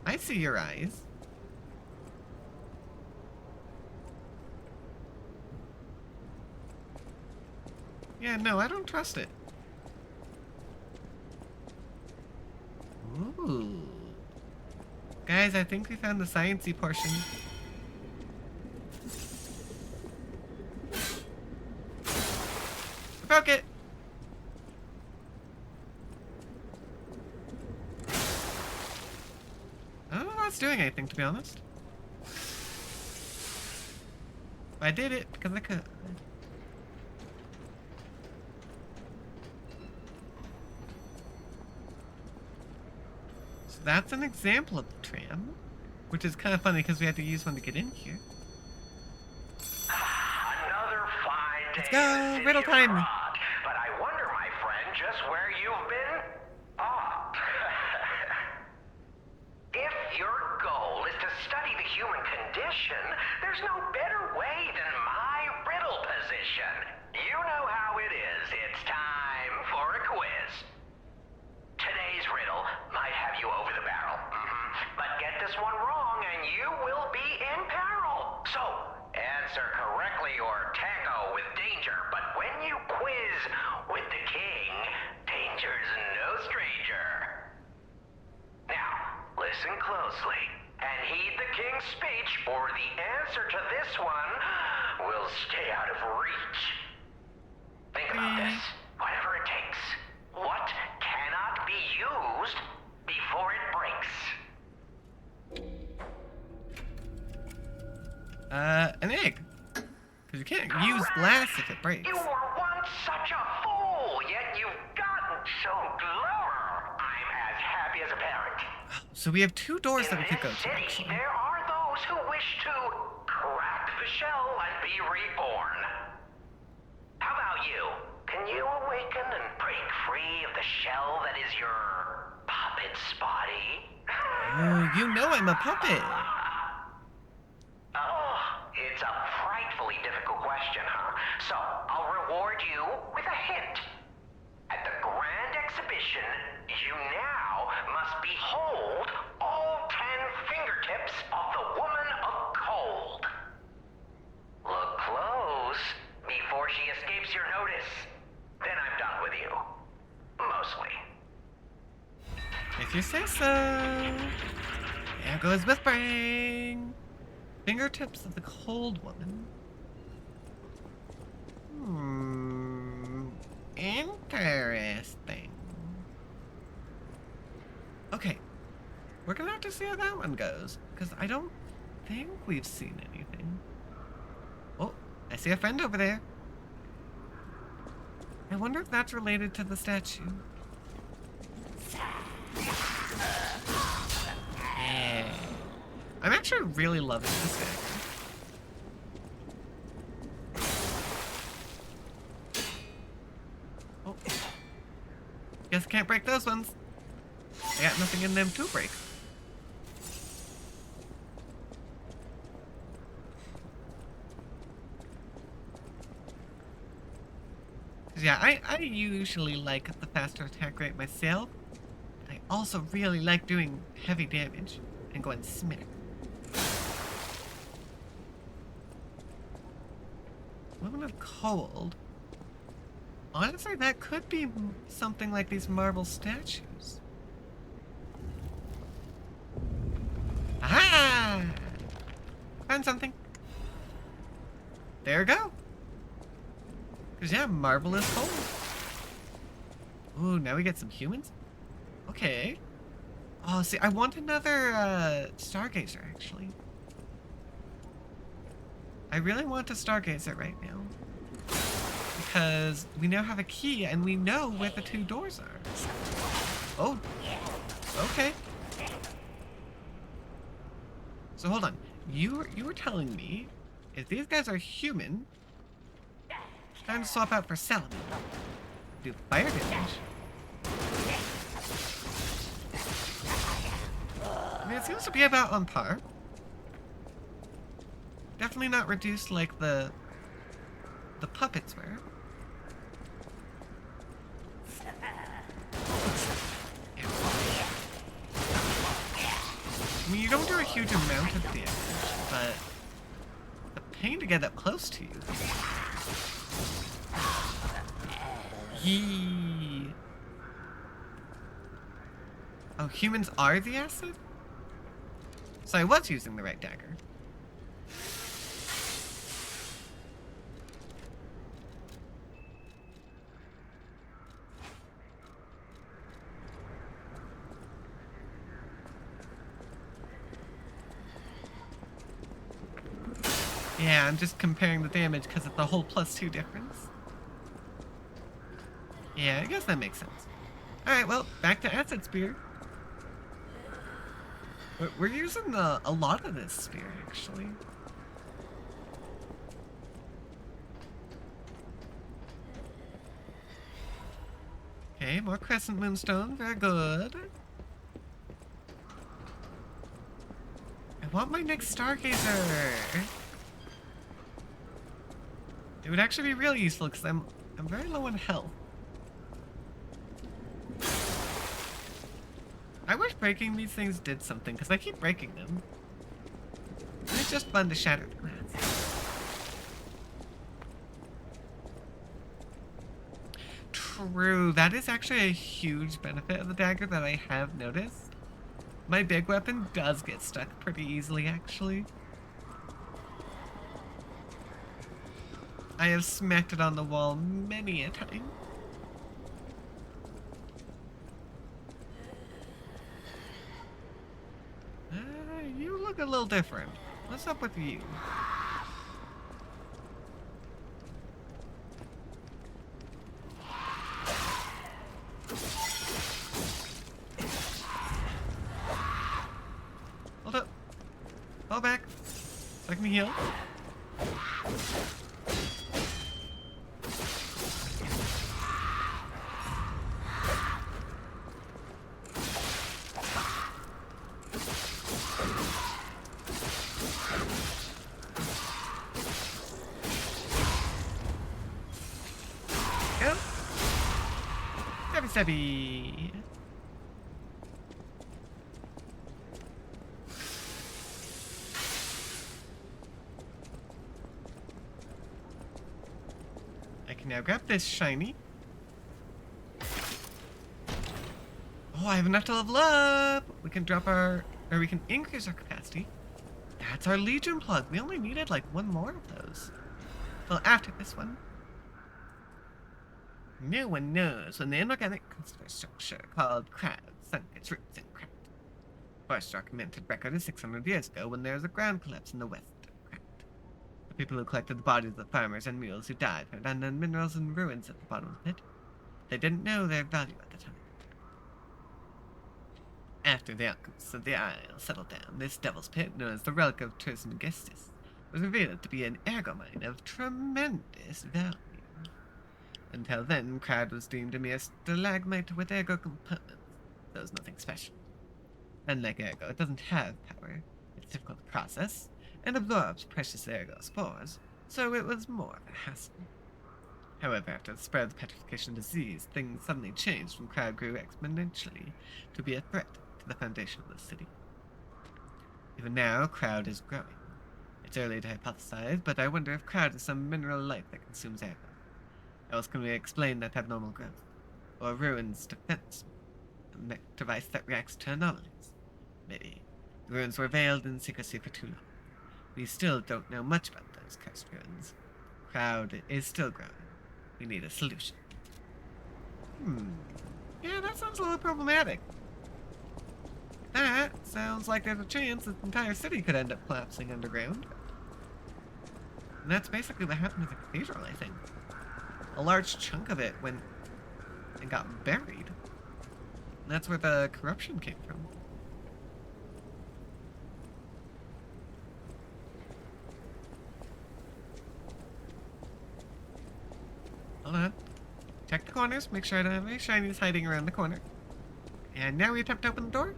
I see your eyes. Yeah, no, I don't trust it. Ooh. Guys, I think we found the sciencey portion. I broke it! I don't know if that's doing anything, to be honest. But I did it because I could. That's an example of the tram, which is kind of funny because we had to use one to get in here. Another fine day. Let's go, riddle time. But I wonder, my friend, just where you've been. Ah. If your goal is to study the human condition, there's no better way than my riddle position. You know how it is. It's time for a quiz. Today's riddle might have you over the barrel. But get this one wrong and you will be in peril. So, answer correctly or tango with danger. But when you quiz with the king, danger's no stranger. Now, listen closely and heed the king's speech, or the answer to this one will stay out of reach. Think about this. Whatever it takes. What cannot be used before it breaks? An egg. Because you can't use glass if it breaks. You were once such a fool, yet you've gotten so clever. I'm as happy as a parent. So we have 2 doors that we could go to, City, actually. there are those who wish to crack the shell and be reborn. How about you? Can you awaken and break free of the shell that is your puppet? puppet, Spotty. Oh, you know I'm a puppet. Oh, it's a frightfully difficult question, huh? So, I'll reward you with a hint. At the Grand Exhibition, you now must behold all 10 fingertips of the Woman of Cold. Look close before she escapes your notice. Then I'm done with you. Mostly. If you say so. There goes whispering. Fingertips of the Cold Woman. Interesting. Okay. We're gonna have to see how that one goes, because I don't think we've seen anything. Oh, I see a friend over there. I wonder if that's related to the statue. Yeah. I'm actually really loving this dagger. Oh. Guess I can't break those ones. I got nothing in them to break. Yeah, I usually like the faster attack rate myself. But I also really like doing heavy damage and going smack. Woman of Cold. Honestly, that could be something like these marble statues. Aha! Found something. There we go. Because, yeah, marble is cold. Ooh, now we get some humans? Okay. Oh, see, I want another Stargazer, actually. I really want a Stargazer right now. Because we now have a key and we know where the two doors are. Oh. Okay. So hold on. You were telling me if these guys are human, it's time to swap out for Salomon. Do fire damage. I mean, it seems to be about on par. Definitely not reduced like the puppets were. I mean, you don't do a huge amount of damage, but the pain to get up close to you. Yee. Oh, humans are the acid? So I was using the right dagger. Yeah, I'm just comparing the damage because of the whole +2 difference. Yeah, I guess that makes sense. Alright, well, back to Acid Spear. We're using a lot of this spear, actually. Okay, more Crescent Moonstone, very good. I want my next Stargazer! It would actually be really useful because I'm very low on health. I wish breaking these things did something because I keep breaking them. And it's just fun to shatter the glass. True, that is actually a huge benefit of the dagger that I have noticed. My big weapon does get stuck pretty easily, actually. I have smacked it on the wall many a time. You look a little different. What's up with you? Hold up. Fall back. So I can heal. Zebby. I can now grab this shiny. Oh, I have enough to level up. We can drop our, or we can increase our capacity. That's our Legion plug. We only needed like one more of those. Well, after this one. No one knows when the inorganic structure called Crowd sunk its roots in Crowd. First documented record is 600 years ago when there was a ground collapse in the west of Crowd. The people who collected the bodies of the farmers and mules who died found unknown minerals and ruins at the bottom of the pit. They didn't know their value at the time. After the alchemists of the Isle settled down, this devil's pit, known as the Relic of Trismegistus, was revealed to be an ergo mine of tremendous value. Until then, Crowd was deemed a mere stalagmite with ergo components. There was nothing special. Unlike ergo, it doesn't have power. It's difficult to process, and absorbs precious ergo spores, so it was more of a hassle. However, after the spread of the petrification disease, things suddenly changed when Crowd grew exponentially to be a threat to the foundation of the city. Even now, Crowd is growing. It's early to hypothesize, but I wonder if Crowd is some mineral life that consumes ergo. How else can we explain that abnormal growth? Or ruins defense device that reacts to anomalies? Maybe. The ruins were veiled in secrecy for too long. We still don't know much about those cursed ruins. Crowd is still growing. We need a solution. Yeah, that sounds a little problematic. That sounds like there's a chance that the entire city could end up collapsing underground. And that's basically what happened to the cathedral, I think. A large chunk of it went and got buried. And that's where the corruption came from. Hold on. Check the corners, make sure I don't have any shinies hiding around the corner. And now we attempt to open the door.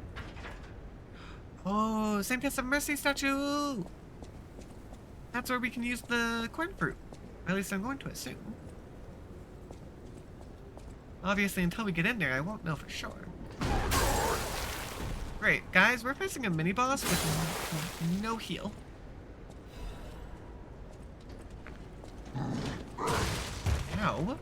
Oh, Saintess of Mercy statue! That's where we can use the corn fruit. At least I'm going to assume. Obviously, until we get in there, I won't know for sure. Great, guys, we're facing a mini-boss with no heal. Ow.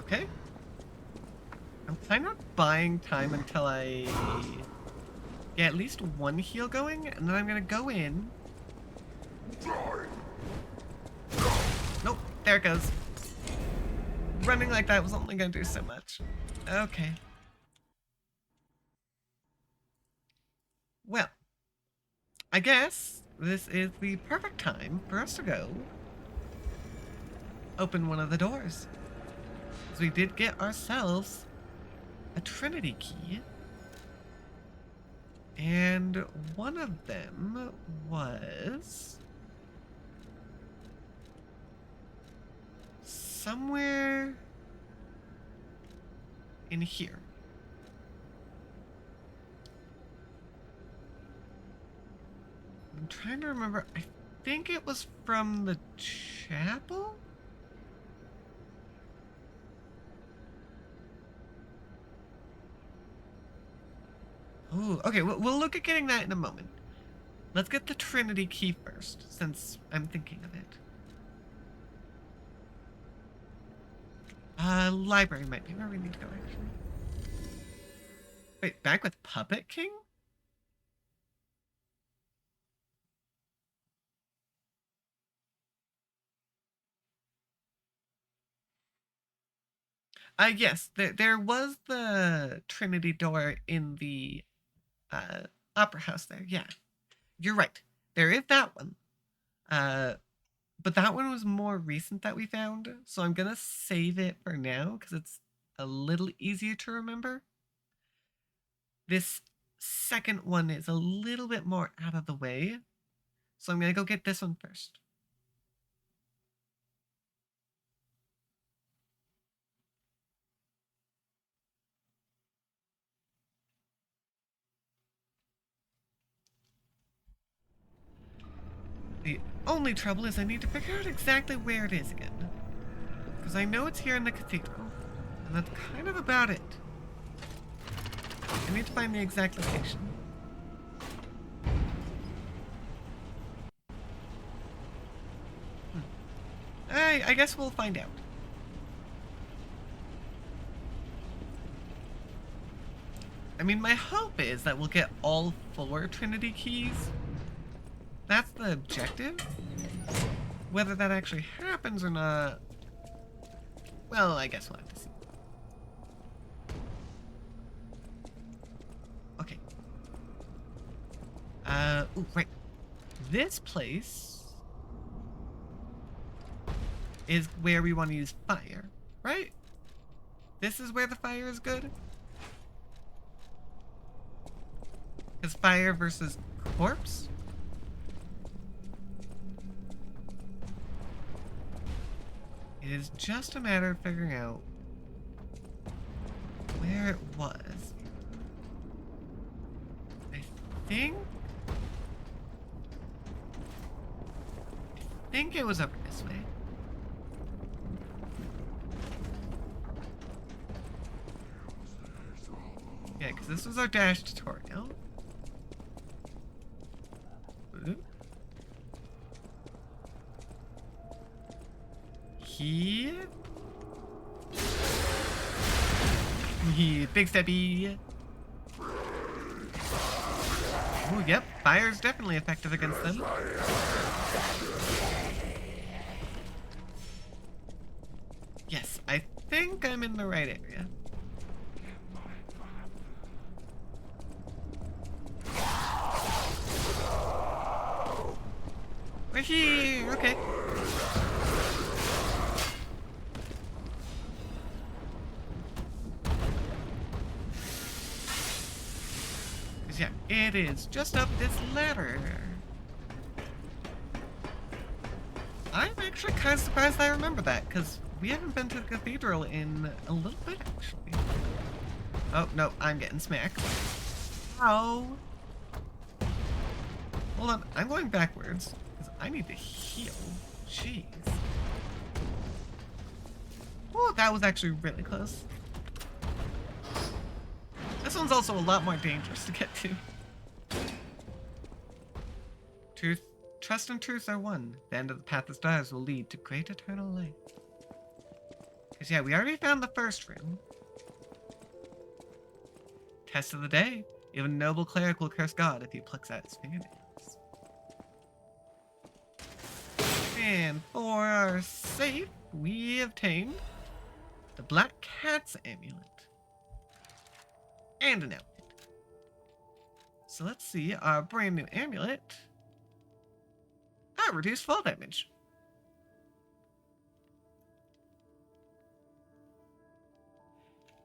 Okay. I'm kind of buying time until I get at least one heal going, and then I'm gonna go in. Nope, there it goes. Running like that was only gonna do so much. Okay. Well, I guess this is the perfect time for us to go open one of the doors. Because we did get ourselves a Trinity key. And one of them was somewhere in here. I'm trying to remember. I think it was from the chapel? Oh, okay, we'll look at getting that in a moment. Let's get the Trinity key first, since I'm thinking of it. Library might be where we need to go, actually. Wait, back with Puppet King? Yes, there was the Trinity door in the Opera House there, yeah. You're right. There is that one. But that one was more recent that we found, so I'm gonna save it for now, because it's a little easier to remember. This second one is a little bit more out of the way, so I'm gonna go get this one first. The only trouble is I need to figure out exactly where it is again. Because I know it's here in the cathedral, and that's kind of about it. I need to find the exact location. I guess we'll find out. I mean, my hope is that we'll get all 4 Trinity keys. That's the objective. Whether that actually happens or not, well, I guess we'll have to see. Okay. Ooh, right. This place is where we want to use fire, right? This is where the fire is good? Because fire versus corpse? It is just a matter of figuring out where it was. I think it was over this way. Yeah, because this was our dash tutorial. Here. Big steppy. Oh, yep. Fire's definitely effective against them. Yes, I think I'm in the right area. We're here. Okay. Yeah, it is just up this ladder. I'm actually kind of surprised I remember that, because we haven't been to the cathedral in a little bit, actually. Oh, no, I'm getting smacked. Ow. Hold on, I'm going backwards, because I need to heal. Jeez. Oh, that was actually really close. This one's also a lot more dangerous to get to. Truth, trust and truth are one. The end of the path of stars will lead to great eternal light. Because yeah, we already found the first room. Test of the day. Even a noble cleric will curse God if he plucks out his fingernails. And for our safe, we obtained the Black Cat's Amulet. And an outfit. So let's see our brand new amulet. Reduced fall damage.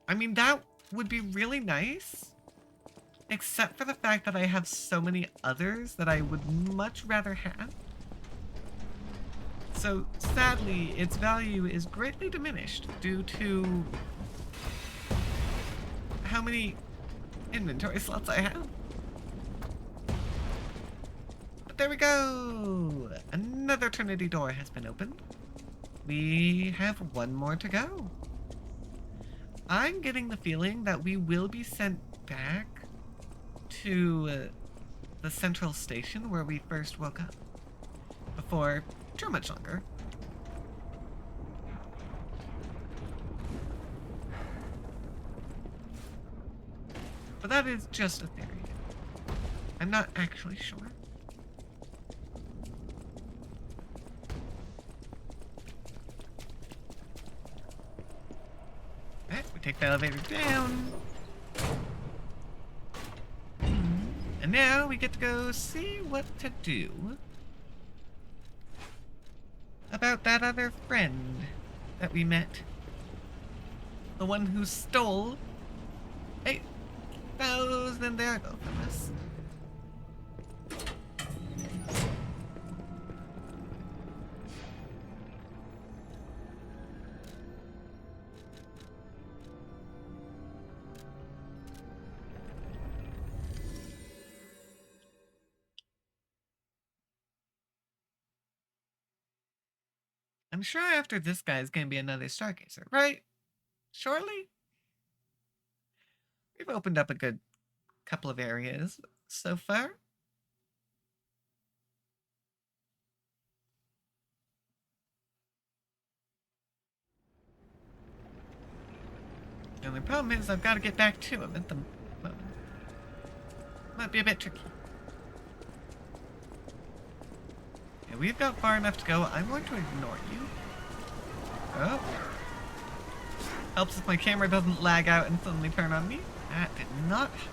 I mean, that would be really nice. Except for the fact that I have so many others that I would much rather have. So, sadly, its value is greatly diminished due to how many inventory slots I have. But there we go! Another Trinity door has been opened. We have one more to go. I'm getting the feeling that we will be sent back to the central station where we first woke up. Before too much longer. But that is just a theory. I'm not actually sure. Alright, we take the elevator down. And now we get to go see what to do about that other friend that we met. The one who stole 8,000 ergo from us. I'm sure after this guy's gonna be another Stargazer, right? Shortly? We've opened up a good couple of areas so far. The only problem is I've got to get back to him at the moment. Might be a bit tricky. Yeah, we've got far enough to go. I'm going to ignore you. Oh. Helps if my camera doesn't lag out and suddenly turn on me. That did not happen.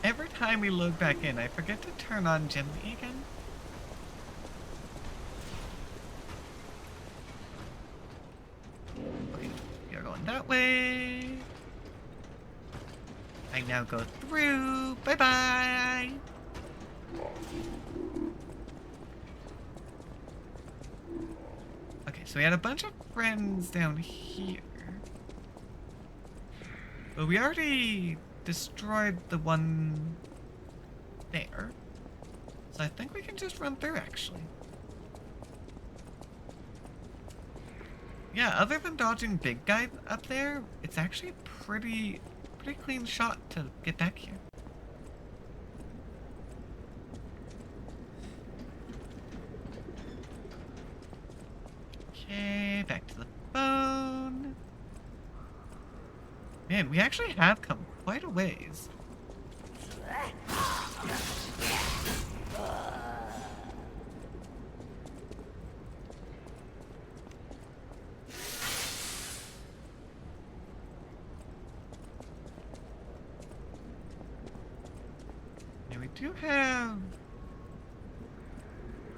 Every time we load back in, I forget to turn on Genly again. Okay, you're going that way. I now go through. Bye-bye. Okay, so we had a bunch of friends down here. But we already destroyed the one there. So I think we can just run through, actually. Yeah, other than dodging big guy up there, it's actually pretty clean shot to get back here. Okay, back to the phone. Man, we actually have come quite a ways. Now we do have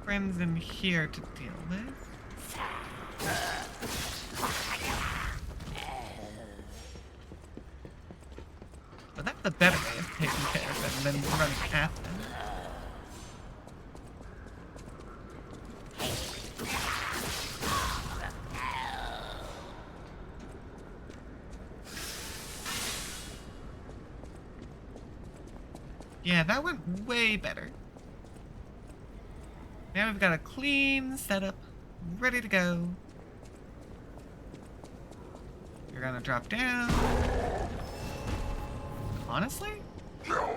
friends in here to deal with. But that's the better way of taking care of them than running at them. Yeah, that went way better. Now we've got a clean setup, ready to go. You're gonna drop down. Honestly? Oh,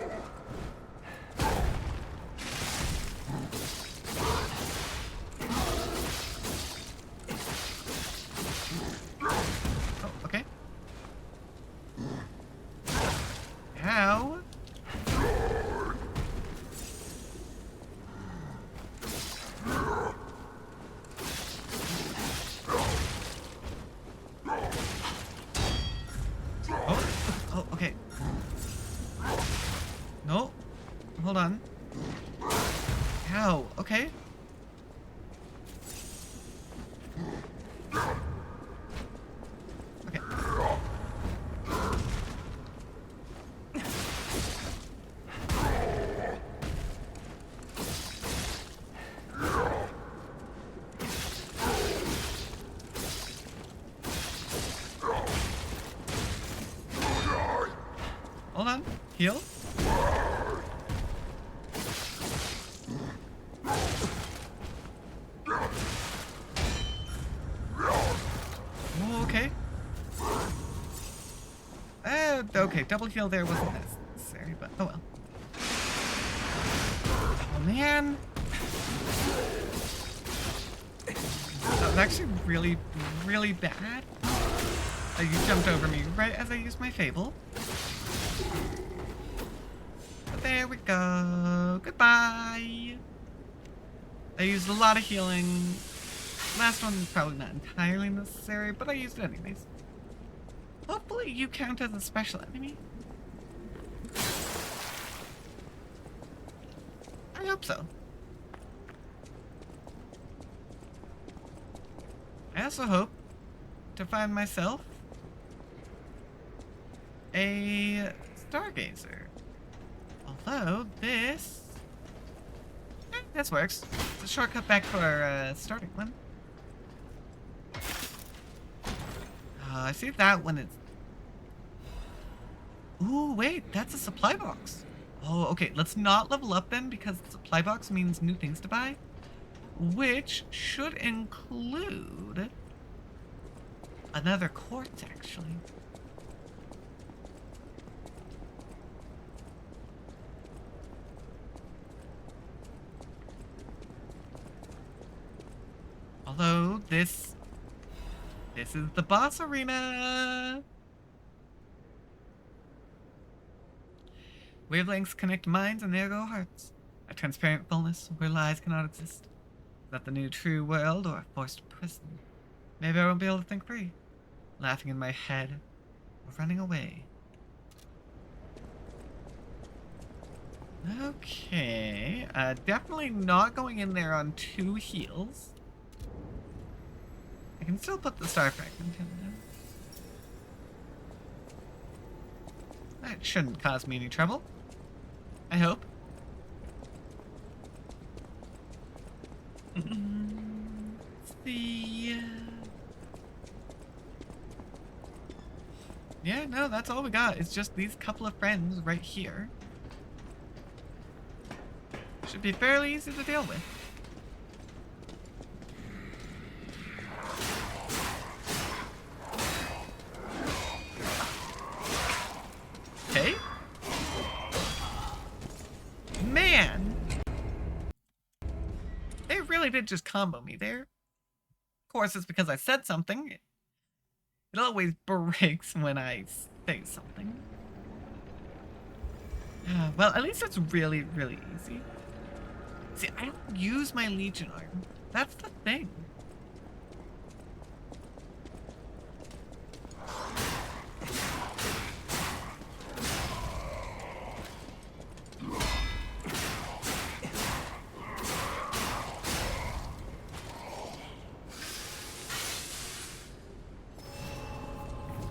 okay. Ow. Oh, okay. No. Hold on. Ow. Okay. Okay. Hold on. Heal. Okay. Okay, double heal there wasn't necessary, but oh well. Oh man. That was actually really bad. You jumped over me right as I used my Fable. But there we go. Goodbye. I used a lot of healing. Last one probably not entirely necessary, but I used it anyways. Hopefully you count as a special enemy. I hope so. I also hope to find myself a Stargazer. Although this works. It's a shortcut back to our starting one. I see that when it's... Ooh, wait, that's a supply box. Oh, okay, let's not level up then, because the supply box means new things to buy. Which should include... another quartz, actually. Although, this is the boss arena! Wavelengths connect minds and ergo hearts. A transparent fullness where lies cannot exist. Is that the new true world or a forced prison? Maybe I won't be able to think free. Laughing in my head or running away. Okay, definitely not going in there on 2 heals. I can still put the star fragment in there. That shouldn't cause me any trouble. I hope. Let's see. Yeah, no, that's all we got. It's just these couple of friends right here. Should be fairly easy to deal with. Okay. Man! They really did just combo me there. Of course, it's because I said something. It always breaks when I say something. Well, at least it's really, really easy. See, I don't use my Legion arm. That's the thing.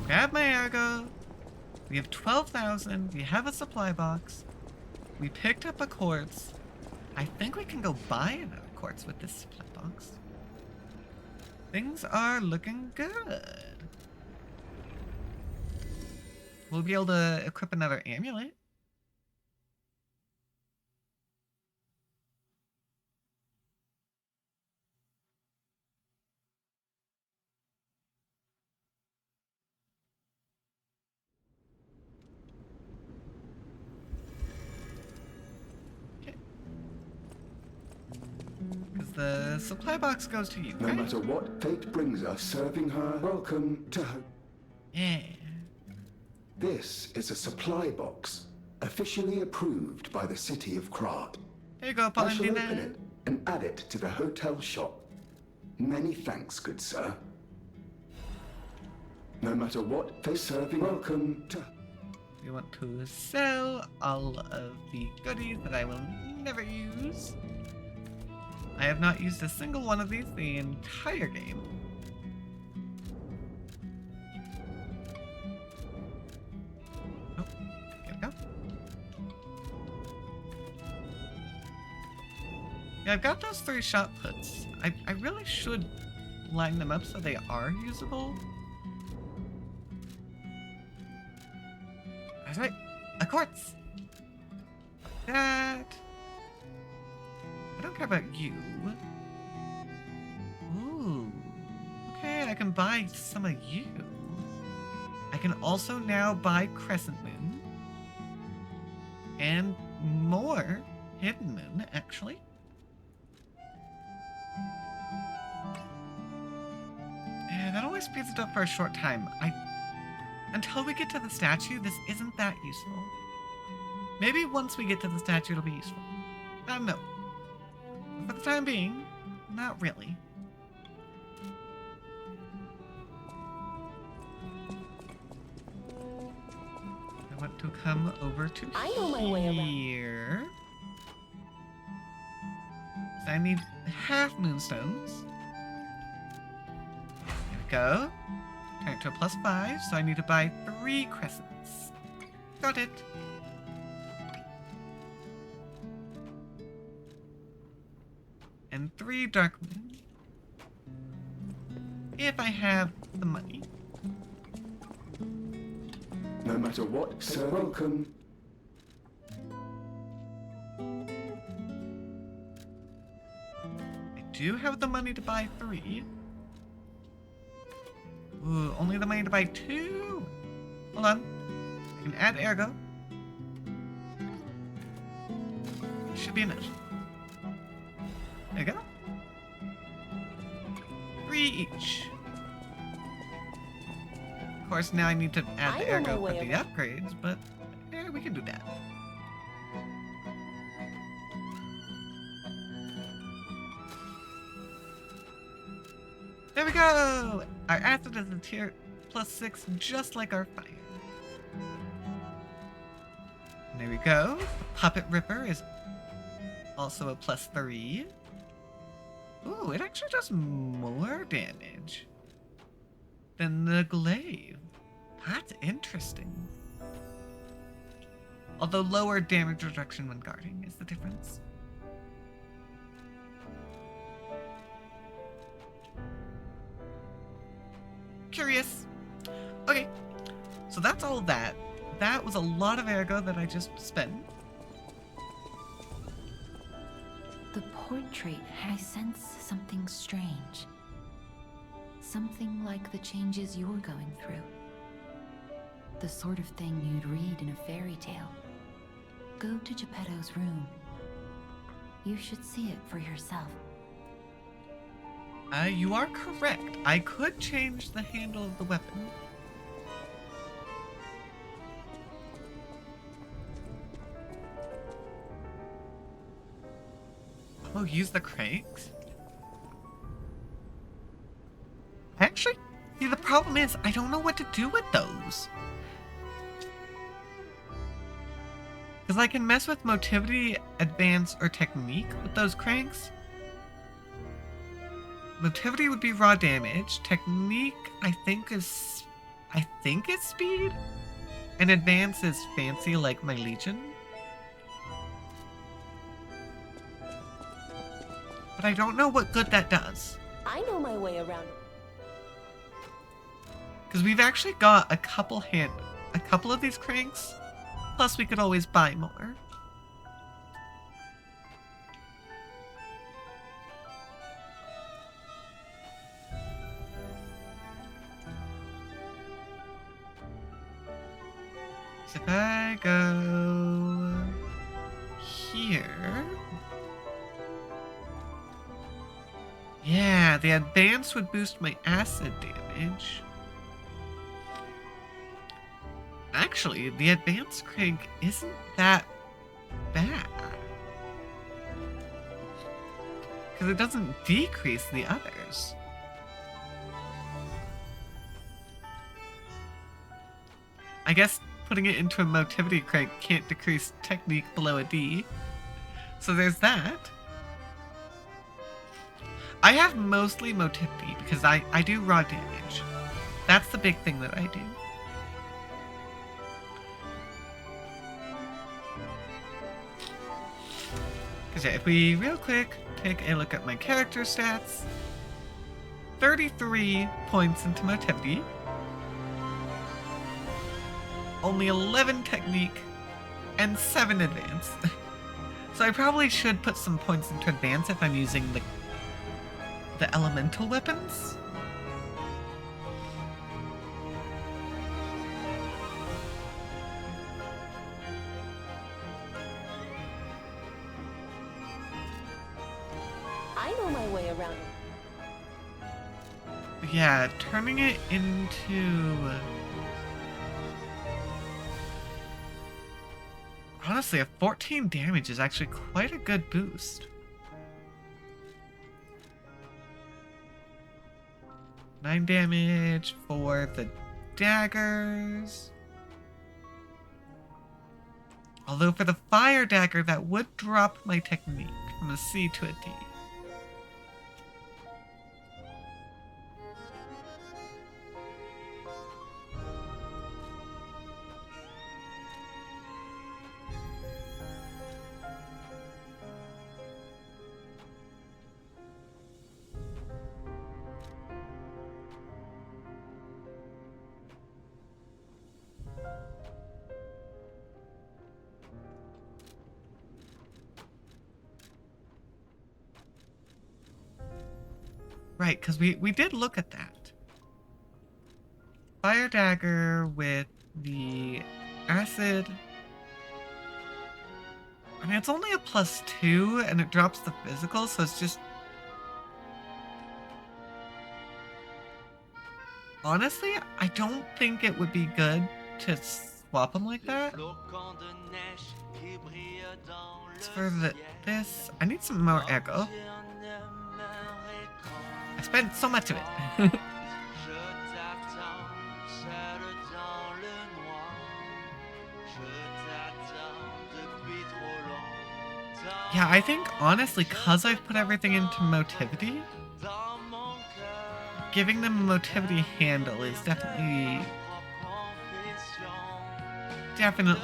Grab my ergo. We have 12,000. We have a supply box. We picked up a quartz. I think we can go buy another quartz with this supply box. Things are looking good. We'll be able to equip another amulet. The supply box goes to you, No right? matter what fate brings us, serving her, welcome to her. Yeah. This is a supply box, officially approved by the city of Krat. There you go, I shall Paladina. open it and add it to the hotel shop. Many thanks, good sir. No matter what fate serving, welcome to... We want to sell all of the goodies that I will never use. I have not used a single one of these the entire game. Oh, here we go. Yeah, I've got those 3 shot puts. I really should line them up so they are usable. That's right, a quartz. That. I don't care about you. Ooh. Okay, I can buy some of you. I can also now buy Crescent Moon. And more Hidden Moon, actually. Yeah, that always speeds it up for a short time. Until we get to the statue, this isn't that useful. Maybe once we get to the statue, it'll be useful. No. For the time being, not really. I want to come over to I know my way around. here. So I need half moonstones. There we go. Turn it to a +5, so I need to buy 3 crescents. Got it. And 3 dark moon. If I have the money. no matter what. Sir, welcome. I do have the money to buy 3. Ooh, only the money to buy 2. Hold on. I can add ergo. Should be enough. There you go. 3 each. Of course, now I need to add the ergo for the upgrades, but yeah, we can do that. There we go! Our acid is a tier +6, just like our fire. And there we go. The Puppet Ripper is also a +3. Ooh, it actually does more damage than the glaive. That's interesting. Although lower damage reduction when guarding is the difference. Curious. Okay, so that's all that. That was a lot of ergo that I just spent. The portrait, I sense something strange. Something like the changes you're going through. The sort of thing you'd read in a fairy tale. Go to Geppetto's room. You should see it for yourself. You are correct. I could change the handle of the weapon. Oh, use the cranks? Actually, see, the problem is I don't know what to do with those. Because I can mess with motivity, advance, or technique with those cranks. Motivity would be raw damage. Technique, I think is speed. And advance is fancy like my Legion. But I don't know what good that does. I know my way around. Because we've actually got a couple of these cranks. Plus we could always buy more. So if I go here. Yeah, the advance would boost my acid damage. Actually, the advanced crank isn't that bad. Because it doesn't decrease the others. I guess putting it into a motivity crank can't decrease technique below a D. So there's that. I have mostly motivity because I do raw damage. That's the big thing that I do. Because yeah, if we real quick take a look at my character stats, 33 points into motivity, only 11 technique, and 7 advance. So I probably should put some points into advance if I'm using the elemental weapons. I know my way around. Yeah, turning it into... Honestly, a 14 damage is actually quite a good boost. 9 damage for the daggers. Although for the fire dagger, that would drop my technique from a C to a D. Right, because we did look at that. Fire dagger with the acid. I mean, it's only a +2 and it drops the physical, so it's just... Honestly, I don't think it would be good to swap them like that. As for this, I need some more ergo. I spent so much of it. Yeah, I think honestly, because I've put everything into motivity, giving them a motivity handle is definitely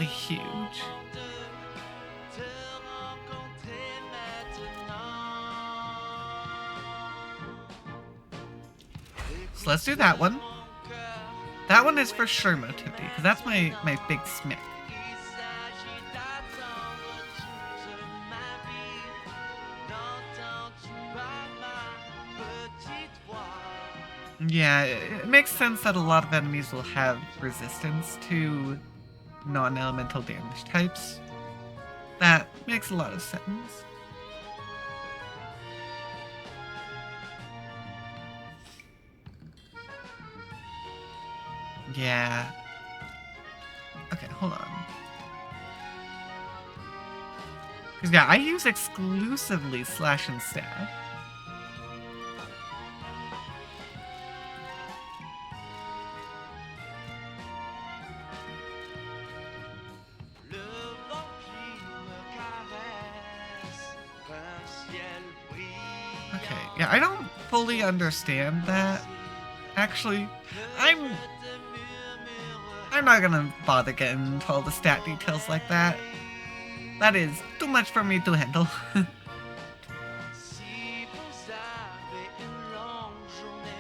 huge. So let's do that one. That one is for sure motivity, because that's my big smith. Yeah, it makes sense that a lot of enemies will have resistance to non-elemental damage types. That makes a lot of sense. Yeah. Okay, hold on. Because yeah, I use exclusively slash and stab. Okay, yeah, I don't fully understand that. Actually, I'm not gonna bother getting into all the stat details like that. That is too much for me to handle.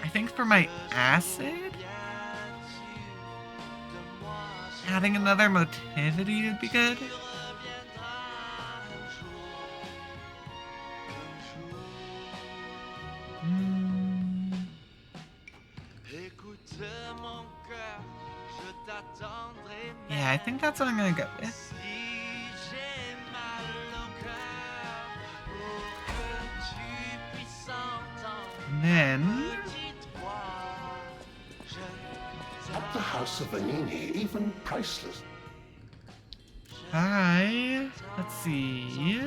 I think for my acid, adding another motivity would be good. Yeah, I think that's what I'm gonna go with. And then... At the House of Vanini, even priceless. Let's see.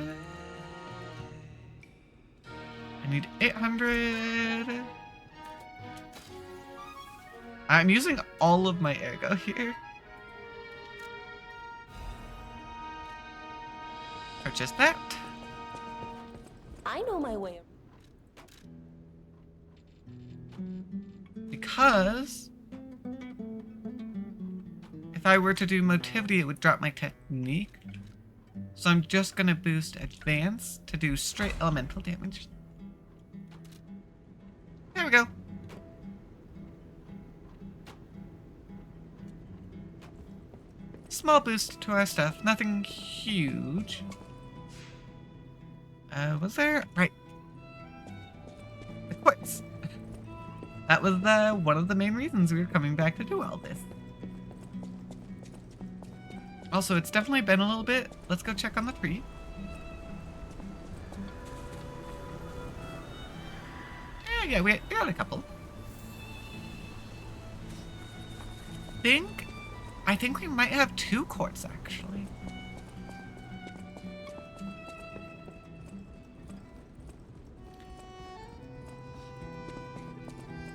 I need 800. I'm using all of my ergo here. Purchase that. I know my way. Because if I were to do motivity, it would drop my technique. So I'm just gonna boost advance to do straight elemental damage. There we go. Small boost to our stuff, nothing huge. Was there? Right. The quartz. That was one of the main reasons we were coming back to do all this. Also, it's definitely been a little bit. Let's go check on the tree. Yeah, we got a couple. I think we might have 2 quartz, actually.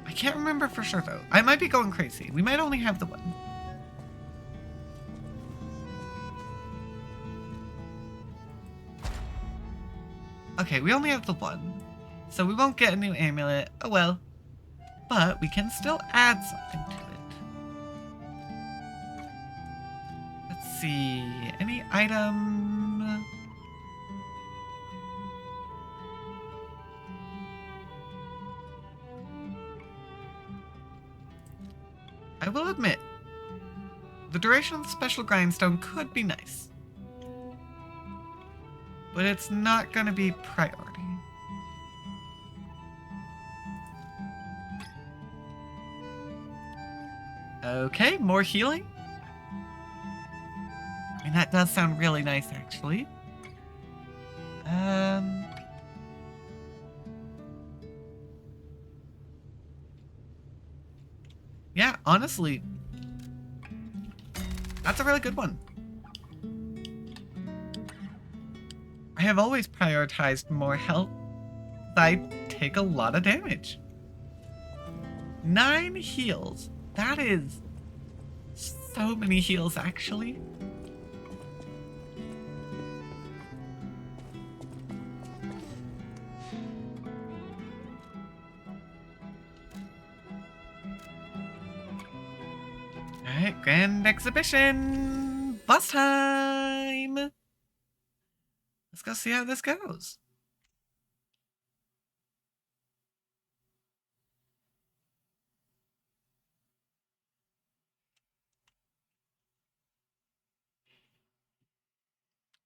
I can't remember for sure, though. I might be going crazy. We might only have the one. Okay, we only have the one. So we won't get a new amulet. Oh well. But we can still add something to it. Let's see. Any item? I will admit, the duration of the special grindstone could be nice. But it's not gonna be priority. Okay, more healing. I mean, that does sound really nice, actually. Yeah, honestly, that's a really good one. I have always prioritized more health. I take a lot of damage. 9 heals. That is so many heals, actually. Alright, Grand Exhibition! Boss time! Let's go see how this goes.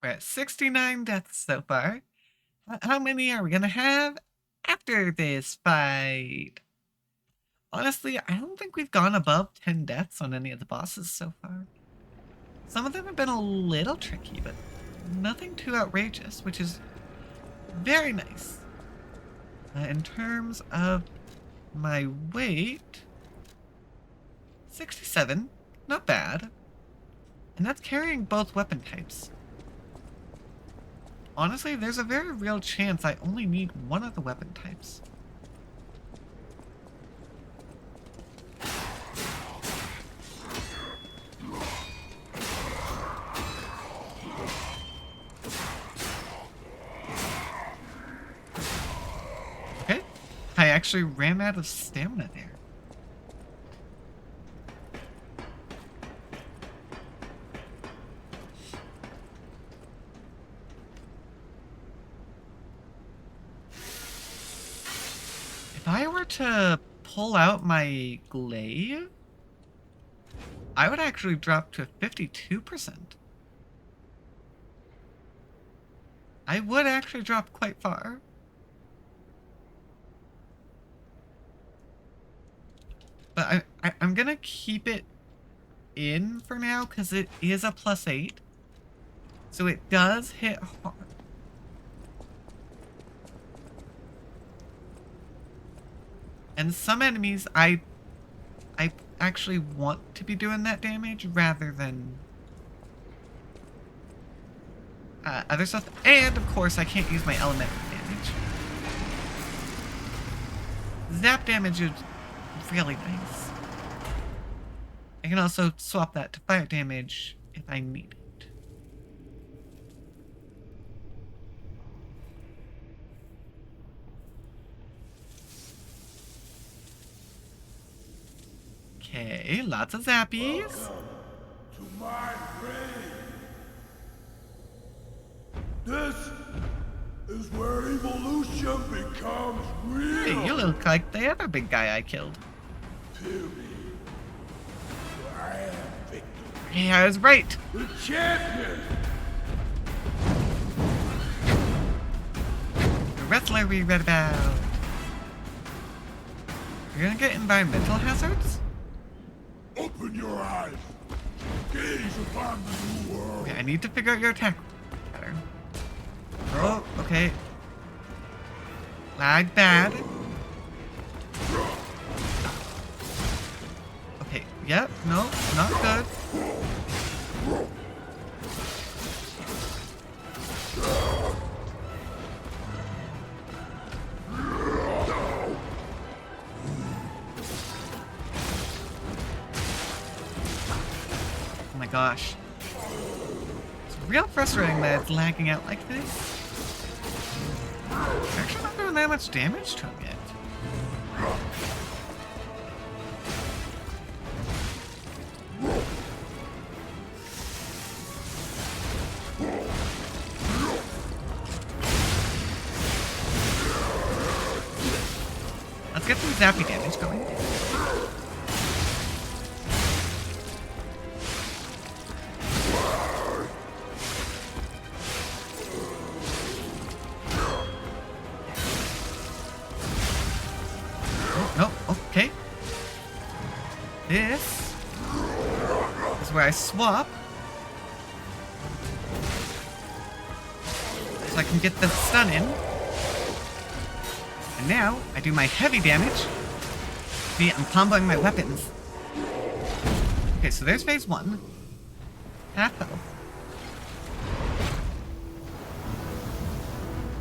We're at 69 deaths so far. How many are we gonna have after this fight? Honestly, I don't think we've gone above 10 deaths on any of the bosses so far. Some of them have been a little tricky, but nothing too outrageous, which is very nice. In terms of my weight, 67, not bad. And that's carrying both weapon types. Honestly, there's a very real chance I only need one of the weapon types. Okay, I actually ran out of stamina there. If I were to pull out my glaive, I would actually drop to 52%. I would actually drop quite far. But I'm gonna keep it in for now because it is a +8. So it does hit hard. And some enemies, I actually want to be doing that damage rather than other stuff. And, of course, I can't use my elemental damage. Zap damage is really nice. I can also swap that to fire damage if I need it. Okay, lots of zappies. Welcome to my grave. This is where evolution becomes real. Hey, you look like the other big guy I killed. Fear me, for I am victor. Hey, I was right. The champion. The wrestler we read about. You're gonna get environmental hazards? Open your eyes. Gaze upon the new world. Okay, I need to figure out your attack pattern. Oh, okay. Lag bad. Okay, yep, no, not good. Oh my gosh. It's real frustrating that it's lagging out like this. I'm actually not doing that much damage to him yet. Let's get some zappy damage going. Oh, no, okay. This is where I swap. So I can get the stun in. And now, I do my heavy damage. See, I'm comboing my weapons. Okay, so there's phase 1. Half health.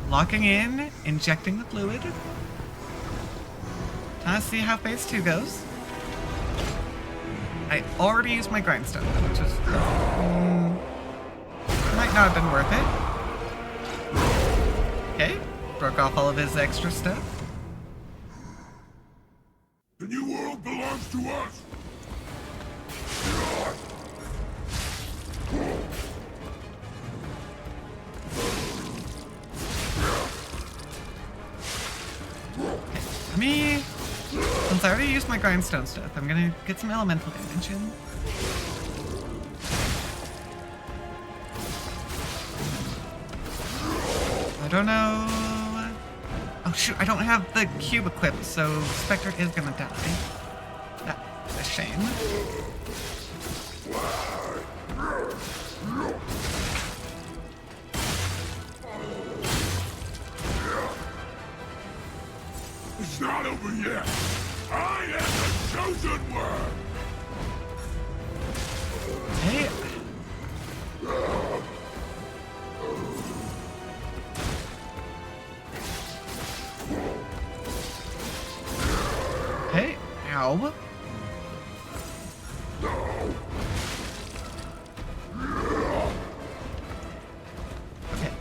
Locking in, injecting the fluid. Time to see how phase 2 goes. I already used my grindstone, which is... might not have been worth it. Okay, broke off all of his extra stuff. The new world belongs to us. Let me... Since I already used my grindstone stuff, I'm gonna get some elemental damage in. I don't know... Oh shoot, I don't have the cube equipped, so Spectre is gonna die. That's a shame. It's not over yet. I am the chosen one. Hey. Hey, ow. Okay.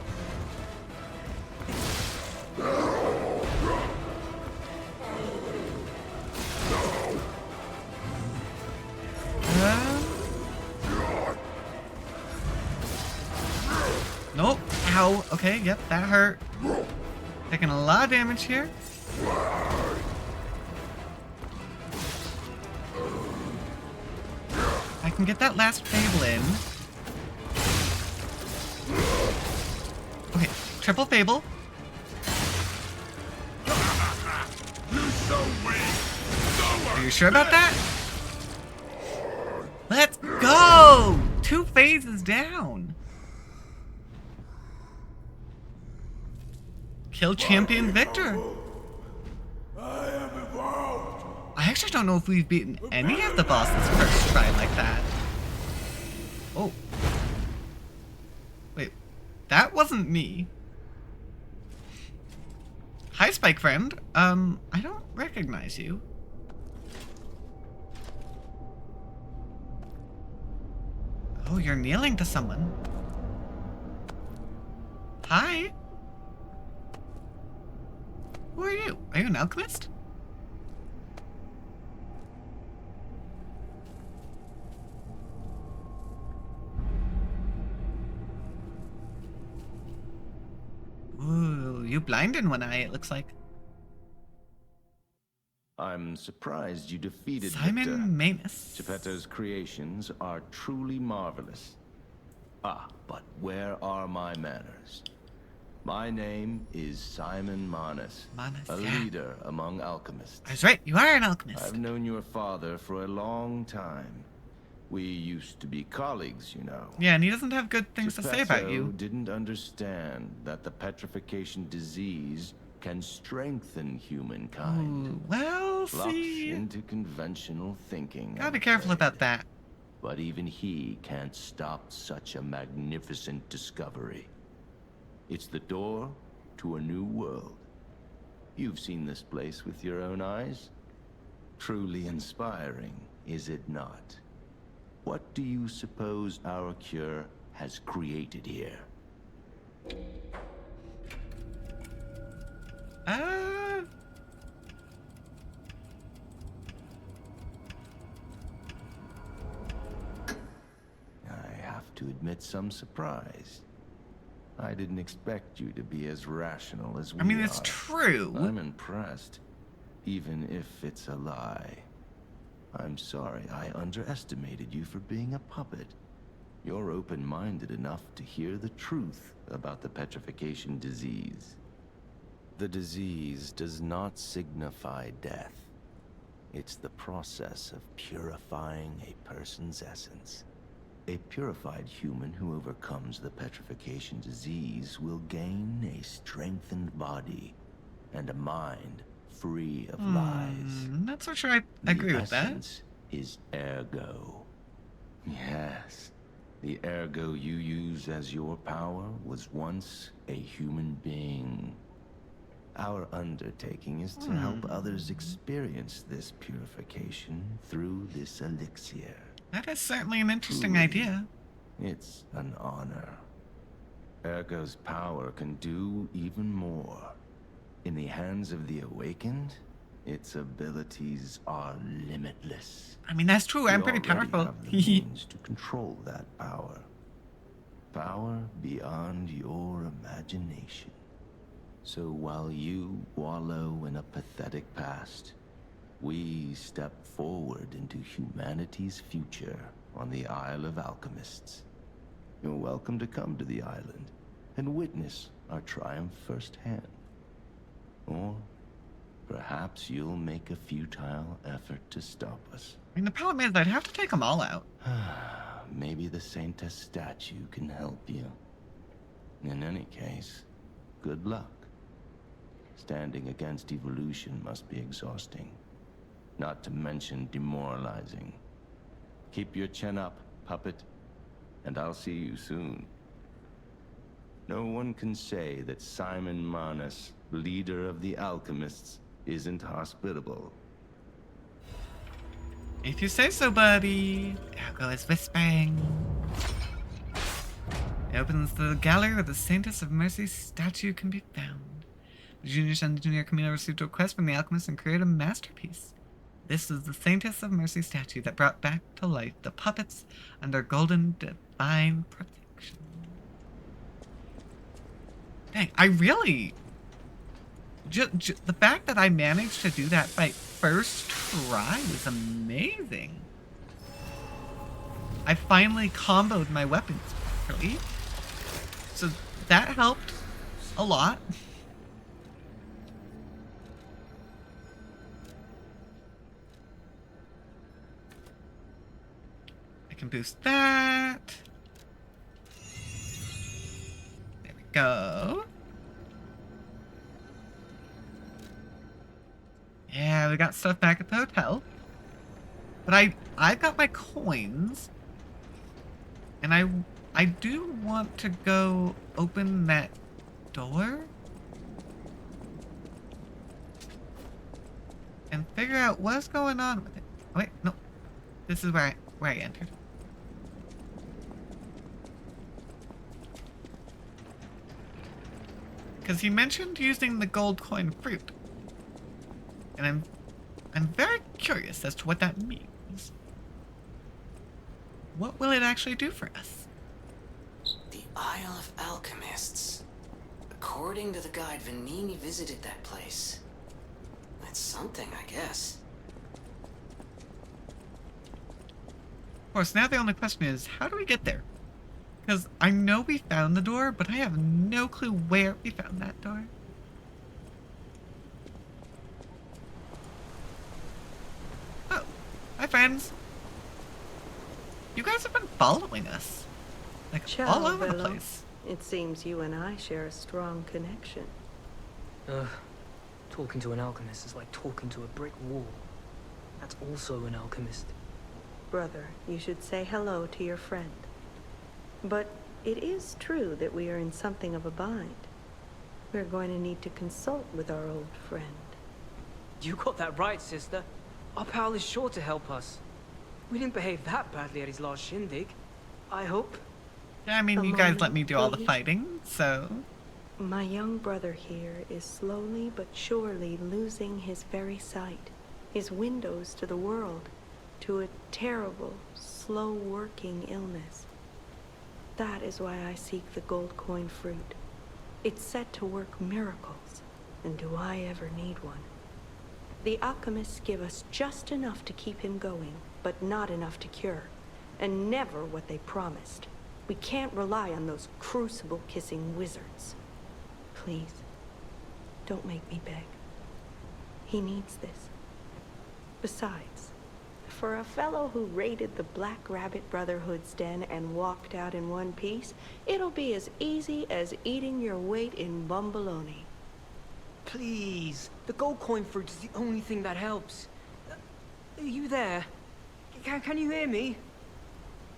Nope. Ow. Okay, yep, that hurt. Taking a lot of damage here. I can get that last Fable in. Okay, triple Fable. Are you sure about that? Let's go! 2 phases down. Kill Champion Victor. I actually don't know if we've beaten any of the bosses first try like that. Oh. Wait. That wasn't me. Hi, Spike friend. I don't recognize you. Oh, you're kneeling to someone. Hi. Who are you? Are you an alchemist? Ooh, you blind in one eye, it looks like. I'm surprised you defeated Simon Victor. Manus. Geppetto's creations are truly marvelous. Ah, but where are my manners? My name is Simon Manus, a leader among alchemists. That's right, you are an alchemist. I've known your father for a long time. We used to be colleagues, you know. Yeah, and he doesn't have good things to say about you. Geppetto didn't understand that the petrification disease can strengthen humankind. Ooh, well, Locks see. into conventional thinking. Gotta be careful about that. But even he can't stop such a magnificent discovery. It's the door to a new world. You've seen this place with your own eyes. Truly inspiring, is it not? What do you suppose our cure has created here? I have to admit some surprise. I didn't expect you to be as rational as we are. I mean, it's true. I'm impressed, even if it's a lie. I'm sorry I underestimated you for being a puppet. You're open-minded enough to hear the truth about the petrification disease. The disease does not signify death. It's the process of purifying a person's essence. a purified human who overcomes the petrification disease will gain a strengthened body and a mind free of lies. Not so sure I agree with that. The essence is ergo. Yes, the ergo you use as your power was once a human being. Our undertaking is to help others experience this purification through this elixir. That is certainly an interesting idea. It's an honor. Ergo's power can do even more. In the hands of the awakened, its abilities are limitless. I mean, that's true. I'm pretty We already powerful. have the means to control that power. Power beyond your imagination. So while you wallow in a pathetic past, we step forward into humanity's future on the Isle of Alchemists. You're welcome to come to the island and witness our triumph firsthand. Or perhaps you'll make a futile effort to stop us. I mean, the problem is I'd have to take them all out. Maybe the Saintess statue can help you. In any case, good luck. Standing against evolution must be exhausting, not to mention demoralizing. Keep your chin up, puppet, and I'll see you soon. No one can say that Simon Manus, leader of the alchemists, isn't hospitable. If you say so, buddy. Ergo is whispering. It opens the gallery where the Saintess of Mercy statue can be found. The Junior and Junior Camino received a request from the alchemist and created a masterpiece. This is the Saintess of Mercy statue that brought back to life the puppets under golden divine protection. Dang, I really... the fact that I managed to do that by first try is amazing. I finally comboed my weapons properly. So that helped a lot. I can boost that. There we go. Yeah, we got stuff back at the hotel. But I've got my coins. And I do want to go open that door. And figure out what's going on with it. Oh, wait, no. This is where I entered. Because he mentioned using the gold coin fruit. And I'm very curious as to what that means. What will it actually do for us? The Isle of Alchemists. According to the guide, Vanini visited that place. That's something, I guess. Of course, now the only question is, how do we get there? Because I know we found the door, but I have no clue where we found that door. Oh, hi friends. You guys have been following us. Like, all over the place. It seems you and I share a strong connection. Talking to an alchemist is like talking to a brick wall. That's also an alchemist. Brother, you should say hello to your friend. But it is true that we are in something of a bind. We're going to need to consult with our old friend. You got that right, sister. Our pal is sure to help us. We didn't behave that badly at his last shindig. I hope. Yeah, I mean, you guys let me do all the fighting, so... My young brother here is slowly but surely losing his very sight, his windows to the world, to a terrible, slow-working illness. That is why I seek the gold coin fruit. It's set to work miracles, and do I ever need one? The alchemists give us just enough to keep him going, but not enough to cure, and never what they promised. We can't rely on those crucible-kissing wizards. Please, don't make me beg. He needs this. Besides, the for a fellow who raided the Black Rabbit Brotherhood's den and walked out in one piece, it'll be as easy as eating your weight in bumbaloni. Please, the gold coin fruit is the only thing that helps. Are you there? Can you hear me?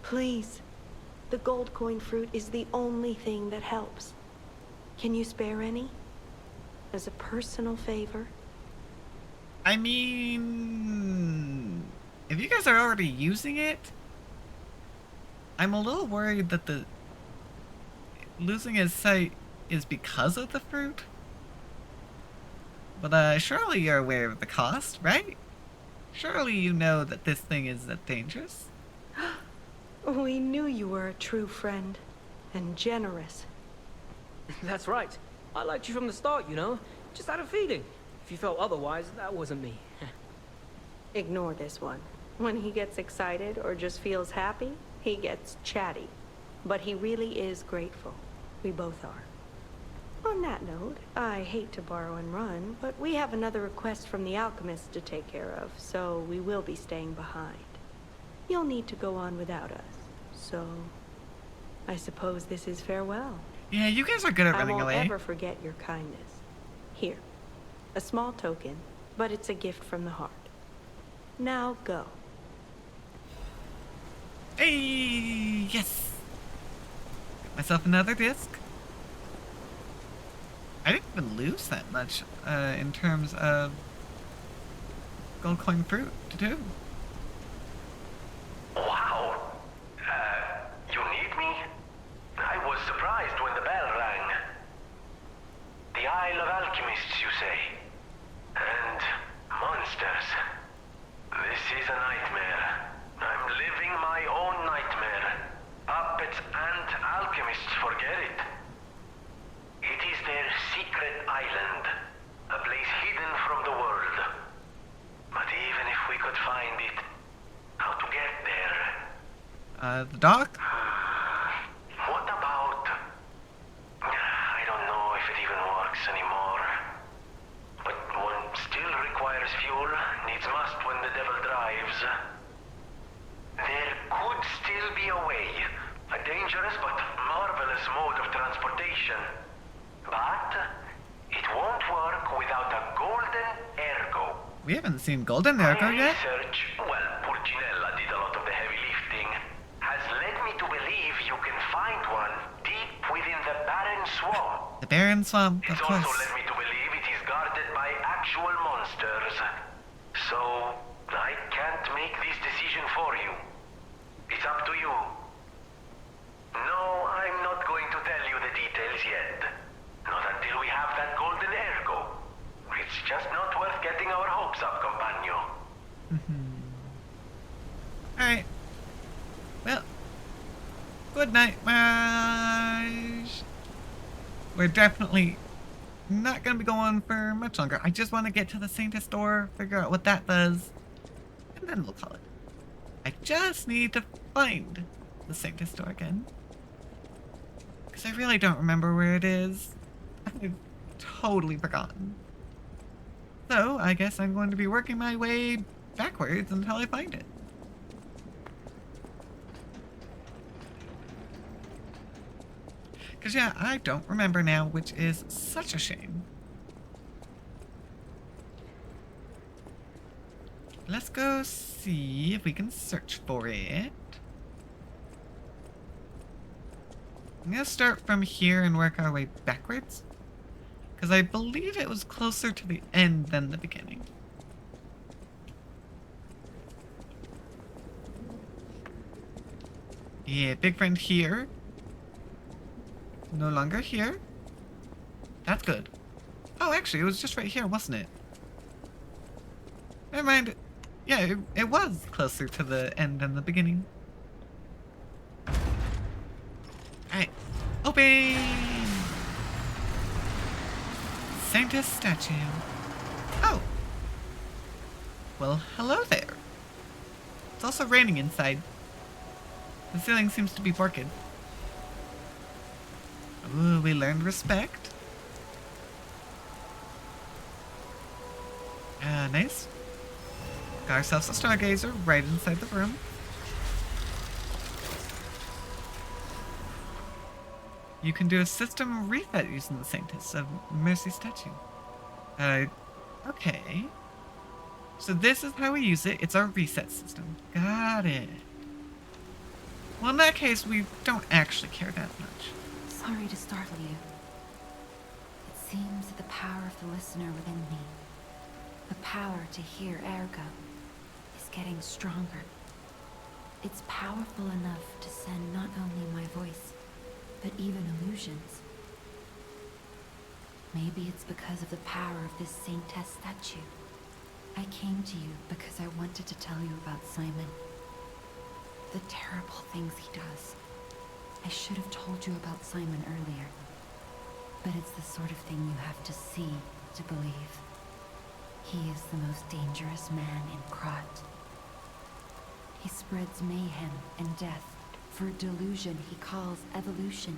Please. The gold coin fruit is the only thing that helps. Can you spare any? As a personal favor? I mean, if you guys are already using it, I'm a little worried that the losing his sight is because of the fruit. But surely you're aware of the cost, right? Surely you know that this thing is dangerous. We knew you were a true friend, and generous. That's right. I liked you from the start, you know? Just had a feeling. If you felt otherwise, that wasn't me. Ignore this one. When he gets excited or just feels happy, he gets chatty. But he really is grateful. We both are. On that note, I hate to borrow and run, but we have another request from the alchemist to take care of, so we will be staying behind. You'll need to go on without us, so I suppose this is farewell. Yeah, you guys are good at running I won't away. ever forget your kindness. Here, a small token, but it's a gift from the heart. Now go. Hey, yes. Got myself another disc. I didn't even lose that much in terms of gold coin fruit to do. Wow. You need me? I was surprised when the bell rang. The Isle of Alchemists, you say? And monsters. This is a nightmare. I'm living my own nightmare. Puppets and alchemists forget it. It is their secret island. A place hidden from the world. But even if we could find it, how to get there? The dock? What about... I don't know if it even works anymore. But one still requires fuel, needs must when the devil drives. There could still be a way. A dangerous but marvelous mode of transportation. But it won't work without a golden ergo. We haven't seen Golden Ergo yet. Research, well, Purcinella did a lot of the heavy lifting, has led me to believe you can find one deep within the Barren Swamp. The Barren Swamp, of It's course. also led me to believe it is guarded by actual monsters. So, I can't make this decision for you. It's up to you. No, I'm not going to tell you the details yet. Not until we have that golden ergo. It's just not worth getting our hopes up, compagno. Alright. Well, good night, Marge. We're definitely not going to be going for much longer. I just want to get to the Saintess store, figure out what that does, and then we'll call it. I just need to find the Saintess store again. Because I really don't remember where it is. I've totally forgotten. So, I guess I'm going to be working my way backwards until I find it. Because, yeah, I don't remember now, which is such a shame. Let's go see if we can search for it. I'm going to start from here and work our way backwards. Because I believe it was closer to the end than the beginning. Yeah, big friend here. No longer here. That's good. Oh, actually, it was just right here, wasn't it? Never mind. Yeah, it was closer to the end than the beginning. Alright. Open! Saintess statue. Oh. Well, hello there. It's also raining inside. The ceiling seems to be broken. Ooh, we learned respect. Nice. Got ourselves a stargazer right inside the room. You can do a system reset using the Saintess of Mercy statue. Okay. So this is how we use it. It's our reset system. Got it. Well, in that case, we don't actually care that much. Sorry to startle you. It seems that the power of the listener within me, the power to hear ergo, is getting stronger. It's powerful enough to send not only my voice, but even illusions. Maybe it's because of the power of this Saintess statue. I came to you because I wanted to tell you about Simon. The terrible things he does. I should have told you about Simon earlier. But it's the sort of thing you have to see to believe. He is the most dangerous man in Krat. He spreads mayhem and death for a delusion he calls evolution.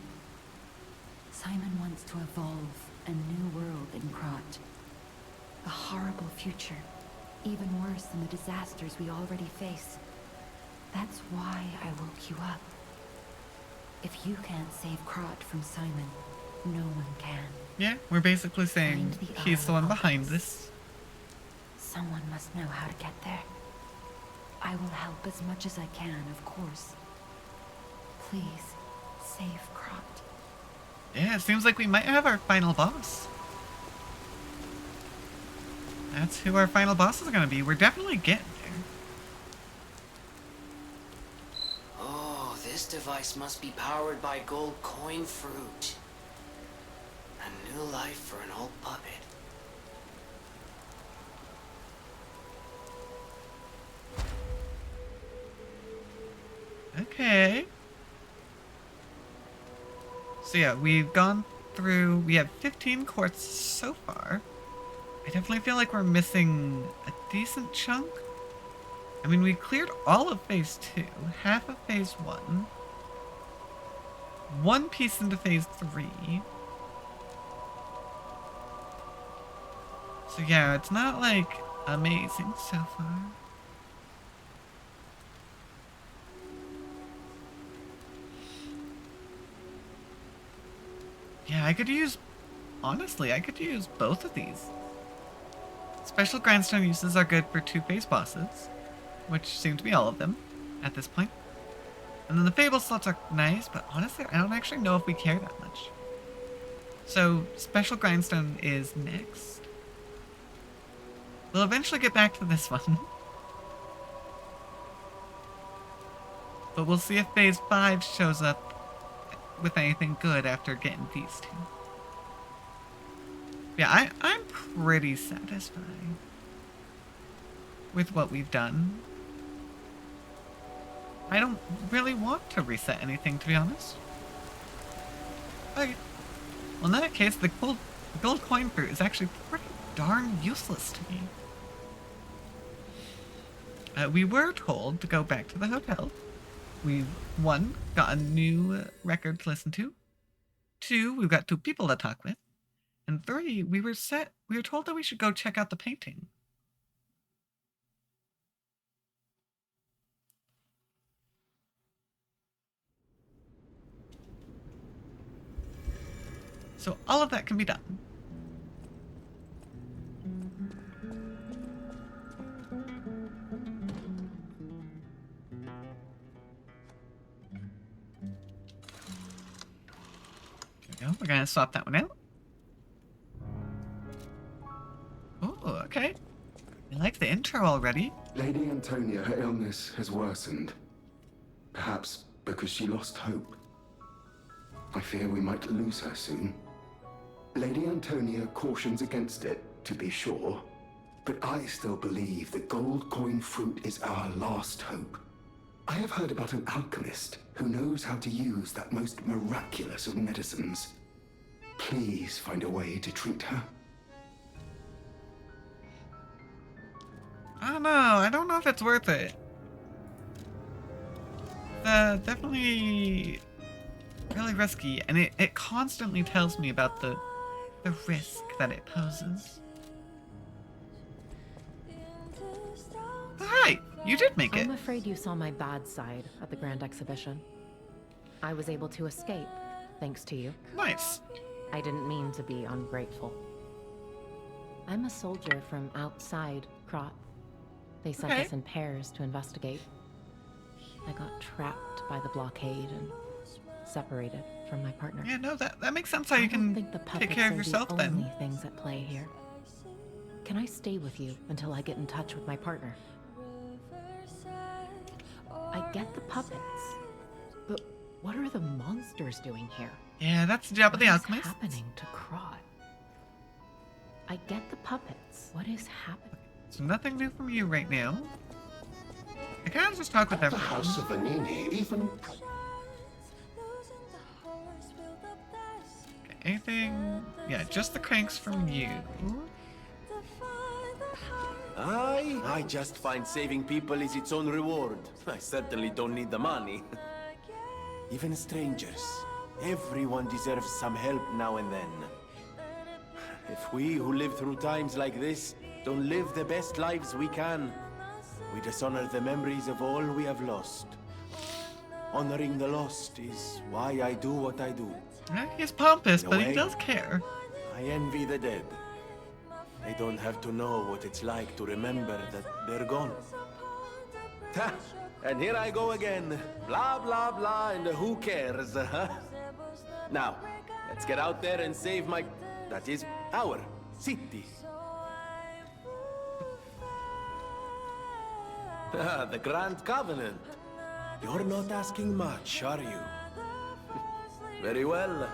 Simon wants to evolve a new world in Krat. A horrible future, even worse than the disasters we already face. That's why I woke you up. If you can't save Krat from Simon, no one can. Yeah, we're basically saying he's the one behind this. Someone must know how to get there. I will help as much as I can, of course. Please, save Krat. Yeah, it seems like we might have our final boss. That's who our final boss is going to be. We're definitely getting there. Oh, this device must be powered by gold coin fruit. A new life for an old puppet. Okay. So yeah, we've gone through, we have 15 quartz so far. I definitely feel like we're missing a decent chunk. I mean, we cleared all of phase 2, half of phase 1, one piece into phase 3. So yeah, it's not like amazing so far. Yeah, I could use, honestly, I could use both of these. Special grindstone uses are good for 2-phase bosses, which seem to be all of them at this point. And then the Fable slots are nice, but honestly, I don't actually know if we care that much. So, Special Grindstone is next. We'll eventually get back to this one. But we'll see if Phase 5 shows up with anything good after getting these two. Yeah, I'm pretty satisfied with what we've done. I don't really want to reset anything, to be honest. Okay. Well, in that case, the gold coin fruit is actually pretty darn useless to me. We were told to go back to the hotel. We, 1, got a new record to listen to. 2, we've got 2 people to talk with. And 3, we were told that we should go check out the painting. So all of that can be done. There we go. We're gonna swap that one out. Oh, okay. I like the intro already. Lady Antonia, her illness has worsened. Perhaps because she lost hope. I fear we might lose her soon. Lady Antonia cautions against it, to be sure, but I still believe the gold coin fruit is our last hope. I have heard about an alchemist who knows how to use that most miraculous of medicines. Please find a way to treat her. I don't know. I don't know if it's worth it. Definitely really risky, and it constantly tells me about the risk that it poses. You did make it. I'm afraid you saw my bad side at the Grand Exhibition. I was able to escape, thanks to you. Nice. I didn't mean to be ungrateful. I'm a soldier from outside Krat. They sent us in pairs to investigate. I got trapped by the blockade and separated from my partner. Yeah, no, that makes sense how you can take care of yourself the then. Only things at play here. Can I stay with you until I get in touch with my partner? I get the puppets, but what are the monsters doing here? Yeah, that's the job of the alchemist. What is happening to Krat? I get the puppets. What is happening? So nothing new from you right now. I can't just talk with The everyone. House of Vanini even... Okay, anything? Yeah, just the cranks from you. I just find saving people is its own reward. I certainly don't need the money. Even strangers. Everyone deserves some help now and then. If we who live through times like this don't live the best lives we can, we dishonor the memories of all we have lost. Honoring the lost is why I do what I do. He's pompous, In a but he way, does care. I envy the dead. They don't have to know what it's like to remember that they're gone. Ha! And here I go again. Blah, blah, blah, and who cares, huh? Now, let's get out there and save my... that is, our city. Ah, the Grand Covenant. You're not asking much, are you? Very well.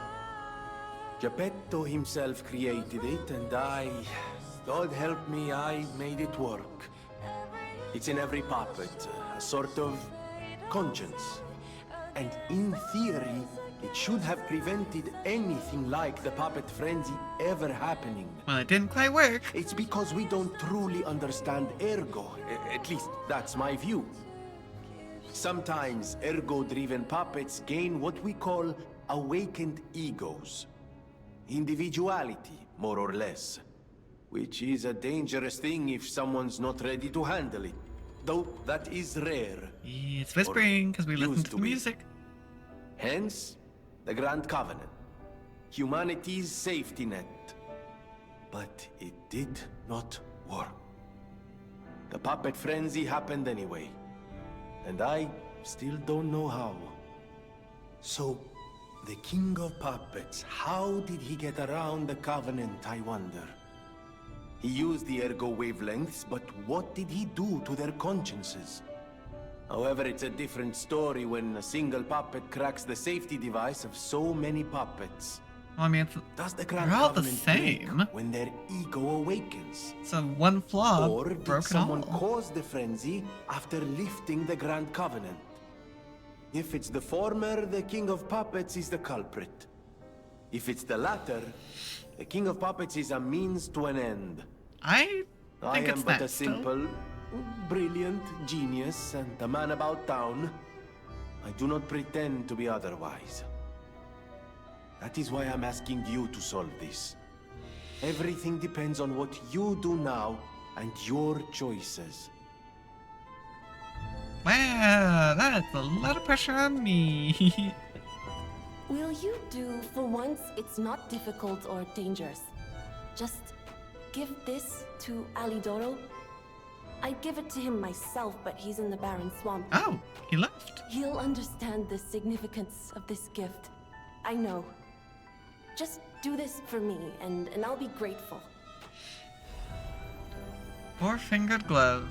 Geppetto himself created it, and God help me, I made it work. It's in every puppet, a sort of conscience. And in theory, it should have prevented anything like the puppet frenzy ever happening. Well, it didn't quite work. It's because we don't truly understand Ergo. At least, that's my view. Sometimes Ergo-driven puppets gain what we call awakened egos. Individuality, more or less. Which is a dangerous thing if someone's not ready to handle it. Though that is rare. Yeah, it's whispering because we listen to the music. Hence, the Grand Covenant. Humanity's safety net. But it did not work. The puppet frenzy happened anyway. And I still don't know how. So, the King of Puppets, how did he get around the Covenant, I wonder? He used the Ergo wavelengths, but what did he do to their consciences? However, it's a different story when a single puppet cracks the safety device of so many puppets. Well, I mean, Does the they're Grand all the Covenant same. break when their ego awakens? So one flaw Or did broke it someone all. cause the frenzy after lifting the Grand Covenant? If it's the former, the King of Puppets is the culprit. If it's the latter, the King of Puppets is a means to an end. I think am it's but that a still. simple, brilliant genius and a man about town. I do not pretend to be otherwise. That is why I'm asking you to solve this. Everything depends on what you do now and your choices. Wow, that's a lot of pressure on me. Will you do? For once, it's not difficult or dangerous. Just give this to Alidoro. I'd give it to him myself, but he's in the Barren Swamp. Oh, he left. He'll understand the significance of this gift. I know. Just do this for me, and I'll be grateful. Four-fingered glove.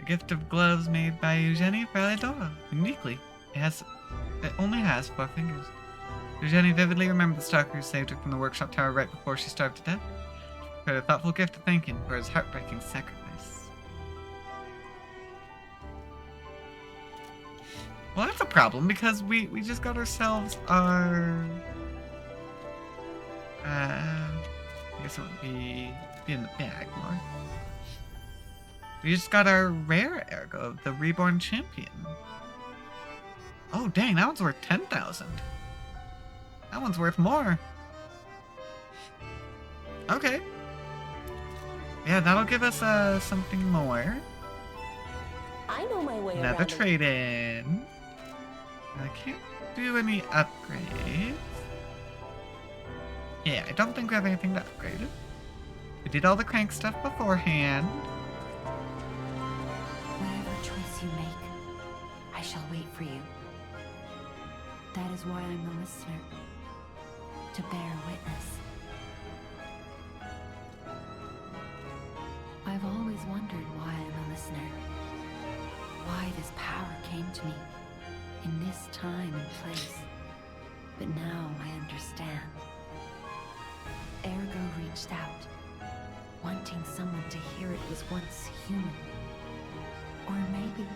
A gift of gloves made by Eugenie for Alidoro. Uniquely, it only has 4 fingers. Eugenie vividly remembered the stalker who saved her from the workshop tower right before she starved to death. For a thoughtful gift to thank him for his heartbreaking sacrifice. Well, that's a problem because we just got ourselves our. I guess it would be in the bag more. We just got our rare Ergo, the Reborn Champion. Oh dang, that one's worth 10,000. That one's worth more. Okay. Yeah, that'll give us something more. I know my way Another around. trade-in. I can't do any upgrades. Yeah, I don't think we have anything to upgrade. We did all the crank stuff beforehand. Whatever choice you make, I shall wait for you. That is why I'm the listener. To bear witness. I've always wondered why I'm a listener. Why this power came to me in this time and place. But now I understand. Ergo reached out, wanting someone to hear it was once human. Or maybe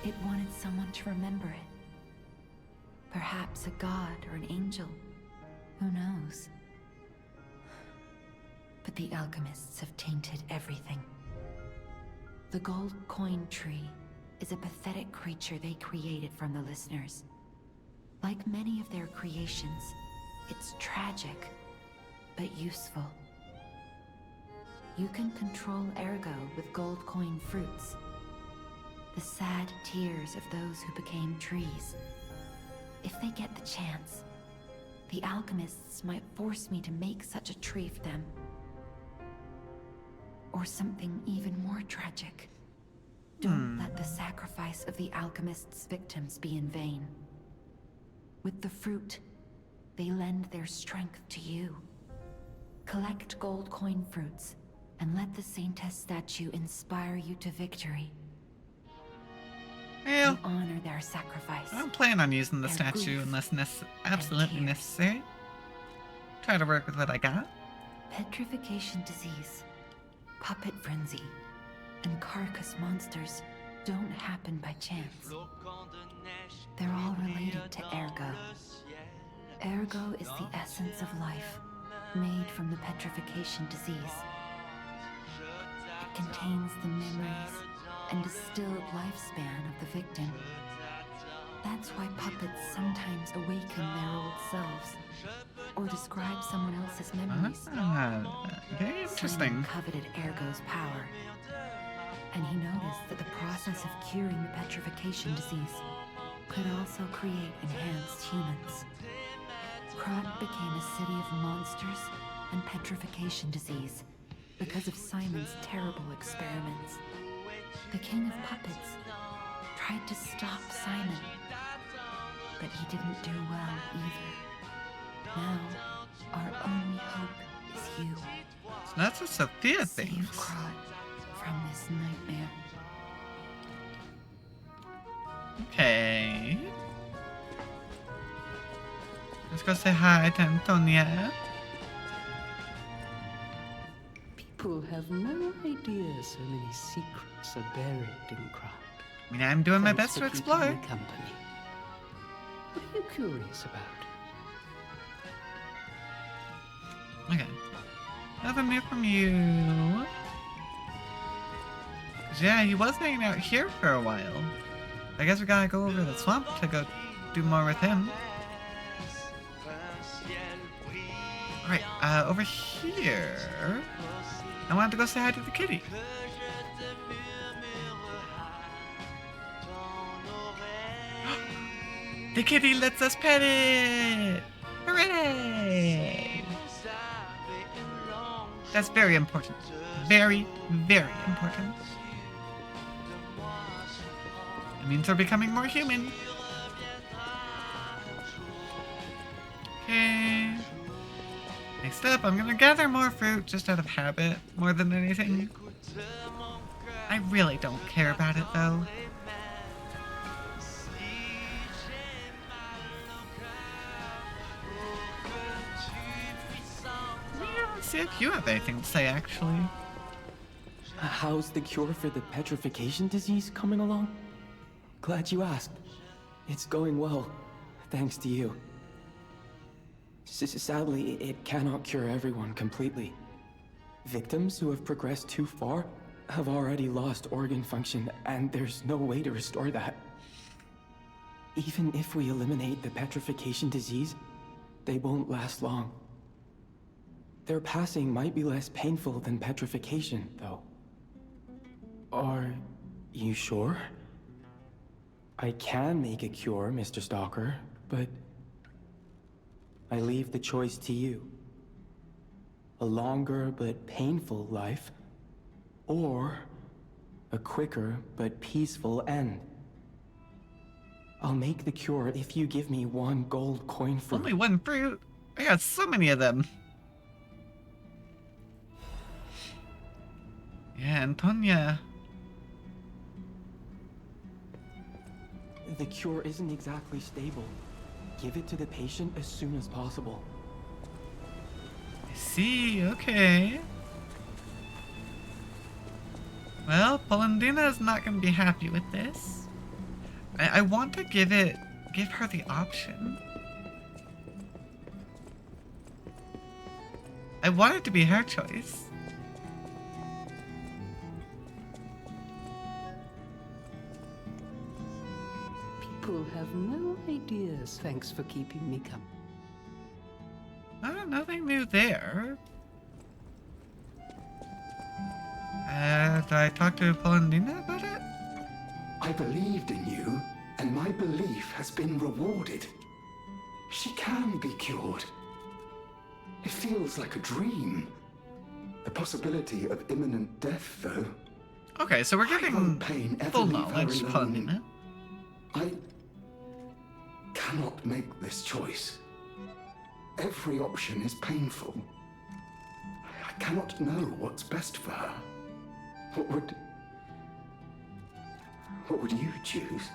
it wanted someone to remember it. Perhaps a god or an angel. Who knows? But the alchemists have tainted everything. The gold coin tree is a pathetic creature they created from the listeners. Like many of their creations, it's tragic, but useful. You can control Ergo with gold coin fruits. The sad tears of those who became trees. If they get the chance, the alchemists might force me to make such a tree for them. Or something even more tragic. Don't let the sacrifice of the alchemists' victims be in vain. With the fruit, they lend their strength to you. Collect gold coin fruits, and let the Saintess statue inspire you to victory. Well, you honor their sacrifice. I don't plan on using the Their statue grief unless absolutely necessary. Try to work with what I got. Petrification disease, puppet frenzy, and carcass monsters don't happen by chance. They're all related to Ergo. Ergo is the essence of life, made from the petrification disease. It contains the memories and distilled lifespan of the victim. That's why puppets sometimes awaken their old selves, or describe someone else's memories. Very interesting. Simon coveted Ergo's power, and he noticed that the process of curing the petrification disease could also create enhanced humans. Krat became a city of monsters and petrification disease because of Simon's terrible experiments. The King of Puppets tried to stop Simon, but he didn't do well either. Now, our only hope is you. So that's what Sophia Save thinks. Krat from this nightmare. Okay. Let's go say hi to Antonia. People have no idea so many secrets are buried in Krat. I mean, I'm doing my Thanks best for to keeping explore. me company. What are you curious about? Okay. Nothing new from you. 'Cause yeah, he was hanging out here for a while. I guess we gotta go over the swamp to go do more with him. Alright, over here. I wanted to go say hi to the kitty. The kitty lets us pet it! Hooray! That's very important. Very, very important. It means we're becoming more human. Okay. Next up, I'm gonna gather more fruit just out of habit, more than anything. I really don't care about it though. See if you have anything to say, actually. How's the cure for the petrification disease coming along? Glad you asked. It's going well, thanks to you. Sadly, it cannot cure everyone completely. Victims who have progressed too far have already lost organ function, and there's no way to restore that. Even if we eliminate the petrification disease, they won't last long. Their passing might be less painful than petrification, though. Or You sure? I can make a cure, Mr. Stalker, but I leave the choice to you. A longer but painful life, or a quicker but peaceful end. I'll make the cure if you give me 1 gold coin fruit. Only 1 fruit? I got so many of them. Yeah, Antonia. The cure isn't exactly stable. Give it to the patient as soon as possible. I see, okay. Well, Polendina is not going to be happy with this. I want to give her the option. I want it to be her choice. People have no ideas. Thanks for keeping me company. Nothing new there. Did I talk to Polendina about it? I believed in you, and my belief has been rewarded. She can be cured. It feels like a dream. The possibility of imminent death, though. Okay, so we're giving pain full knowledge to Polendina. I cannot make this choice. Every option is painful. I cannot know what's best for her. What would you choose?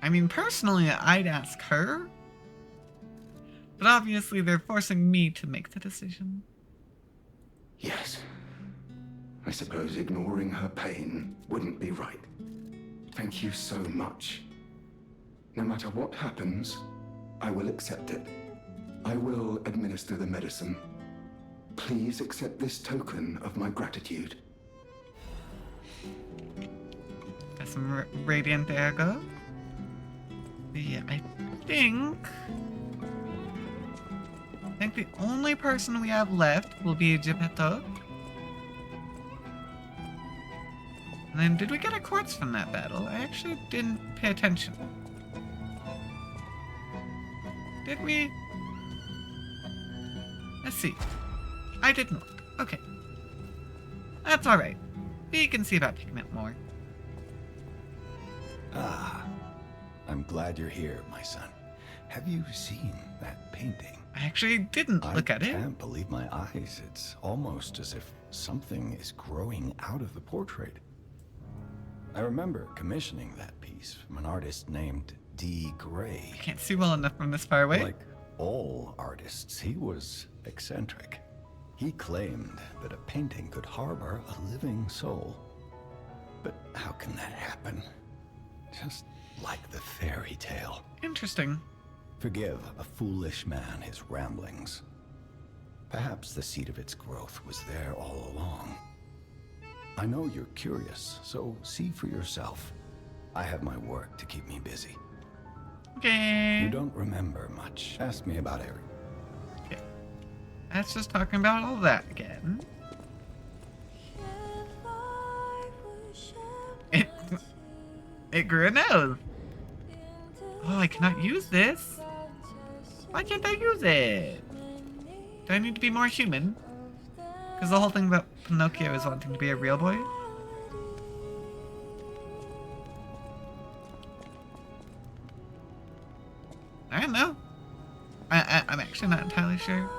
I mean, personally, I'd ask her. But obviously, they're forcing me to make the decision. Yes. I suppose ignoring her pain wouldn't be right. Thank you so much. No matter what happens, I will accept it. I will administer the medicine. Please accept this token of my gratitude. Got some radiant ergo. Yeah, I think the only person we have left will be Geppetto. And then, did we get a quartz from that battle? I actually didn't pay attention. Did we? Let's see. I did not. Okay. That's alright. We can see about picking up more. Ah, I'm glad you're here, my son. Have you seen that painting? I actually didn't look at it. I can't believe my eyes. It's almost as if something is growing out of the portrait. I remember commissioning that piece from an artist named D. Gray. I can't see well enough from this far away. Like all artists, he was eccentric. He claimed that a painting could harbor a living soul. But how can that happen? Just like the fairy tale. Interesting. Forgive a foolish man his ramblings. Perhaps the seed of its growth was there all along. I know you're curious, so see for yourself. I have my work to keep me busy. Okay. You don't remember much. Ask me about Eric. Okay. That's just talking about all that again. It grew a nose. Oh, I cannot use this. Why can't I use it? Do I need to be more human? Because the whole thing about Pinocchio is wanting to be a real boy. I don't know. I'm actually not entirely sure.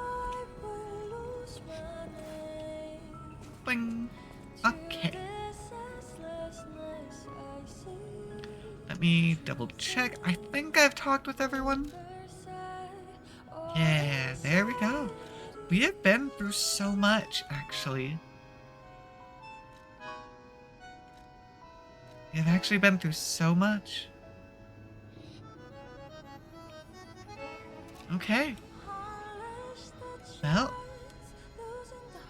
Bing. Okay. Let me double check. I think I've talked with everyone. Yeah, there we go. We have been through so much, actually. We have actually been through so much. Okay. Well,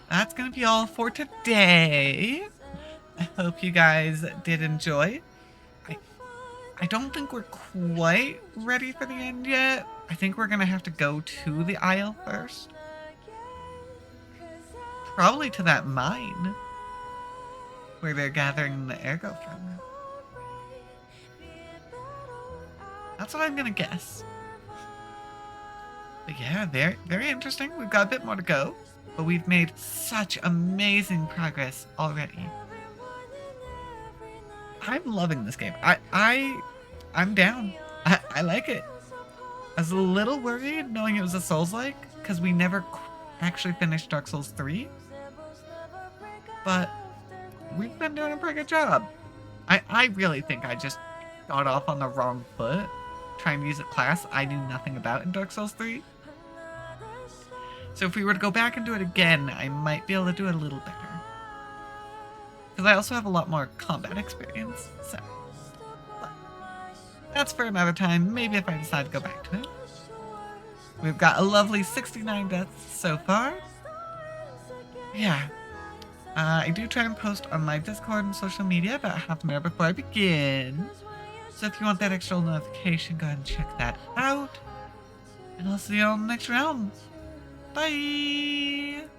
that's gonna be all for today. I hope you guys did enjoy. I don't think we're quite ready for the end yet. I think we're gonna have to go to the Isle first. Probably to that mine. where they're gathering the ergo from. That's what I'm gonna guess. But yeah, very, very interesting. We've got a bit more to go, but we've made such amazing progress already. I'm loving this game. I'm down. I like it. I was a little worried knowing it was a Souls-like, because we never actually finished Dark Souls 3. But we've been doing a pretty good job. I really think I just got off on the wrong foot trying to use a class I knew nothing about in Dark Souls 3. So if we were to go back and do it again, I might be able to do it a little better. Because I also have a lot more combat experience, so... But that's for another time, maybe if I decide to go back to it. We've got a lovely 69 deaths so far. Yeah. I do try and post on my Discord and social media about half an hour before I begin. So if you want that extra notification, go ahead and check that out. And I'll see you on the next round. Bye!